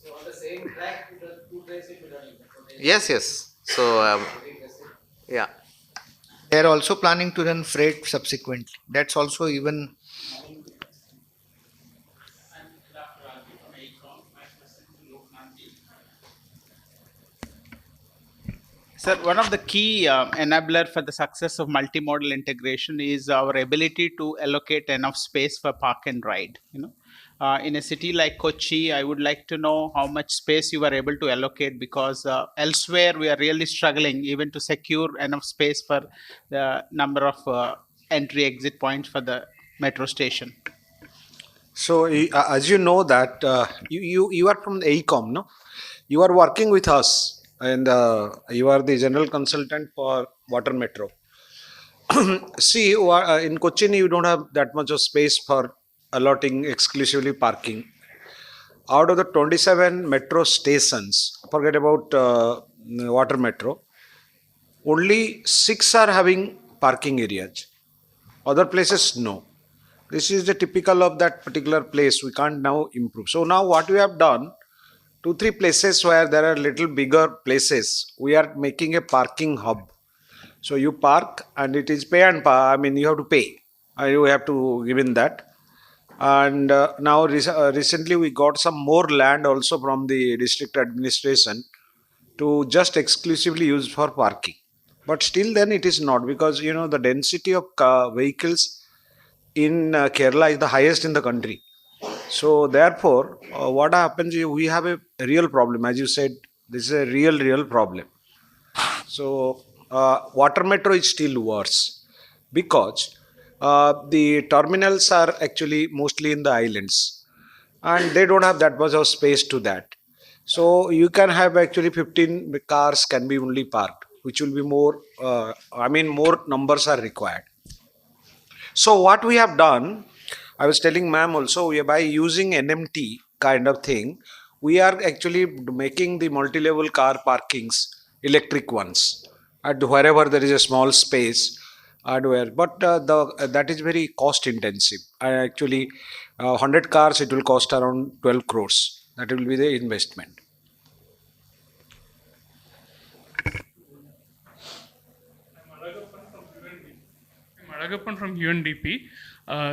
So on the same track, the 2 trains will be running. Yes. So, yeah. They are also planning to run freight subsequently. That's also even. Sir, one of the key enabler for the success of multimodal integration is our ability to allocate enough space for park and ride. In a city like Kochi, I would like to know how much space you are able to allocate, because elsewhere we are really struggling even to secure enough space for the number of entry-exit points for the metro station. So, as you know that you are from the AECOM, no? You are working with us, and you are the general consultant for Water Metro. See, in Cochin, you don't have that much of space for allotting exclusively parking. Out of the 27 metro stations, forget about Water Metro, only 6 are having parking areas. Other places, no. This is the typical of that particular place. We can't now improve. So now what we have done, 2-3 places where there are little bigger places, we are making a parking hub. So you park and it is pay and I mean you have to pay. You have to give in that. And now recently we got some more land also from the district administration to just exclusively use for parking. But still, then it is not, because the density of vehicles in Kerala is the highest in the country. So therefore, what happens is we have a real problem. As you said, this is a real problem. So water metro is still worse, because the terminals are actually mostly in the islands, and they don't have that much of space to that. So you can have actually 15 cars can be only parked, which will be more. More numbers are required. So what we have done, I was telling ma'am also, by using NMT kind of thing, we are actually making the multi-level car parkings electric ones at wherever there is a small space. But that is very cost intensive. Actually, 100 cars it will cost around 12 crores. That will be the investment. Madagappan from UNDP.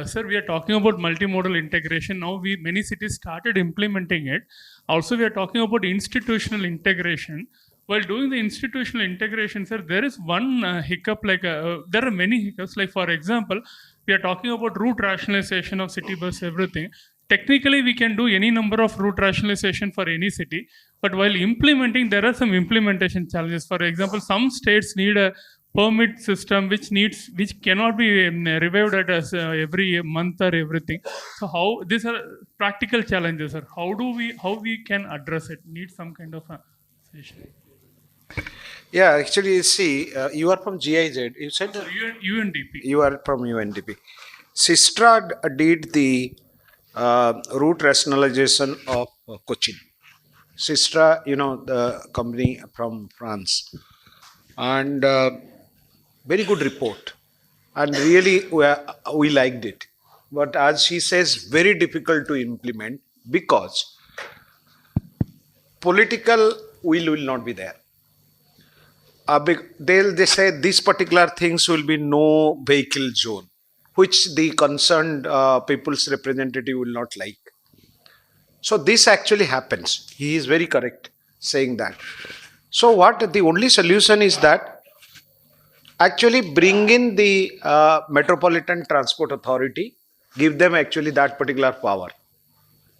Sir, we are talking about multimodal integration. Now, many cities started implementing it. Also, we are talking about institutional integration. While doing the institutional integration, sir, there is one hiccup. There are many hiccups. Like, for example, we are talking about route rationalization of city bus, everything. Technically, we can do any number of route rationalization for any city, but while implementing, there are some implementation challenges. For example, some states need a permit system which cannot be revived at us every month or everything. So how these are practical challenges, sir? How we can address it? Need some kind of a session. Yeah, actually, see, you are from GIZ. You said UNDP. You are from UNDP. Sistra did the route rationalization of Cochin. Sistra, the company from France, and very good report, and really we liked it. But as she says, very difficult to implement, because political will not be there. They say these particular things will be no vehicle zone, which the concerned people's representative will not like. So this actually happens. He is very correct saying that. So what the only solution is that actually bring in the Metropolitan Transport Authority, give them actually that particular power.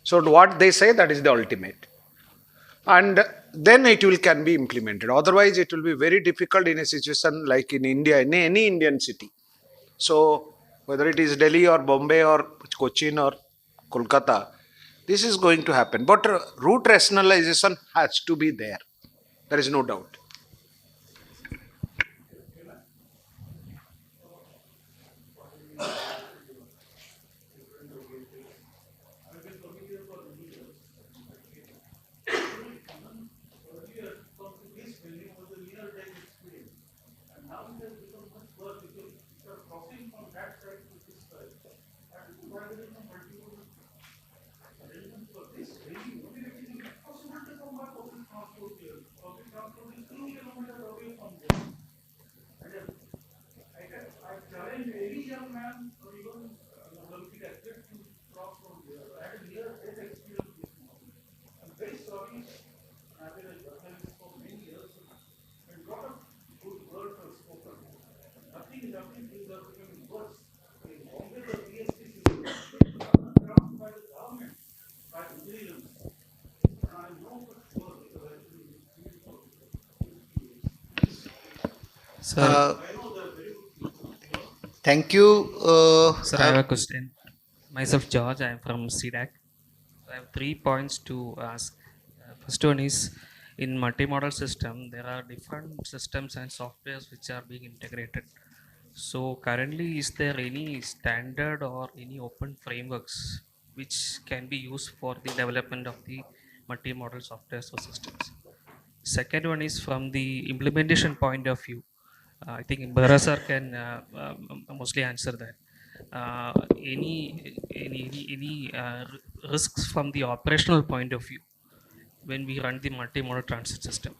So what they say, that is the ultimate. And then it will can be implemented. Otherwise, it will be very difficult in a situation like in India, in any Indian city. So whether it is Delhi or Bombay or Cochin or Kolkata, this is going to happen. But route rationalization has to be there. There is no doubt. Sir, Thank you. sir, I have a question. Myself, George. I am from CDAC. I have 3 points to ask. First one is, in multimodal system, there are different systems and softwares which are being integrated. So currently, is there any standard or any open frameworks which can be used for the development of the multimodal softwares or systems? Second one is from the implementation point of view. I think Bharat sir can mostly answer that. Any risks from the operational point of view when we run the multimodal transit system?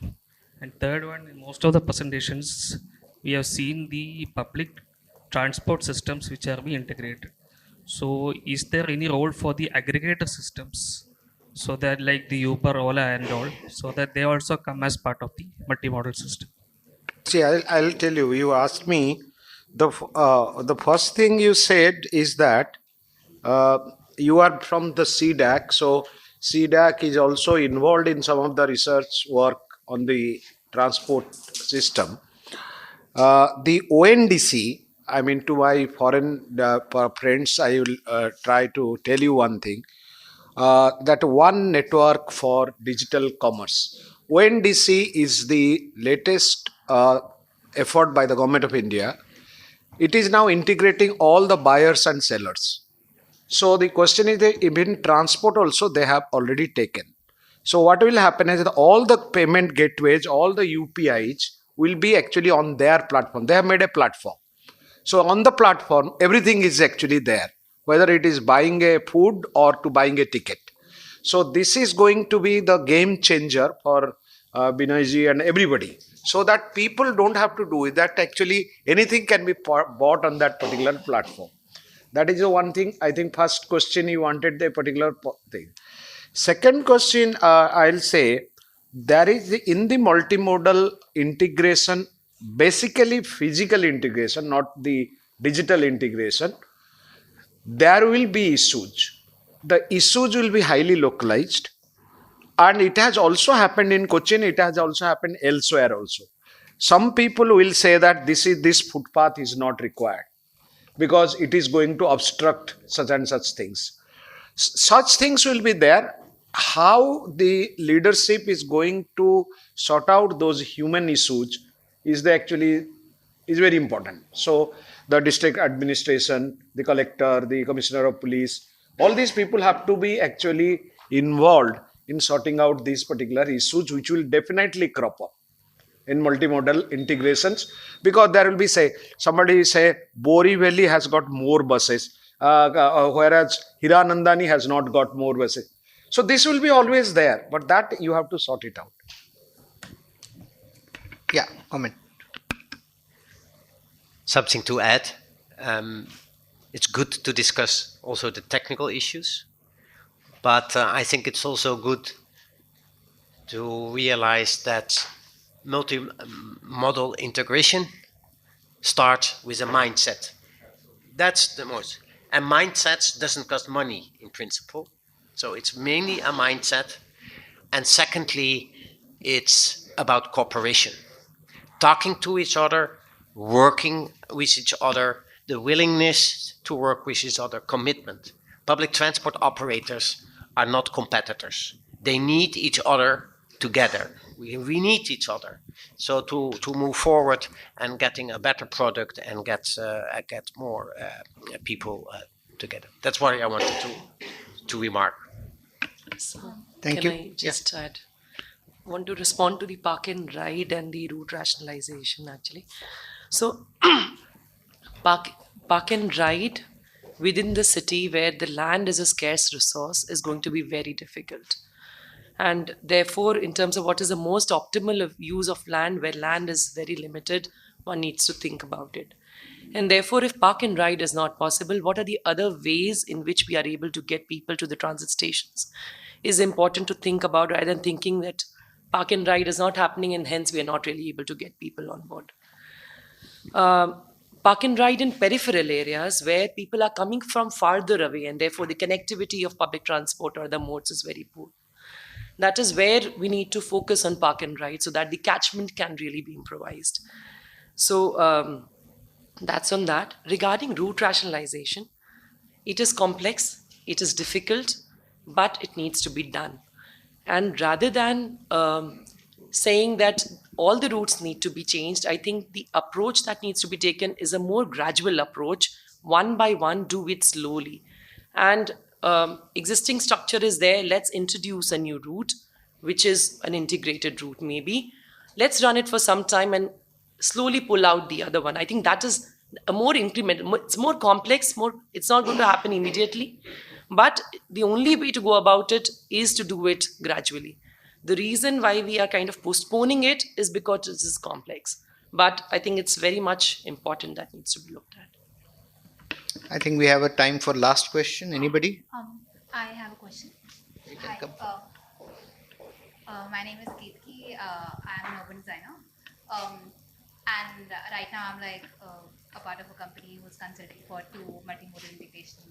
And third one, in most of the presentations, we have seen the public transport systems which are being integrated. So, is there any role for the aggregator systems, so that like the Uber, Ola, and all, so that they also come as part of the multimodal system? See, I'll tell you. You asked me the first thing you said is that you are from the CDAC, so CDAC is also involved in some of the research work on the transport system. The ONDC, I mean, to my foreign friends, I will try to tell you one thing. That one network for digital commerce. ONDC is the latest effort by the government of India. It is now integrating all the buyers and sellers. So the question is that even transport also they have already taken. So what will happen is that all the payment gateways, all the UPIs will be actually on their platform. They have made a platform. So on the platform, everything is actually there, whether it is buying a food or to buying a ticket. So this is going to be the game changer for Binoyji and everybody. So that people don't have to do it. That actually anything can be bought on that particular platform. That is the one thing. I think first question you wanted the particular thing. Second question, I'll say there is in the multimodal integration, basically physical integration, not the digital integration. There will be issues. The issues will be highly localized, and it has also happened in Cochin. It has also happened elsewhere also. Some people will say that this footpath is not required because it is going to obstruct such and such things. Such things will be there. How the leadership is going to sort out those human issues is very important. So the district administration, the collector, the commissioner of police, all these people have to be actually involved in sorting out these particular issues, which will definitely crop up in multimodal integrations, because there will be somebody say Bori Valley has got more buses, whereas Hiranandani has not got more buses. So this will be always there, but that you have to sort it out. Yeah, comment. Something to add. It's good to discuss also the technical issues, but I think it's also good to realize that multi-model integration starts with a mindset. That's the most. And mindset doesn't cost money in principle. So it's mainly a mindset. And secondly, it's about cooperation. Talking to each other, working with each other, the willingness to work with each other, commitment. Public transport operators are not competitors. They need each other together. We need each other. So to move forward and getting a better product and get more people together. That's what I wanted to remark. So, Thank can you. I just add? Want to respond to the park and ride and the route rationalization actually. So park and ride within the city where the land is a scarce resource is going to be very difficult. And therefore, in terms of what is the most optimal use of land where land is very limited, one needs to think about it. And therefore, if park and ride is not possible, what are the other ways in which we are able to get people to the transit stations is important to think about, rather than thinking that park and ride is not happening and hence we are not really able to get people on board. Park and ride in peripheral areas where people are coming from farther away and therefore the connectivity of public transport or the modes is very poor. That is where we need to focus on park and ride so that the catchment can really be improvised. So that's on that. Regarding route rationalization, it is complex, it is difficult, but it needs to be done. And rather than saying that all the routes need to be changed, I think the approach that needs to be taken is a more gradual approach, one by one, do it slowly. And existing structure is there, let's introduce a new route, which is an integrated route maybe. Let's run it for some time and slowly pull out the other one. I think that is a more incremental, it's more complex, it's not going to happen immediately. But the only way to go about it is to do it gradually. The reason why we are kind of postponing it is because this is complex. But I think it's very much important that needs to be looked at. I think we have a time for last question. Anybody? I have a question. Hi, my name is Keitki. I am an urban designer. and right now I'm like a part of a company who's consulting for two multimodal integration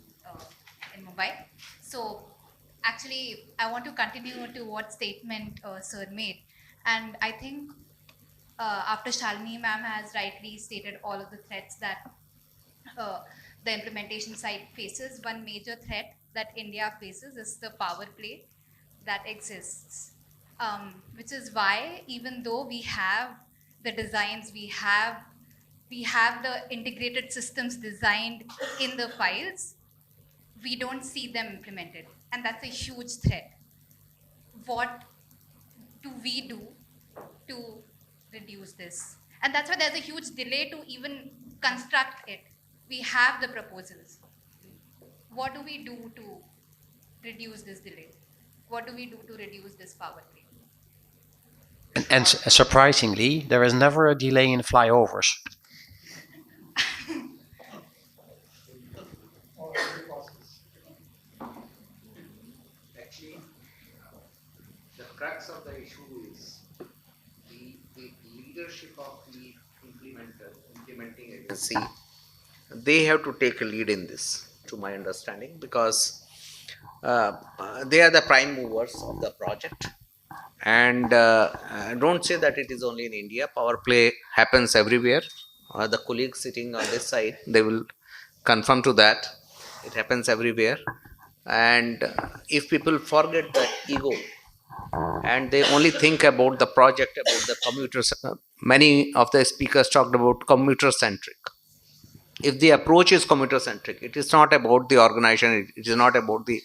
in Mumbai. So actually, I want to continue to what statement Sir made, and I think after Shalini ma'am has rightly stated all of the threats that uh, the implementation side faces, one major threat that India faces is the power play that exists. Which is why, even though we have the designs, we have the integrated systems designed in the files, we don't see them implemented, and that's a huge threat. What do we do to reduce this? And that's why there's a huge delay to even construct it. We have the proposals. What do we do to reduce this delay? What do we do to reduce this power play? And surprisingly, there is never a delay in flyovers. Actually, the crux of the issue is the leadership of the implementing agency. They have to take a lead in this, to my understanding, because they are the prime movers of the project. And don't say that it is only in India. Power play happens everywhere. The colleagues sitting on this side, they will confirm to that. It happens everywhere. And if people forget that ego and they only think about the project, about the commuters, many of the speakers talked about commuter centric. If the approach is commuter centric, it is not about the organization, it is not about the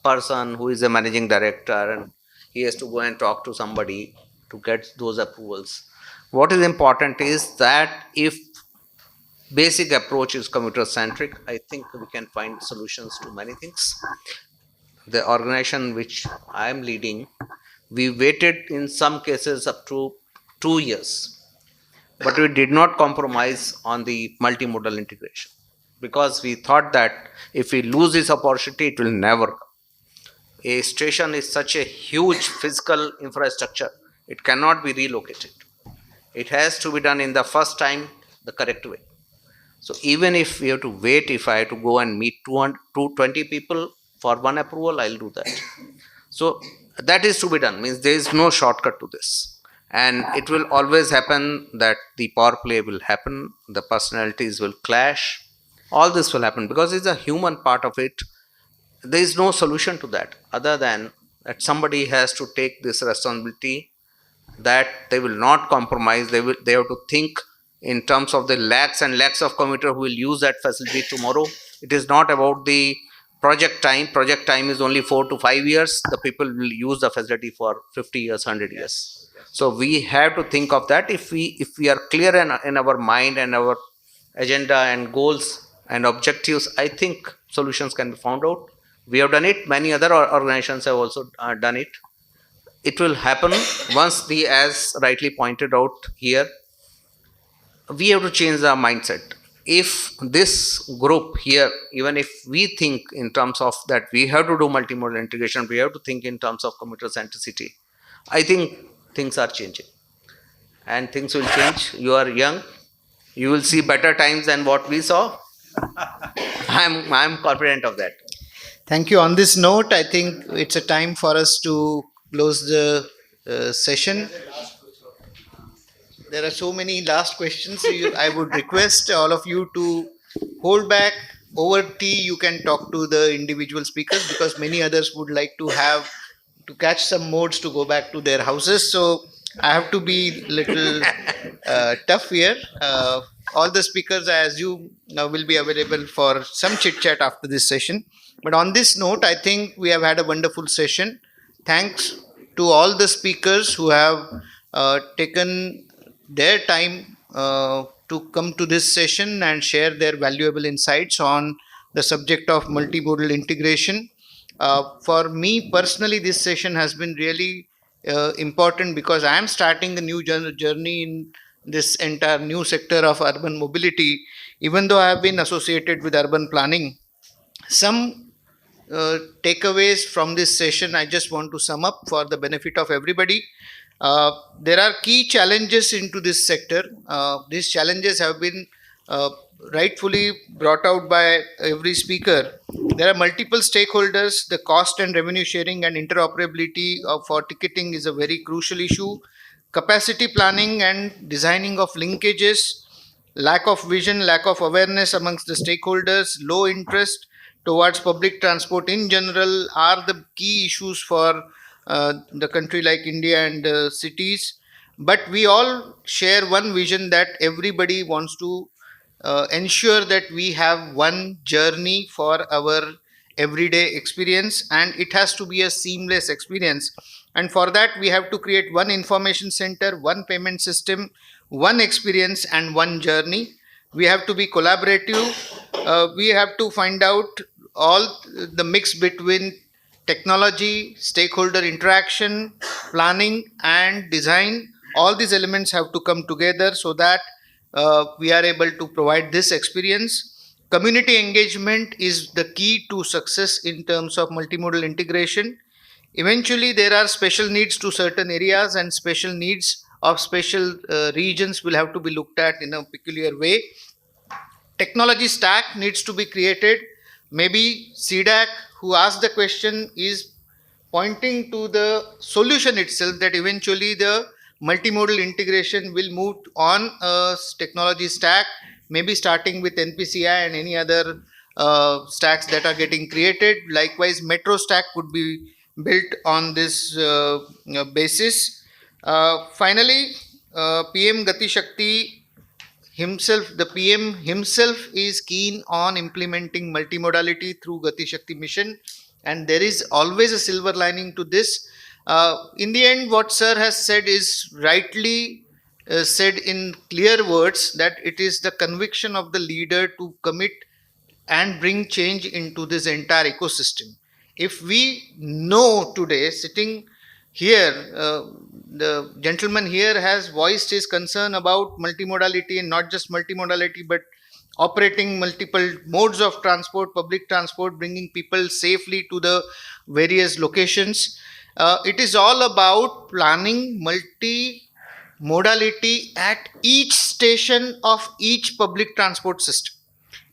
person who is a managing director and he has to go and talk to somebody to get those approvals. What is important is that if basic approach is commuter centric, I think we can find solutions to many things. The organization which I am leading, we waited in some cases up to 2 years, but we did not compromise on the multimodal integration because we thought that if we lose this opportunity, it will never come. A station is such a huge physical infrastructure, it cannot be relocated. It has to be done in the first time the correct way. So even if we have to wait, if I have to go and meet 220 people for one approval, I'll do that. So that is to be done, means there is no shortcut to this. And it will always happen that the power play will happen, the personalities will clash, all this will happen because it's a human part of it. There is no solution to that other than that somebody has to take this responsibility, that they will not compromise. They have to think in terms of the lakhs and lakhs of commuters who will use that facility tomorrow. It is not about the project time. Project time is only 4 to 5 years. The people will use the facility for 50 years, 100 years. So we have to think of that. If we are clear in our mind and our agenda and goals and objectives, I think solutions can be found out. We have done it. Many other organizations have also done it. It will happen once as rightly pointed out here, we have to change our mindset. If this group here, even if we think in terms of that we have to do multimodal integration, we have to think in terms of commuter centricity, I think things are changing. And things will change. You are young. You will see better times than what we saw. I'm confident of that. Thank you. On this note, I think it's a time for us to close the session. There are so many last questions. I would request all of you to hold back. Over tea, you can talk to the individual speakers because many others would like to catch some modes to go back to their houses. So I have to be little tough here. All the speakers, I assume, now will be available for some chit chat after this session. But on this note, I think we have had a wonderful session. Thanks to all the speakers who have taken their time to come to this session and share their valuable insights on the subject of multimodal integration. For me personally, this session has been really important because I am starting a new journey in this entire new sector of urban mobility. Even though I have been associated with urban planning, some takeaways from this session I just want to sum up for the benefit of everybody. There are key challenges into this sector. These challenges have been uh, rightfully brought out by every speaker. There are multiple stakeholders. The cost and revenue sharing and interoperability for ticketing is a very crucial issue. Capacity planning and designing of linkages, lack of vision, lack of awareness amongst the stakeholders, low interest towards public transport in general are the key issues for the country like India and cities. But we all share one vision that everybody wants to ensure that we have one journey for our everyday experience, and it has to be a seamless experience. And for that, we have to create one information center, one payment system, one experience, and one journey. We have to be collaborative. We have to find out all the mix between technology, stakeholder interaction, planning, and design. All these elements have to come together so that we are able to provide this experience. Community engagement is the key to success in terms of multimodal integration. Eventually, there are special needs to certain areas, and special needs of special regions will have to be looked at in a peculiar way. Technology stack needs to be created. Maybe CDAC, who asked the question, is pointing to the solution itself, that eventually the multimodal integration will move on a technology stack, maybe starting with NPCI and any other stacks that are getting created. Likewise, metro stack would be built on this basis. Finally, PM Gati Shakti himself, the PM himself is keen on implementing multimodality through Gati Shakti mission, and there is always a silver lining to this. In the end, what Sir has said is rightly said in clear words, that it is the conviction of the leader to commit and bring change into this entire ecosystem. If we know today, sitting here, the gentleman here has voiced his concern about multimodality, and not just multimodality, but operating multiple modes of transport, public transport, bringing people safely to the various locations. It is all about planning multi-modality at each station of each public transport system.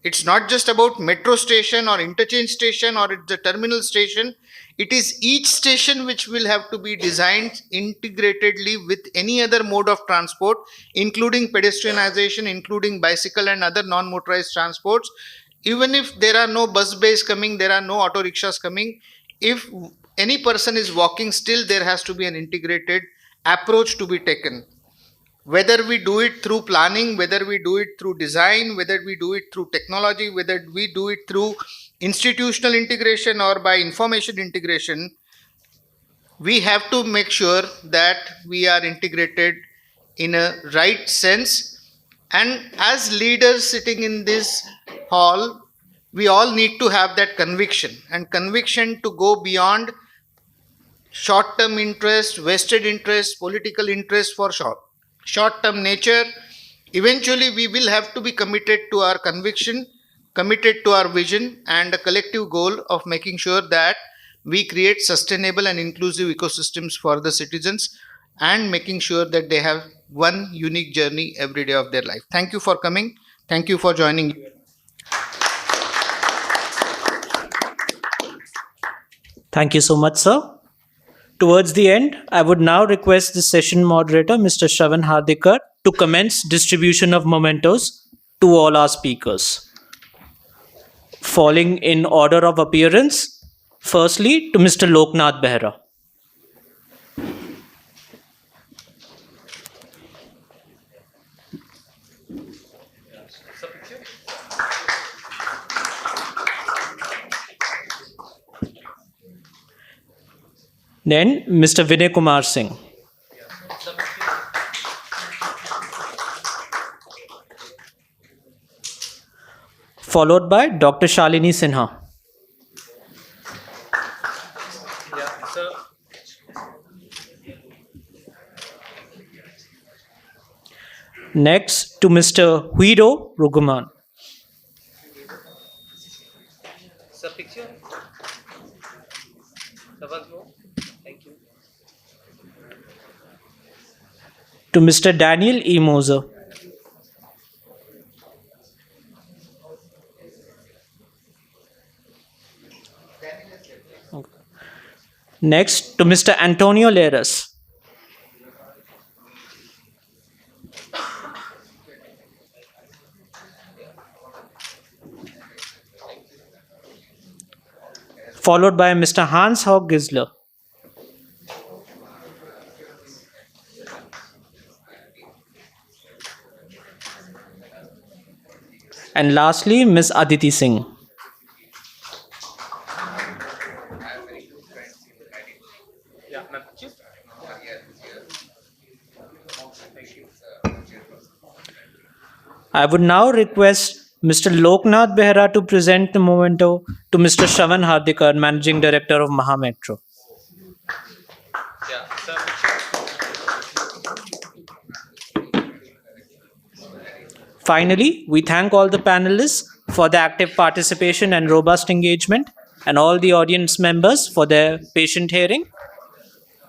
It's not just about metro station or interchange station or it's the terminal station. It is each station which will have to be designed integratedly with any other mode of transport, including pedestrianization, including bicycle and other non-motorized transports. Even if there are no bus bays coming, there are no auto rickshaws coming, if any person is walking, still there has to be an integrated approach to be taken. Whether we do it through planning, whether we do it through design, whether we do it through technology, whether we do it through institutional integration or by information integration, we have to make sure that we are integrated in a right sense. And as leaders sitting in this hall, we all need to have that conviction, and conviction to go beyond short term interest, vested interest, political interest for short term nature. Eventually, we will have to be committed to our conviction, committed to our vision, and a collective goal of making sure that we create sustainable and inclusive ecosystems for the citizens, and making sure that they have one unique journey every day of their life. Thank you for coming. Thank you for joining. Thank you so much, sir. Towards the end, I would now request the session moderator, Mr. Shravan Hardikar, to commence distribution of mementos to all our speakers. Falling in order of appearance, firstly to Mr. Loknath Behra. Then Mr. Vinay Kumar Singh. Followed by Dr. Shalini Sinha. Next to Mr. Huido Ruguman. to Mr. Daniel E. Moser. Next, to Mr. Antonio Leras. Followed by Mr. Hans Hog Gisler. And lastly, Ms. Aditi Singh. I would now request Mr. Loknath Behra to present the memento to Mr. Shravan Hardikar, Managing Director of Maha Metro. Finally, we thank all the panelists for their active participation and robust engagement, and all the audience members for their patient hearing.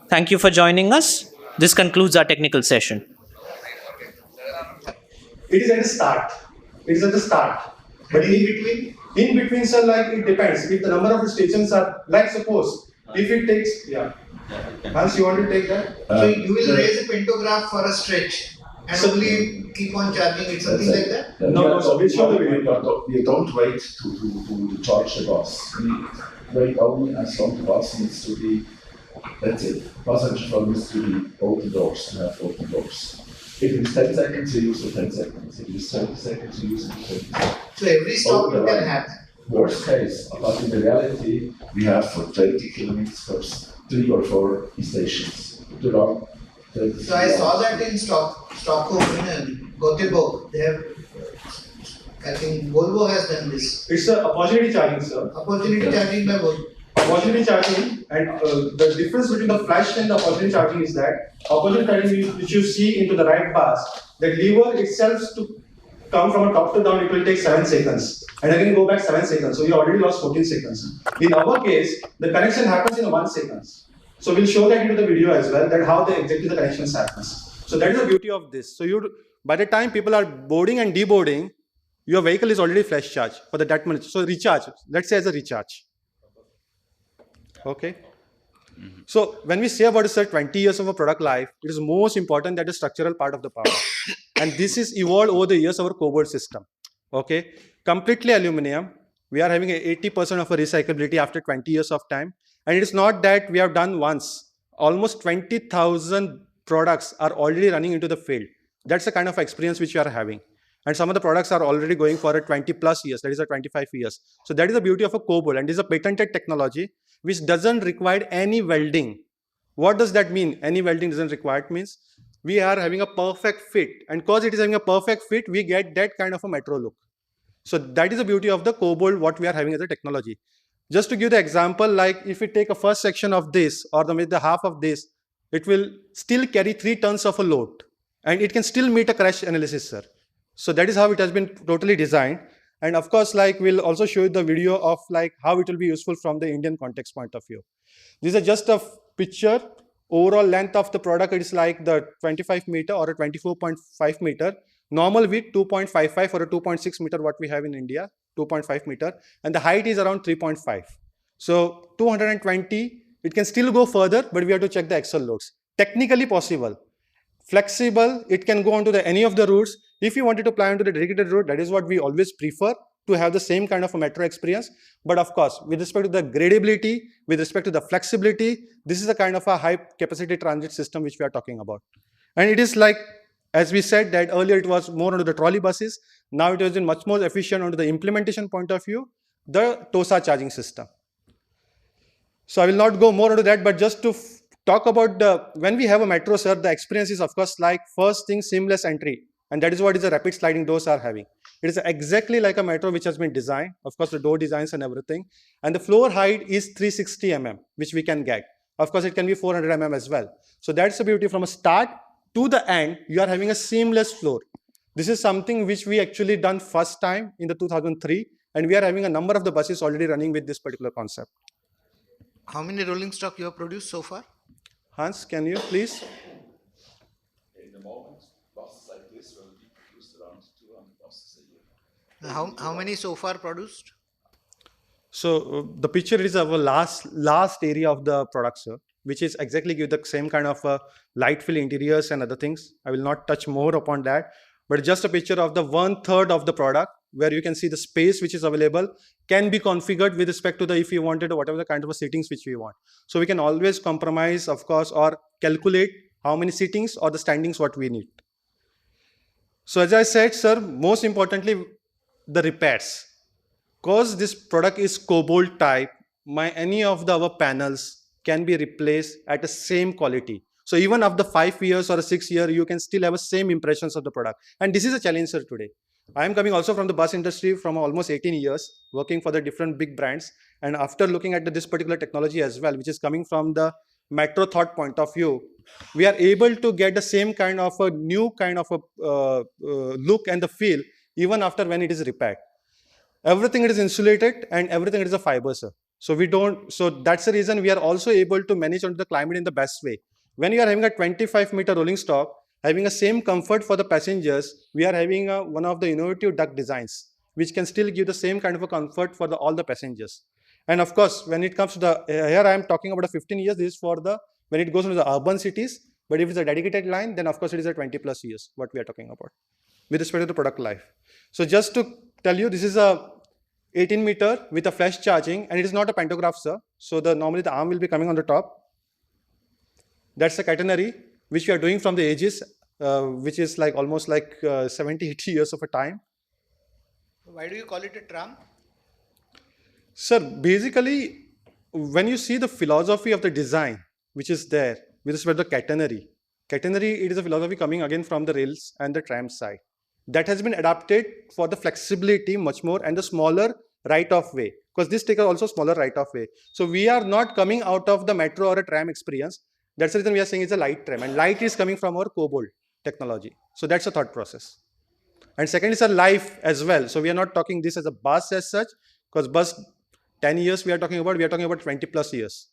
Thank you for joining us. This concludes our technical session. It is at the start. It is at the start. But in between, sir, like it depends. If the number of stations are, like suppose, if it takes, Hans, you want to take that? So you will raise a pantograph for a stretch and only keep on charging it, something like that? No, so we'll show the video. We don't wait to charge the bus. We wait only as long as the bus needs to be, that's it. Passenger flow needs to be open doors, to have open doors. If it is 10 seconds, you use for 10 seconds. If it is 20 seconds, you use it for 20 seconds. So every stop you can have. Worst case, but in the reality, we have for 20 kilometers first 3 or 4 stations to run. So I saw that in Stockholm, in Gothenburg, they have, I think Volvo has done this. It's a opportunity charging, sir. Opportunity charging by Volvo. Opportunity charging, and the difference between the flash and the opportunity charging is that opportunity charging, which you see into the right bus, the lever itself to come from a top to down, it will take 7 seconds, and again go back 7 seconds. So you already lost 14 seconds. In our case, the connection happens in 1 second. So we'll show that into the video as well, that how exactly the connections happens. So that is the beauty of this. So by the time people are boarding and deboarding, your vehicle is already flash charged for that much. So recharge, let's say as a recharge. Okay. So when we say about 20 years of a product life, it is most important that the structural part of the power. And this is evolved over the years, our cobalt system. Okay. Completely aluminum. We are having 80% of a recyclability after 20 years of time. And it is not that we have done once. Almost 20,000 products are already running into the field. That's the kind of experience which we are having. And some of the products are already going for a 20 plus years, that is a 25 years. So that is the beauty of a cobalt, and it is a patented technology which doesn't require any welding. What does that mean? Any welding doesn't require. It means we are having a perfect fit, and because it is having a perfect fit, we get that kind of a metro look. So that is the beauty of the cobalt, what we are having as a technology. Just to give the example, like if we take a first section of this or the half of this, it will still carry 3 tons of a load, and it can still meet a crash analysis, sir. So that is how it has been totally designed. And of course, like we'll also show you the video of like how it will be useful from the Indian context point of view. This is just a picture. Overall length of the product is like the 25 meter or a 24.5 meter. Normal width 2.55 or a 2.6 meter what we have in India, 2.5 meter. And the height is around 3.5. So 220, it can still go further, but we have to check the axle loads. Technically possible. Flexible, it can go onto any of the routes. If you wanted to fly onto the dedicated route, that is what we always prefer, to have the same kind of a metro experience. But of course, with respect to the gradability, with respect to the flexibility, this is a kind of a high capacity transit system which we are talking about. And it is like, as we said that earlier it was more onto the trolley buses. Now it has been much more efficient onto the implementation point of view, the TOSA charging system. So I will not go more into that, but just to talk about when we have a metro, sir, the experience is of course like first thing, seamless entry. And that is what is the rapid sliding doors are having. It is exactly like a metro which has been designed. Of course, the door designs and everything. And the floor height is 360 mm, which we can get. Of course, it can be 400 mm as well. So that's the beauty. From a start to the end, you are having a seamless floor. This is something which we actually done first time in the 2003. And we are having a number of the buses already running with this particular concept. How many rolling stock you have produced so far? Hans, can you please? In the moment, 200 buses a year. How many so far produced? So the picture is our last area of the product, sir, which is exactly give the same kind of light fill interiors and other things. I will not touch more upon that, but just a picture of the 1/3 of the product where you can see the space which is available can be configured with respect to the if you wanted whatever the kind of seatings which we want. So we can always compromise, of course, or calculate how many seatings or the standings what we need. So as I said, sir, most importantly, the repairs. Because this product is cobalt type, any of our panels can be replaced at the same quality. So even after 5 years or 6 years, you can still have the same impressions of the product. And this is a challenge, sir, today. I am coming also from the bus industry from almost 18 years, working for the different big brands. And after looking at this particular technology as well, which is coming from the metro thought point of view, we are able to get the same kind of a new kind of a look and the feel even after when it is repaired. Everything is insulated and everything is a fiber, sir. So that's the reason we are also able to manage on the climate in the best way. When you are having a 25-meter rolling stock, having a same comfort for the passengers, we are having one of the innovative duct designs, which can still give the same kind of a comfort for all the passengers. And of course, when it comes to here I am talking about 15 years, this is for when it goes into the urban cities, but if it's a dedicated line, then of course it is a 20 plus years, what we are talking about, with respect to the product life. So just to tell you, this is a 18-meter with a flash charging, and it is not a pantograph, sir. So normally the arm will be coming on the top. That's the catenary, which we are doing from the edges, which is like almost like 70, 80 years of a time. Why do you call it a tram? Sir, basically, when you see the philosophy of the design, which is there, with respect to the catenary, it is a philosophy coming again from the rails and the tram side. That has been adapted for the flexibility much more and the smaller right of way, because this takes also smaller right of way. So we are not coming out of the metro or a tram experience. That's the reason we are saying it's a light tram, and light is coming from our cobalt technology. So that's a thought process. And second is a life as well. So we are not talking this as a bus as such, because bus 10 years we are talking about 20 plus years.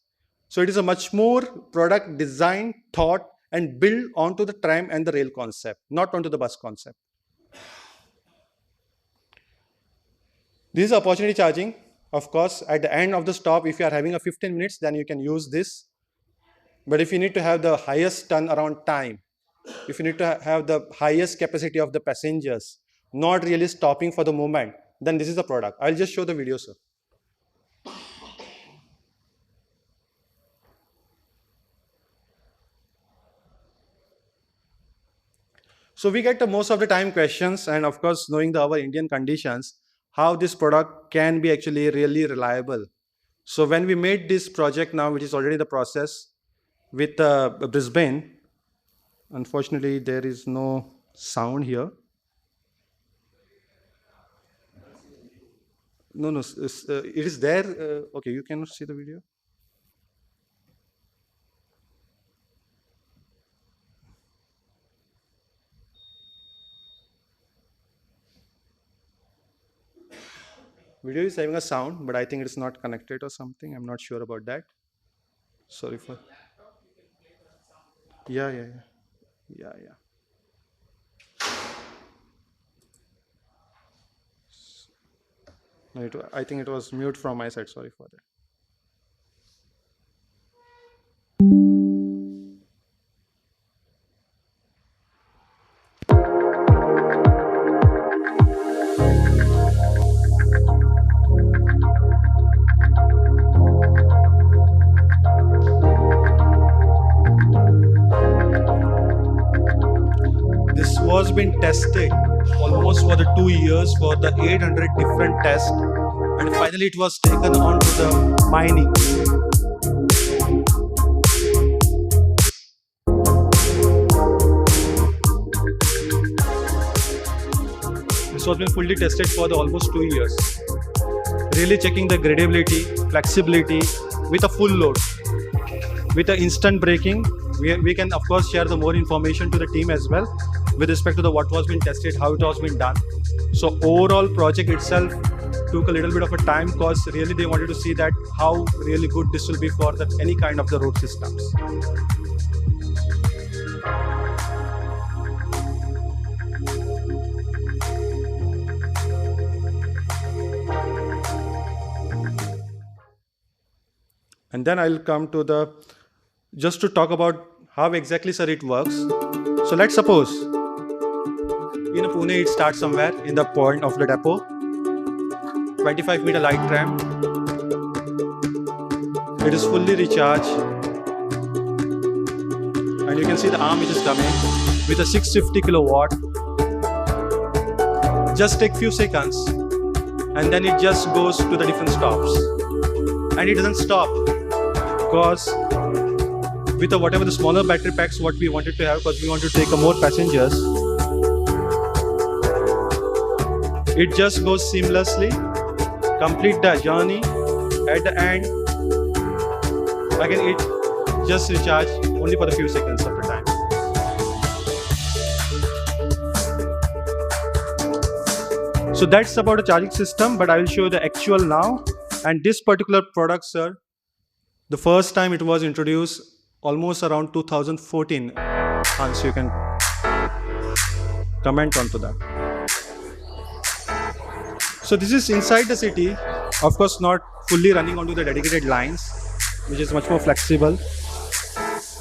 So it is a much more product design, thought, and built onto the tram and the rail concept, not onto the bus concept. This is opportunity charging. Of course, at the end of the stop, if you are having a 15 minutes, then you can use this. But if you need to have the highest turnaround time, if you need to have the highest capacity of the passengers, not really stopping for the moment, then this is the product. I'll just show the video, sir. So we get most of the time questions, and of course, knowing our Indian conditions, how this product can be actually really reliable. So when we made this project now, which is already the process with Brisbane, unfortunately, there is no sound here. No, it is there. Okay, you cannot see the video. Video is having a sound, but I think it's not connected or something. I'm not sure about that. Sorry for. Yeah. No, I think it was mute from my side. Sorry for that. This was been tested almost for the 2 years for the 800 different tests, and finally it was taken on to the mining. This was been fully tested for the almost 2 years, really checking the gradability, flexibility with a full load, with the instant braking. We can of course share the more information to the team as well with respect to the what was been tested, how it was been done. So overall project itself took a little bit of a time, because really they wanted to see that how really good this will be for any kind of the road systems. And then I'll come to just to talk about how exactly, sir, it works. So let's suppose in Pune, it starts somewhere in the point of the depot, 25-meter light tram. It is fully recharged. And you can see the arm which is coming with a 650 kilowatt. Just take few seconds and then it just goes to the different stops. And it doesn't stop because with whatever the smaller battery packs what we wanted to have, because we want to take more passengers, it just goes seamlessly, complete the journey. At the end, again it just recharge only for a few seconds of the time. So that's about the charging system, but I will show you the actual now. And this particular product, sir, the first time it was introduced almost around 2014. Hans, you can comment onto that. So this is inside the city, of course not fully running onto the dedicated lines, which is much more flexible.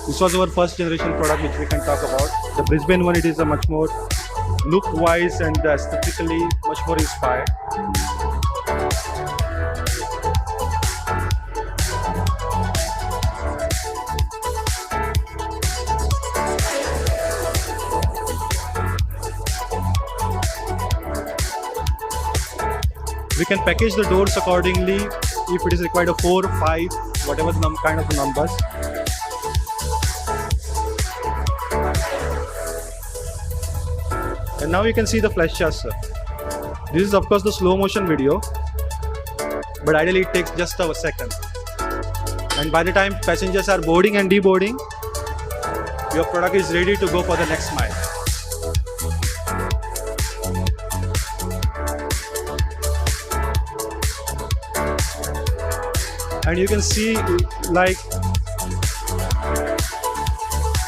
This was our first generation product which we can talk about. The Brisbane one, it is a much more look-wise and aesthetically much more inspired. We can package the doors accordingly if it is required a 4, 5, whatever the kind of numbers. And now you can see the flash charge, sir. This is of course the slow motion video, but ideally it takes just a second. And by the time passengers are boarding and deboarding, your product is ready to go for the next mile. And you can see, like,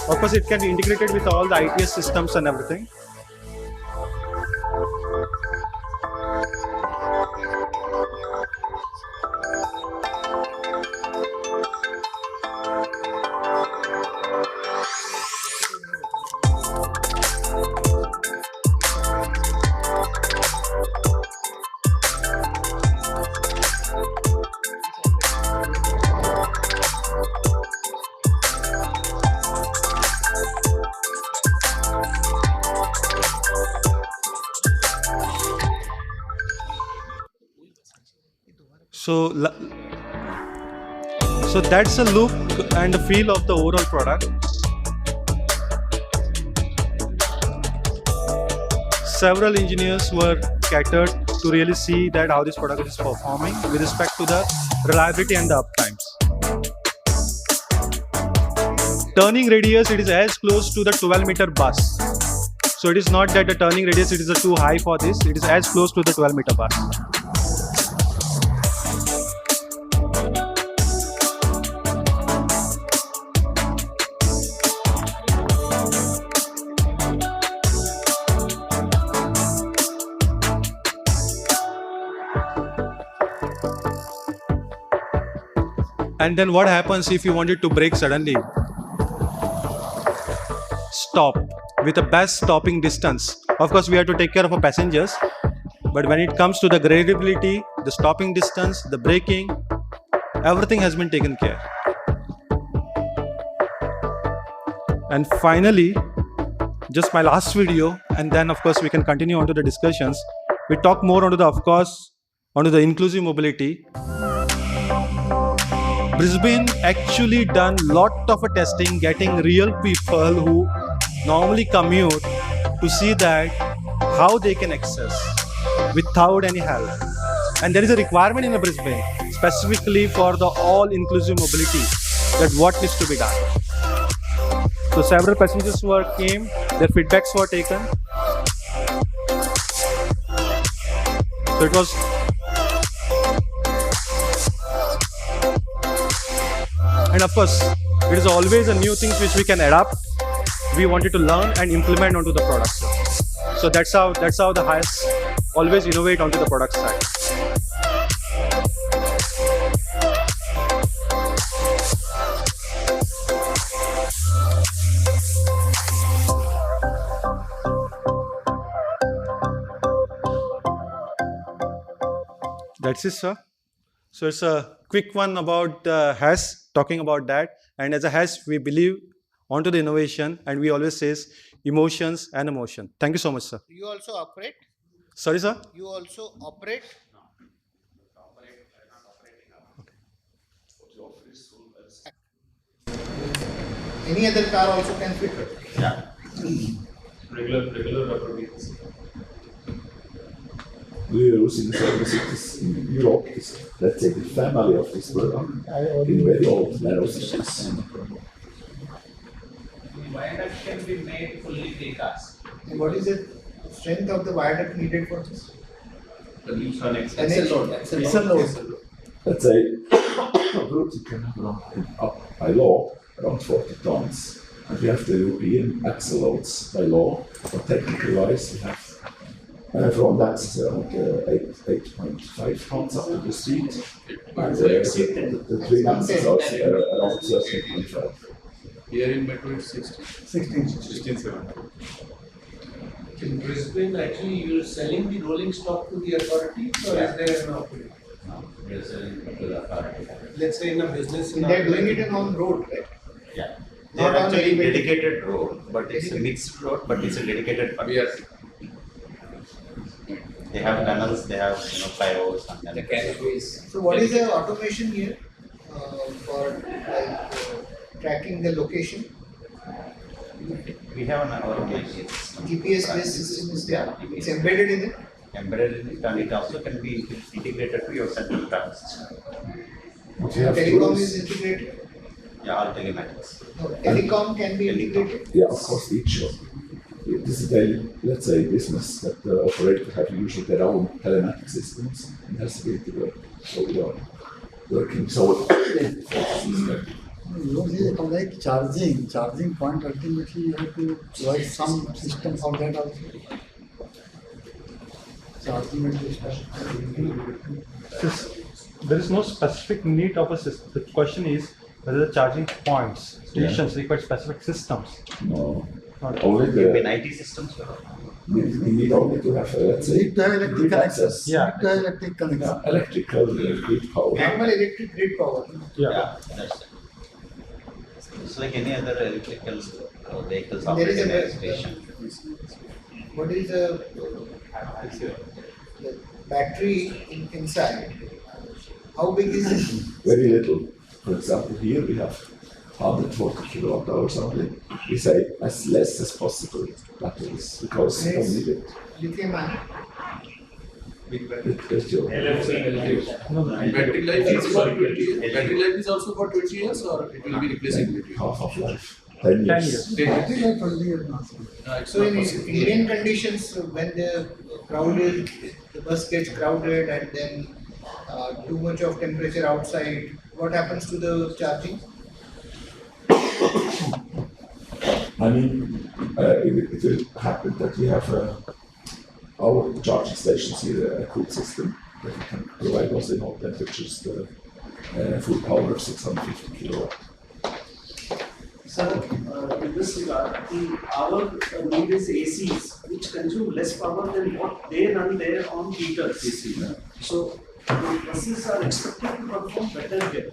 of course it can be integrated with all the ITS systems and everything. So that's a look and a feel of the overall product. Several engineers were catered to really see that how this product is performing with respect to the reliability and the uptimes. Turning radius, it is as close to the 12-meter bus. So it is not that the turning radius it is too high for this, it is as close to the 12-meter bus. And then what happens if you wanted to brake suddenly? Stop with the best stopping distance. Of course, we have to take care of our passengers, but when it comes to the gradability, the stopping distance, the braking, everything has been taken care. And finally, just my last video, and then of course we can continue on to the discussions. We talk more onto the, of course, onto the inclusive mobility. Brisbane actually done lot of a testing, getting real people who normally commute to see that how they can access without any help. And there is a requirement in the Brisbane specifically for the all-inclusive mobility, that what needs to be done. So several passengers who came, their feedbacks were taken. So it was and of course, it is always a new things which we can adapt. We wanted to learn and implement onto the product. So that's how the highest always innovate onto the product side. That's it, sir. So it's a quick one about HAS, talking about that. And as a HAS, we believe onto the innovation, and we always says emotions and emotion. Thank you so much, sir. You also operate? Sorry, sir? You also operate? Any other car also can fit it? Yeah. Regular rubber wheels. We are using services in Europe, let's say the family of this product, in very old narrow systems. Viaduct can be made fully precast. And what is the strength of the viaduct needed for this? The leaves on Axle load. Let's say a group can have up by law around 40 tons. And we have the European axle loads by law, but technically wise we have from that around 8.5 tons up to the street. And the three axles are around 13.5. Here in Metro it's 16. 17. In Brisbane, actually, you're selling the rolling stock to the authorities, or is there an operator? No, we are selling to the authority. Let's say in a business. And they're doing it on road, right? Yeah. Not They're on actually elevated. dedicated road, but it's a mixed road, but it's a dedicated purpose. They have tunnels, they have flyovers and then The canopies. So what is the automation here for tracking the location? we have an allocation system. GPS based system is there. It's embedded in it. Embedded in it, and it also can be integrated to your central traffic system. Telecom is integrated. Yeah, all telematics. No, telecom can be integrated. Yeah, of course, each one. This is a, let's say, business that the operators have usually their own telematic systems and has to be integrated. So we are working so like charging point, ultimately you have to provide some system for that also. Charging and There is no specific need of a system. The question is whether the charging points, stations require specific systems. No. Only the IT systems. We need only to have, let's say, grid access. electric connection. Electrical grid power. Normal electric grid power. Yeah, that's it. It's like any other electrical vehicles There is operating a at a station. What is the battery inside? How big is it? Very little. For example, here we have 140 kilowatt hours only. We say as less as possible batteries because we don't need it. Lithium ion. Battery life is for 20 years. Battery life is also for 20 years, or it will be replacing battery? Half of life. 10 years. 10 years. So in Indian conditions, when the bus gets crowded and then too much of temperature outside, what happens to the charging? I mean, it will happen that we have our charging stations here, a cool system that we can provide us in all temperatures the full power of 650 kilowatt. Sir, in this regard, our need is ACs, which consume less power than what they run there on heaters. AC, yeah. So, the buses are expected to perform better here.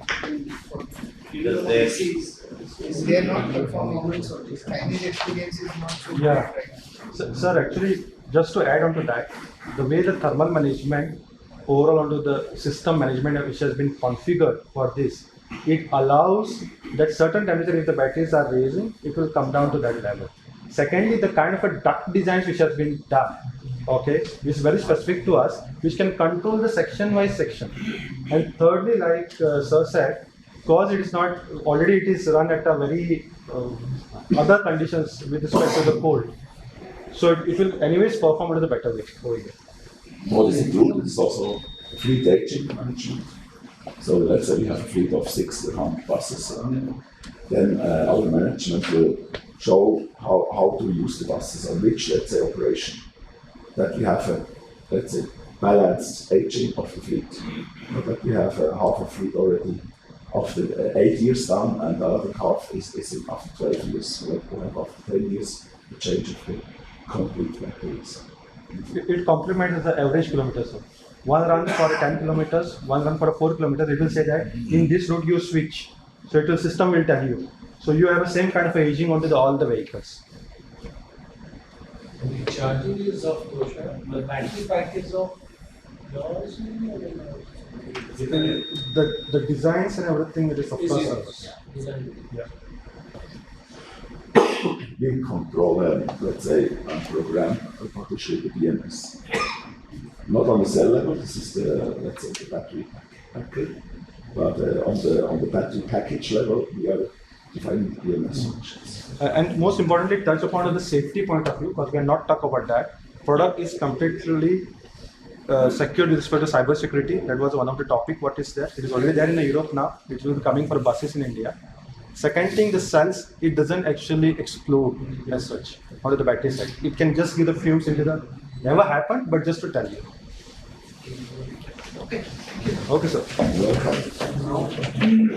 Because they They are not performing. Chinese experience is not so Yeah. great, right? Sir, actually, just to add on to that, the way the thermal management overall onto the system management which has been configured for this, it allows that certain temperature if the batteries are raising, it will come down to that level. Secondly, the kind of a duct designs which has been done, okay, which is very specific to us, which can control the section-wise section. And thirdly, like Sir said, because it is not, already it is run at a very other conditions with respect to the cold. So it will anyways perform in a better way over here. What is included is also fleet aging management. So let's say we have a fleet of 600 buses. Then our management will show how to use the buses on which, let's say, operation. That we have a, let's say, balanced aging of the fleet. Not that we have half a fleet already after 8 years done and the other half is after 12 years. So we have after 10 years the change of the complete batteries. it complements the average kilometers. So one run for 10 kilometers, one run for 4 kilometers, it will say that in this route you switch. So the system will tell you. So you have the same kind of aging onto all the vehicles. The charging is of Tosha, the battery pack is of yours. The designs and everything it is of course ours. Yeah. We control, let's say, a program partnership with BMS. Not on the cell level, this is the, let's say, the battery package, but on the battery package level, we are defining the BMS functions. And most importantly, touch upon the safety point of view, because we are not talk about that. Product is completely secured with respect to cyber security. That was one of the topic. What is there? It is already there in Europe now. It will be coming for buses in India. Second thing, the cells, it doesn't actually explode as such onto the battery side. It can just give the fumes into the, never happened, but just to tell you. Okay. Okay, sir. Welcome.